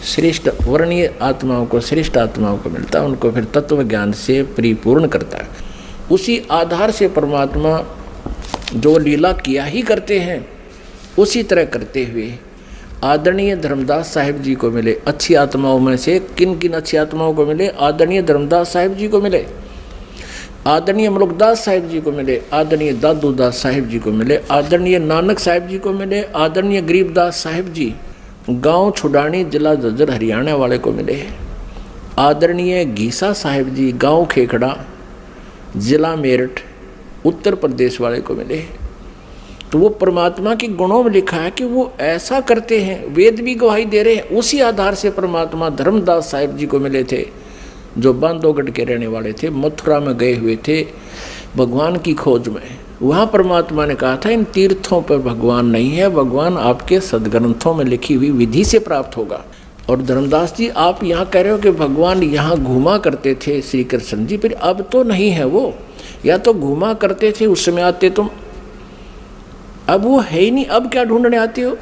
Speaker 1: श्रेष्ठ वर्णीय आत्माओं को, श्रेष्ठ आत्माओं को मिलता है, उनको फिर तत्व ज्ञान से परिपूर्ण करता है। उसी आधार से परमात्मा जो लीला किया ही करते हैं, उसी तरह करते हुए आदरणीय धर्मदास साहिब जी को मिले। अच्छी आत्माओं में से किन किन अच्छी आत्माओं को मिले? आदरणीय धर्मदास साहिब जी को मिले, आदरणीय मलुकदास साहिब जी को मिले, आदरणीय दादूदास साहिब जी को मिले, आदरणीय नानक साहिब जी को मिले, आदरणीय गरीबदास साहिब जी गांव छुडानी जिला झज्जर हरियाणा वाले को मिले, आदरणीय घीसा साहिब जी गांव खेखड़ा जिला मेरठ उत्तर प्रदेश वाले को मिले। तो वो परमात्मा के गुणों में लिखा है कि वो ऐसा करते हैं, वेद भी गवाही दे रहे हैं। उसी आधार से परमात्मा धर्मदास साहिब जी को मिले थे, जो बांधवगढ़ के रहने वाले थे, मथुरा में गए हुए थे भगवान की खोज में। वहाँ परमात्मा ने कहा था इन तीर्थों पर भगवान नहीं है, भगवान आपके सदग्रंथों में लिखी हुई विधि से प्राप्त होगा। और धर्मदास जी आप यहाँ कह रहे हो कि भगवान यहाँ घूमा करते थे श्री कृष्ण जी, फिर अब तो नहीं है वो, या तो घूमा करते थे उस समय आते तुम, अब वो है ही नहीं, अब क्या ढूंढने आते हो?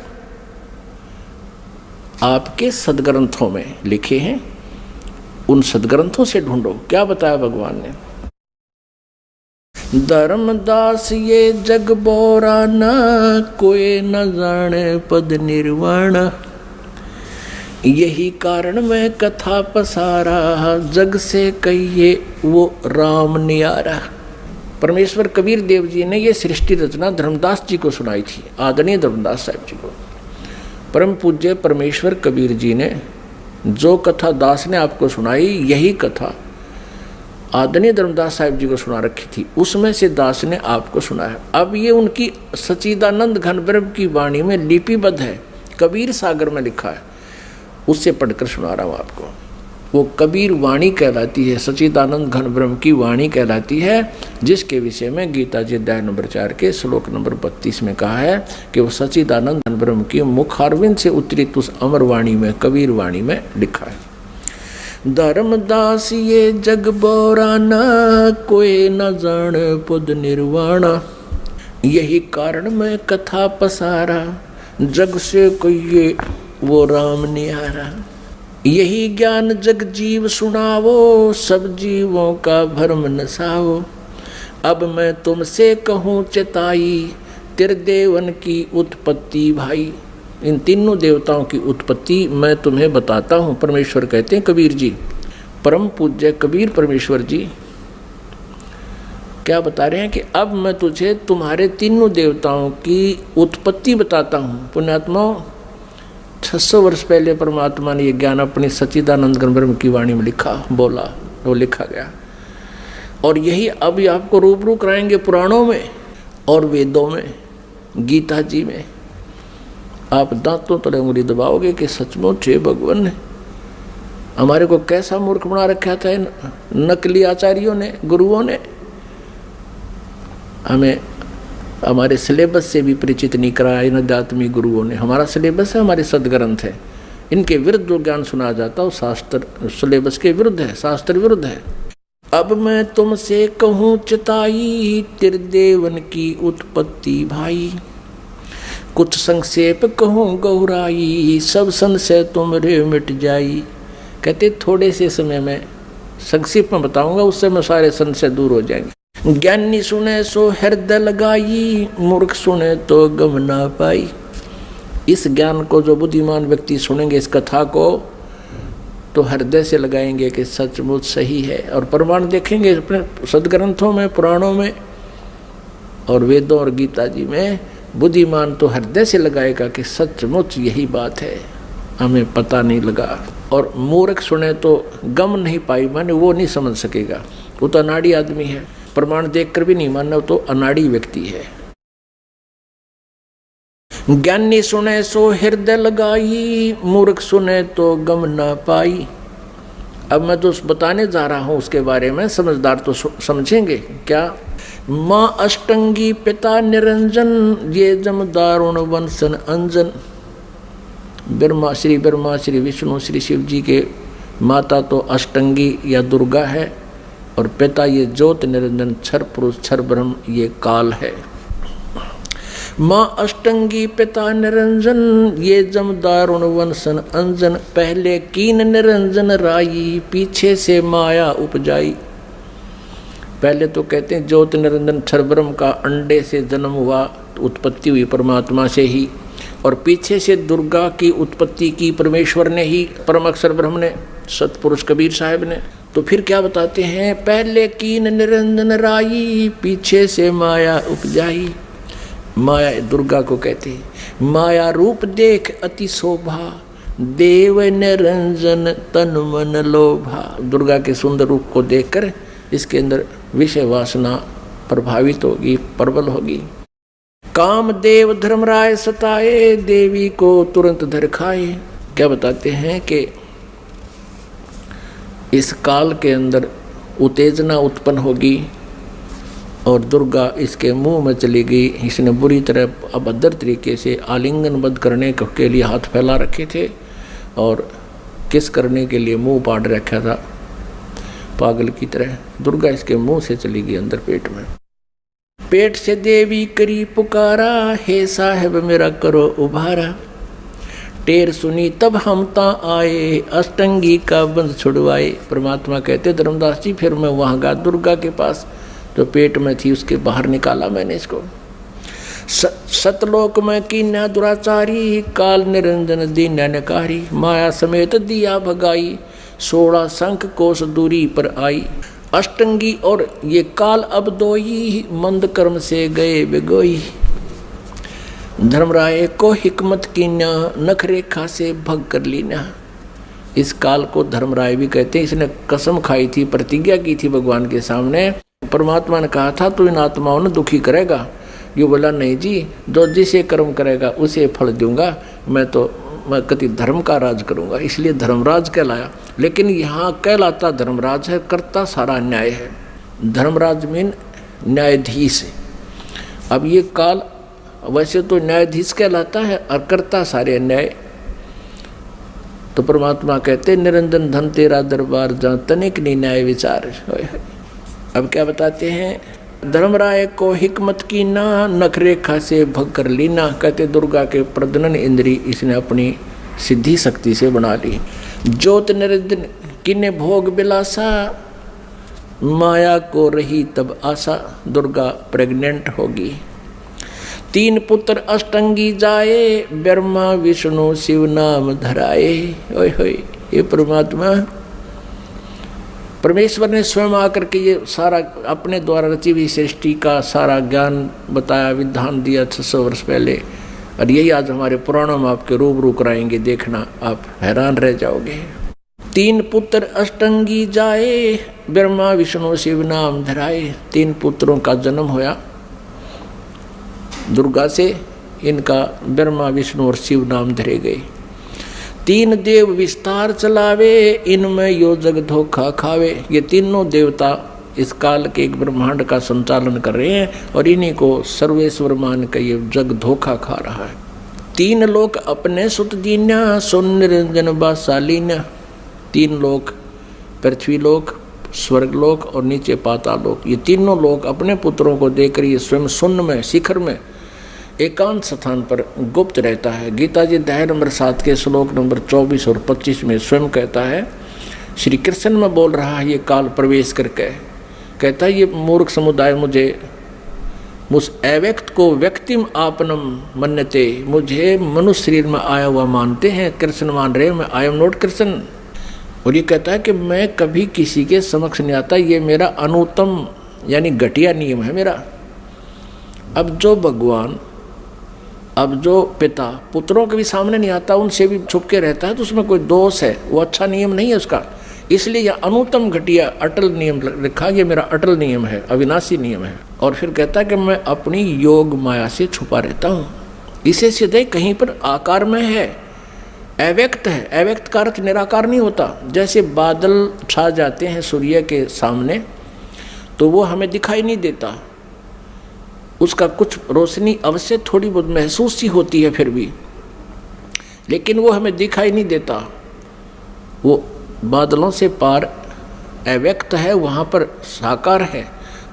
Speaker 1: आपके सदग्रंथों में लिखे हैं, उन सदग्रंथों से ढूंढो। क्या बताया भगवान ने? धर्मदास ये जग बोरा न, कोई न जाने पद निर्वाण, यही कारण मैं कथा पसारा, जग से कहिए वो राम नियारा। परमेश्वर कबीर देव जी ने ये सृष्टि रचना धर्मदास जी को सुनाई थी, आदरणीय धर्मदास साहब जी को। परम पूज्य परमेश्वर कबीर जी ने जो कथा दास ने आपको सुनाई, यही कथा आदरणीय धर्मदास साहब जी को सुना रखी थी, उसमें से दास ने आपको सुनाया। अब ये उनकी सच्चिदानंद घन ब्रह्म की वाणी में लिपिबद्ध है, कबीर सागर में लिखा है, उससे पढ़कर सुना रहा हूँ आपको। वो कबीर वाणी कहलाती है, सच्चिदानंद घन ब्रह्म की वाणी कहलाती है, जिसके विषय में गीता जी अध्याय नंबर 4 के श्लोक नंबर 32 में कहा है कि वो सच्चिदानंद घन ब्रह्म की मुखारविंद से उतरित उस अमर वाणी में, कबीर वाणी में लिखा है। धर्मदास ये जग बोरा न, कोई न जान पद निर्वाण, यही कारण मैं कथा पसारा, जग से कहिए वो राम निहारा। यही ज्ञान जग जीव सुनावो, सब जीवों का भ्रम नसाओ, अब मैं तुमसे कहूँ चेताई, त्रिदेवन की उत्पत्ति भाई। इन तीनों देवताओं की उत्पत्ति मैं तुम्हें बताता हूँ, परमेश्वर कहते हैं कबीर जी। परम पूज्य कबीर परमेश्वर जी क्या बता रहे हैं कि अब मैं तुझे तुम्हारे तीनों देवताओं की उत्पत्ति बताता हूँ। पुण्यात्माओं, 600 वर्ष पहले परमात्मा ने ये ज्ञान अपनी सच्चिदानंद घन ब्रह्म की वाणी में लिखा, बोला, वो लिखा गया। और यही अब आपको रूबरू कराएंगे पुराणों में और वेदों में, गीता जी में। आप दांतों तले उंगली दबाओगे कि सचमुच हे भगवान ने हमारे को कैसा मूर्ख बना रखा था इन नकली आचार्यों ने, गुरुओं ने। हमें हमारे सिलेबस से भी परिचित नहीं कराया इन अध्यात्मिक गुरुओं ने। हमारा सिलेबस है, हमारे सदग्रंथ है, इनके विरुद्ध जो ज्ञान सुना जाता है वो शास्त्र सिलेबस के विरुद्ध है, शास्त्र विरुद्ध है। अब मैं तुमसे कहूँ चिताई, त्रिदेवन की उत्पत्ति भाई, कुछ संक्षेप कहूँ गौराई, सब संशय तुमरे मिट जाई। कहते थोड़े से समय में संक्षेप में बताऊंगा, उससे में सारे संशय दूर हो जाएंगे। ज्ञानी सुने सो हृदय लगाई, मूर्ख सुने तो गम ना पाई। इस ज्ञान को जो बुद्धिमान व्यक्ति सुनेंगे, इस कथा को, तो हृदय से लगाएंगे कि सचमुच सही है। और प्रमाण देखेंगे अपने सदग्रंथों में, पुराणों में और वेदों और गीता जी में। बुद्धिमान तो हृदय से लगाएगा कि सचमुच यही बात है, हमें पता नहीं लगा। और मूर्ख सुने तो गम नहीं पाई, माने वो नहीं समझ सकेगा, वो तो अनाड़ी आदमी है। प्रमाण देखकर भी नहीं मानना, तो अनाड़ी व्यक्ति है। ज्ञानी सुने सो हृदय लगाई, मूर्ख सुने तो गम ना पाई। अब मैं तो बताने जा रहा हूं उसके बारे में, समझदार तो समझेंगे क्या। माँ अष्टंगी पिता निरंजन, ये जमदारुण वंशन अंजन। ब्रह्मा श्री विष्णु श्री शिव जी के माता तो अष्टंगी या दुर्गा है, और पिता ये ज्योत निरंजन क्षर पुरुष क्षर ब्रह्म ये काल है। माँ अष्टंगी पिता निरंजन, ये जमदारुण वंशन अंजन। पहले कीन निरंजन राई, पीछे से माया उपजाई। पहले तो कहते हैं ज्योत निरंजन क्षर ब्रह्म का अंडे से जन्म हुआ, उत्पत्ति हुई परमात्मा से ही, और पीछे से दुर्गा की उत्पत्ति की परमेश्वर ने ही, परम अक्षर ब्रह्म ने, सतपुरुष कबीर साहब ने। तो फिर क्या बताते हैं, पहले कीन निरंजन राई, पीछे से माया उपजाई। माया दुर्गा को कहते हैं। माया रूप देख अति शोभा, देव निरंजन तन मन लोभा। दुर्गा के सुंदर रूप को देखकर इसके अंदर विषय वासना प्रभावित होगी, प्रबल होगी। कामदेव धर्मराय सताए, देवी को तुरंत धर खाए। क्या बताते हैं कि इस काल के अंदर उत्तेजना उत्पन्न होगी और दुर्गा इसके मुंह में चली गई। इसने बुरी तरह अभद्र तरीके से आलिंगनबद्ध करने के लिए हाथ फैला रखे थे और किस करने के लिए मुंह पाड़ रखा था। पागल की तरह। दुर्गा इसके मुंह से चली गई अंदर पेट में। पेट से देवी करी पुकारा, हे साहेब मेरा करो उभारा। टेर सुनी तब हम ता आए, अष्टंगी का बंध छुड़वाए। परमात्मा कहते धर्मदास जी फिर मैं वहाँ गया दुर्गा के पास, जो पेट में थी उसके बाहर निकाला मैंने इसको। सतलोक में कीन्या दुराचारी, काल निरंजन दीन नकारी। माया समेत दिया भगाई, 16 शंख कोस दूरी पर आई। अष्टंगी और ये काल अब दोई, मंद कर्म से गए बिगोई। धर्मराय को हिकमत कीन्या, नख रेखा से भग कर लीना। इस काल को धर्मराय भी कहते हैं। इसने कसम खाई थी, प्रतिज्ञा की थी भगवान के सामने। परमात्मा ने कहा था तू इन आत्माओं ने दुखी करेगा। ये बोला नहीं जी, जो जिसे कर्म करेगा उसे फल दूंगा। मैं कति धर्म का राज करूंगा, इसलिए धर्मराज कहलाया। लेकिन यहाँ कहलाता धर्मराज है, करता सारा न्याय है। धर्मराज मीन न्यायाधीश है। अब ये काल वैसे तो न्यायाधीश कहलाता है और करता सारे न्याय। तो परमात्मा कहते निरंजन धन तेरा दरबार, जहाँ तनिक नहीं न्याय विचार। अब क्या बताते हैं, धर्मराय को हिकमत की ना, नख रेखा से भग कर लीना। कहते दुर्गा के प्रजनन इंद्री इसने अपनी सिद्धि शक्ति से बना ली। ज्योत निरंजन किन्ने भोग बिलासा, माया को रही तब आशा। दुर्गा प्रेग्नेंट होगी। 3 पुत्र अष्टंगी जाए, ब्रह्मा विष्णु शिव नाम धराए। ओए होए, ये परमात्मा परमेश्वर ने स्वयं आकर के ये सारा अपने द्वारा रची हुई सृष्टि का सारा ज्ञान बताया, विधान दिया 600 वर्ष पहले। और यही आज हमारे पुराणों में आपके रूबरू कराएंगे, देखना आप हैरान रह जाओगे। 3 पुत्र अष्टंगी जाए, ब्रह्मा विष्णु शिव नाम धराए। 3 पुत्रों का जन्म होया दुर्गा से, इनका ब्रह्मा विष्णु और शिव नाम धरे गए। 3 देव विस्तार चलावे, इनमें यो जग धोखा खावे। ये तीनों देवता इस काल के एक ब्रह्मांड का संचालन कर रहे हैं और इन्हीं को सर्वेश्वर मान के ये जग धोखा खा रहा है। 3 लोक अपने सुत दीन्या, सुन निरंजन बासालीन्या। 3 लोक, पृथ्वी लोक, स्वर्ग लोक और नीचे पाताल लोक, ये तीनों लोक अपने पुत्रों को देकर ये स्वयं शून्य में, शिखर में, एकांत स्थान पर गुप्त रहता है। गीता जी अध्याय नंबर 7 के श्लोक नंबर 24 और 25 में स्वयं कहता है, श्री कृष्ण में बोल रहा है ये काल प्रवेश करके, कहता है ये मूर्ख समुदाय मुझे उस अव्यक्त को व्यक्तिम आपनम मन्यते, मुझे मनुष्य शरीर में आया हुआ मानते हैं, कृष्ण मान रहे हैं, मैं आई एम नॉट कृष्ण। और ये कहता है कि मैं कभी किसी के समक्ष नहीं आता, ये मेरा अनुत्तम यानी घटिया नियम है मेरा। अब जो भगवान, अब जो पिता पुत्रों के भी सामने नहीं आता, उनसे भी छुप के रहता है, तो उसमें कोई दोष है, वो अच्छा नियम नहीं है उसका। इसलिए यह अनुत्तम घटिया अटल नियम लिखा, ये मेरा अटल नियम है, अविनाशी नियम है। और फिर कहता है कि मैं अपनी योग माया से छुपा रहता हूँ। इसे सीधे कहीं पर आकार में है, अव्यक्त है। अव्यक्त का अर्थ निराकार नहीं होता। जैसे बादल छा जाते हैं सूर्य के सामने तो वो हमें दिखाई नहीं देता, उसका कुछ रोशनी अवश्य थोड़ी बहुत महसूस सी होती है फिर भी, लेकिन वो हमें दिखाई नहीं देता। वो बादलों से पार अव्यक्त है, वहाँ पर साकार है।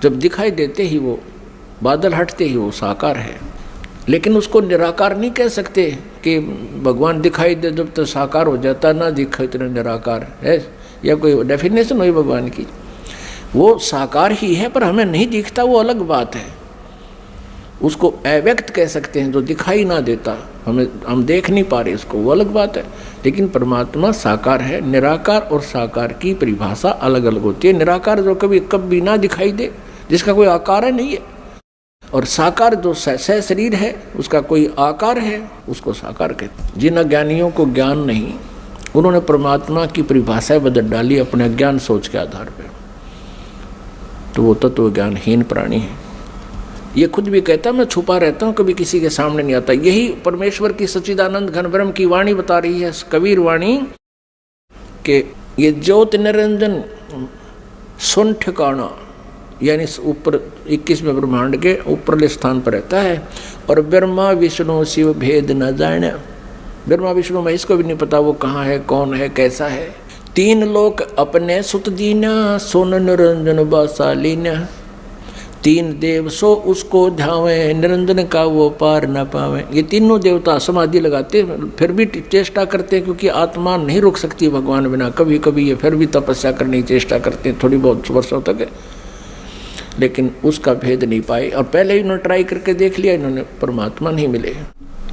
Speaker 1: जब दिखाई देते ही वो बादल हटते ही वो साकार है। लेकिन उसको निराकार नहीं कह सकते कि भगवान दिखाई दे जब तो साकार हो जाता, ना दिखाई तो निराकार है, या कोई डेफिनेशन हुई भगवान की। वो साकार ही है पर हमें नहीं दिखता, वो अलग बात है। उसको अव्यक्त कह सकते हैं, जो दिखाई ना देता, हम देख नहीं पा रहे उसको, वो अलग बात है। लेकिन परमात्मा साकार है। निराकार और साकार की परिभाषा अलग अलग होती है। निराकार जो कभी ना दिखाई दे, जिसका कोई आकार नहीं है, और साकार जो सह शरीर है, उसका कोई आकार है, उसको साकार कहते हैं। जिन अज्ञानियों को ज्ञान नहीं, उन्होंने परमात्मा की परिभाषा बदल डाली अपने अज्ञान सोच के आधार पर, तो वो तत्व ज्ञानहीन प्राणी है। ये खुद भी कहता मैं छुपा रहता हूँ, कभी किसी के सामने नहीं आता। यही परमेश्वर की सच्चिदानंद घन ब्रह्म की वाणी बता रही है, कबीर वाणी, कि ये ज्योत निरंजन सुन ठिकाना, यानी ऊपर 21वें ब्रह्मांड के ऊपरले स्थान पर रहता है। और ब्रह्मा विष्णु शिव भेद न जाने, ब्रह्मा विष्णु महेश को भी नहीं पता वो कहाँ है, कौन है, कैसा है। तीन लोक अपने सुत दीना, सोन निरंजन बासालीना। तीन देव सो उसको ध्यावे, निरंजन का वो पार न पावे। ये तीनों देवता समाधि लगाते फिर भी चेष्टा करते हैं, क्योंकि आत्मा नहीं रुक सकती भगवान बिना। कभी कभी ये फिर भी तपस्या करने की चेष्टा करते हैं थोड़ी बहुत वर्षों तक, लेकिन उसका भेद नहीं पाए। और पहले ही उन्होंने ट्राई करके देख लिया, इन्होंने परमात्मा नहीं मिले।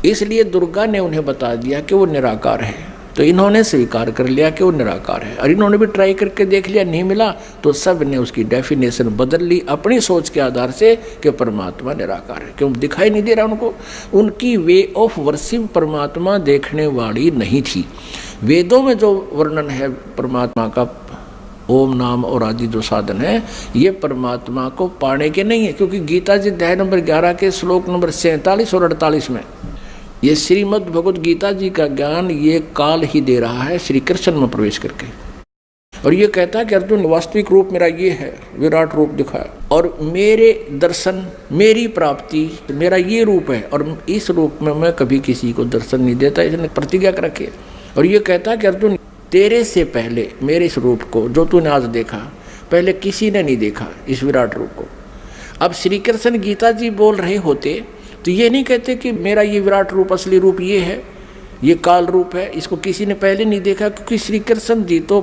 Speaker 1: इसलिए दुर्गा ने उन्हें बता दिया कि वो निराकार है, तो इन्होंने स्वीकार कर लिया कि वो निराकार है। और इन्होंने भी ट्राई करके देख लिया, नहीं मिला, तो सब ने उसकी डेफिनेशन बदल ली अपनी सोच के आधार से कि परमात्मा निराकार है। क्यों दिखाई नहीं दे रहा उनको? उनकी वे ऑफ वर्शिप परमात्मा देखने वाली नहीं थी। वेदों में जो वर्णन है परमात्मा का, ओम नाम और आदि जो साधन है, ये परमात्मा को पाने के नहीं है। क्योंकि गीता जी अध्याय नंबर 11 के श्लोक नंबर 47 और 48 में ये श्रीमद् भगवद गीता जी का ज्ञान ये काल ही दे रहा है श्री कृष्ण में प्रवेश करके। और ये कहता है कि अर्जुन वास्तविक रूप मेरा ये है, विराट रूप दिखाया, और मेरे दर्शन, मेरी प्राप्ति, मेरा ये रूप है, और इस रूप में मैं कभी किसी को दर्शन नहीं देता, इसने प्रतिज्ञा कर रखी है। और ये कहता है कि अर्जुन तेरे से पहले मेरे इस रूप को जो तूने आज देखा, पहले किसी ने नहीं देखा इस विराट रूप को। अब श्री कृष्ण गीता जी बोल रहे होते तो ये नहीं कहते कि मेरा ये विराट रूप, असली रूप ये है, ये काल रूप है, इसको किसी ने पहले नहीं देखा। क्योंकि श्री कृष्ण जी तो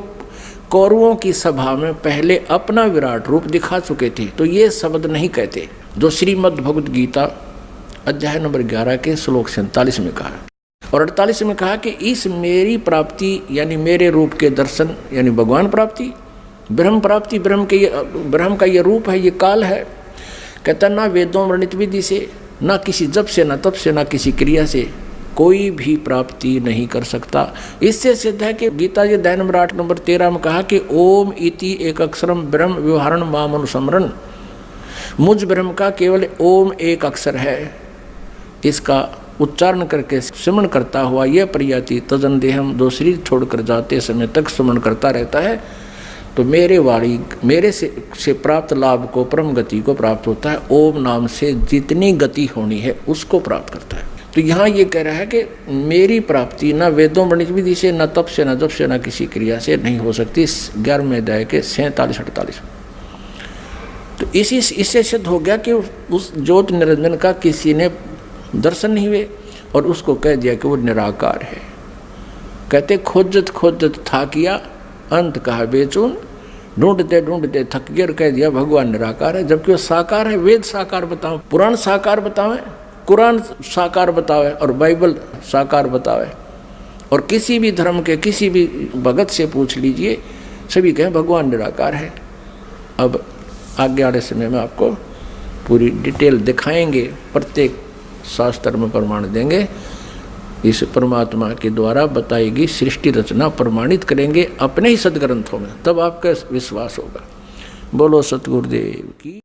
Speaker 1: कौरवों की सभा में पहले अपना विराट रूप दिखा चुके थे, तो ये शब्द नहीं कहते जो श्रीमद् भगवद गीता अध्याय नंबर 11 के श्लोक 47 में कहा और 48 में कहा कि इस मेरी प्राप्ति यानी मेरे रूप के दर्शन यानी भगवान प्राप्ति, ब्रह्म प्राप्ति, ब्रह्म का ये रूप है, ये काल है। कहता ना वेदों वर्णित विधि से, ना किसी जप से, ना तप से, ना किसी क्रिया से कोई भी प्राप्ति नहीं कर सकता। इससे सिद्ध है कि गीता जी अध्याय नंबर 8 नंबर 13 में कहा कि ओम इति एक अक्षरम ब्रह्म व्यवहारण माम अनुसमरण। मुझ ब्रह्म का केवल ओम एक अक्षर है, इसका उच्चारण करके स्मरण करता हुआ यह प्रयाति तजन देहम, दो शरीर छोड़कर जाते समय तक स्मरण करता रहता है, तो मेरे से प्राप्त लाभ को, परम गति को प्राप्त होता है। ओम नाम से जितनी गति होनी है उसको प्राप्त करता है। तो यहाँ ये कह रहा है कि मेरी प्राप्ति ना वेदों वर्णित विधि से, ना तप से, ना जप से, ना किसी क्रिया से नहीं हो सकती। 11वें अध्याय के 47-48। तो इससे सिद्ध हो गया कि उस ज्योत निरंजन का किसी ने दर्शन नहीं हुए और उसको कह दिया कि वो निराकार है। कहते खोजत खोजत था किया, अंत कहा बेचून, ढूंढते ढूंढते थक गया, कह दिया भगवान निराकार है। जबकि वो साकार है। वेद साकार बताओ, पुराण साकार बतावे, कुरान साकार बतावे और बाइबल साकार बतावे, और किसी भी धर्म के किसी भी भगत से पूछ लीजिए, सभी कहें भगवान निराकार है। अब आगे वाले समय में आपको पूरी डिटेल दिखाएंगे, प्रत्येक शास्त्र में प्रमाण देंगे। इस परमात्मा के द्वारा बताई गई सृष्टि रचना प्रमाणित करेंगे अपने ही सदग्रंथों में, तब आपका विश्वास होगा। बोलो सतगुरुदेव की।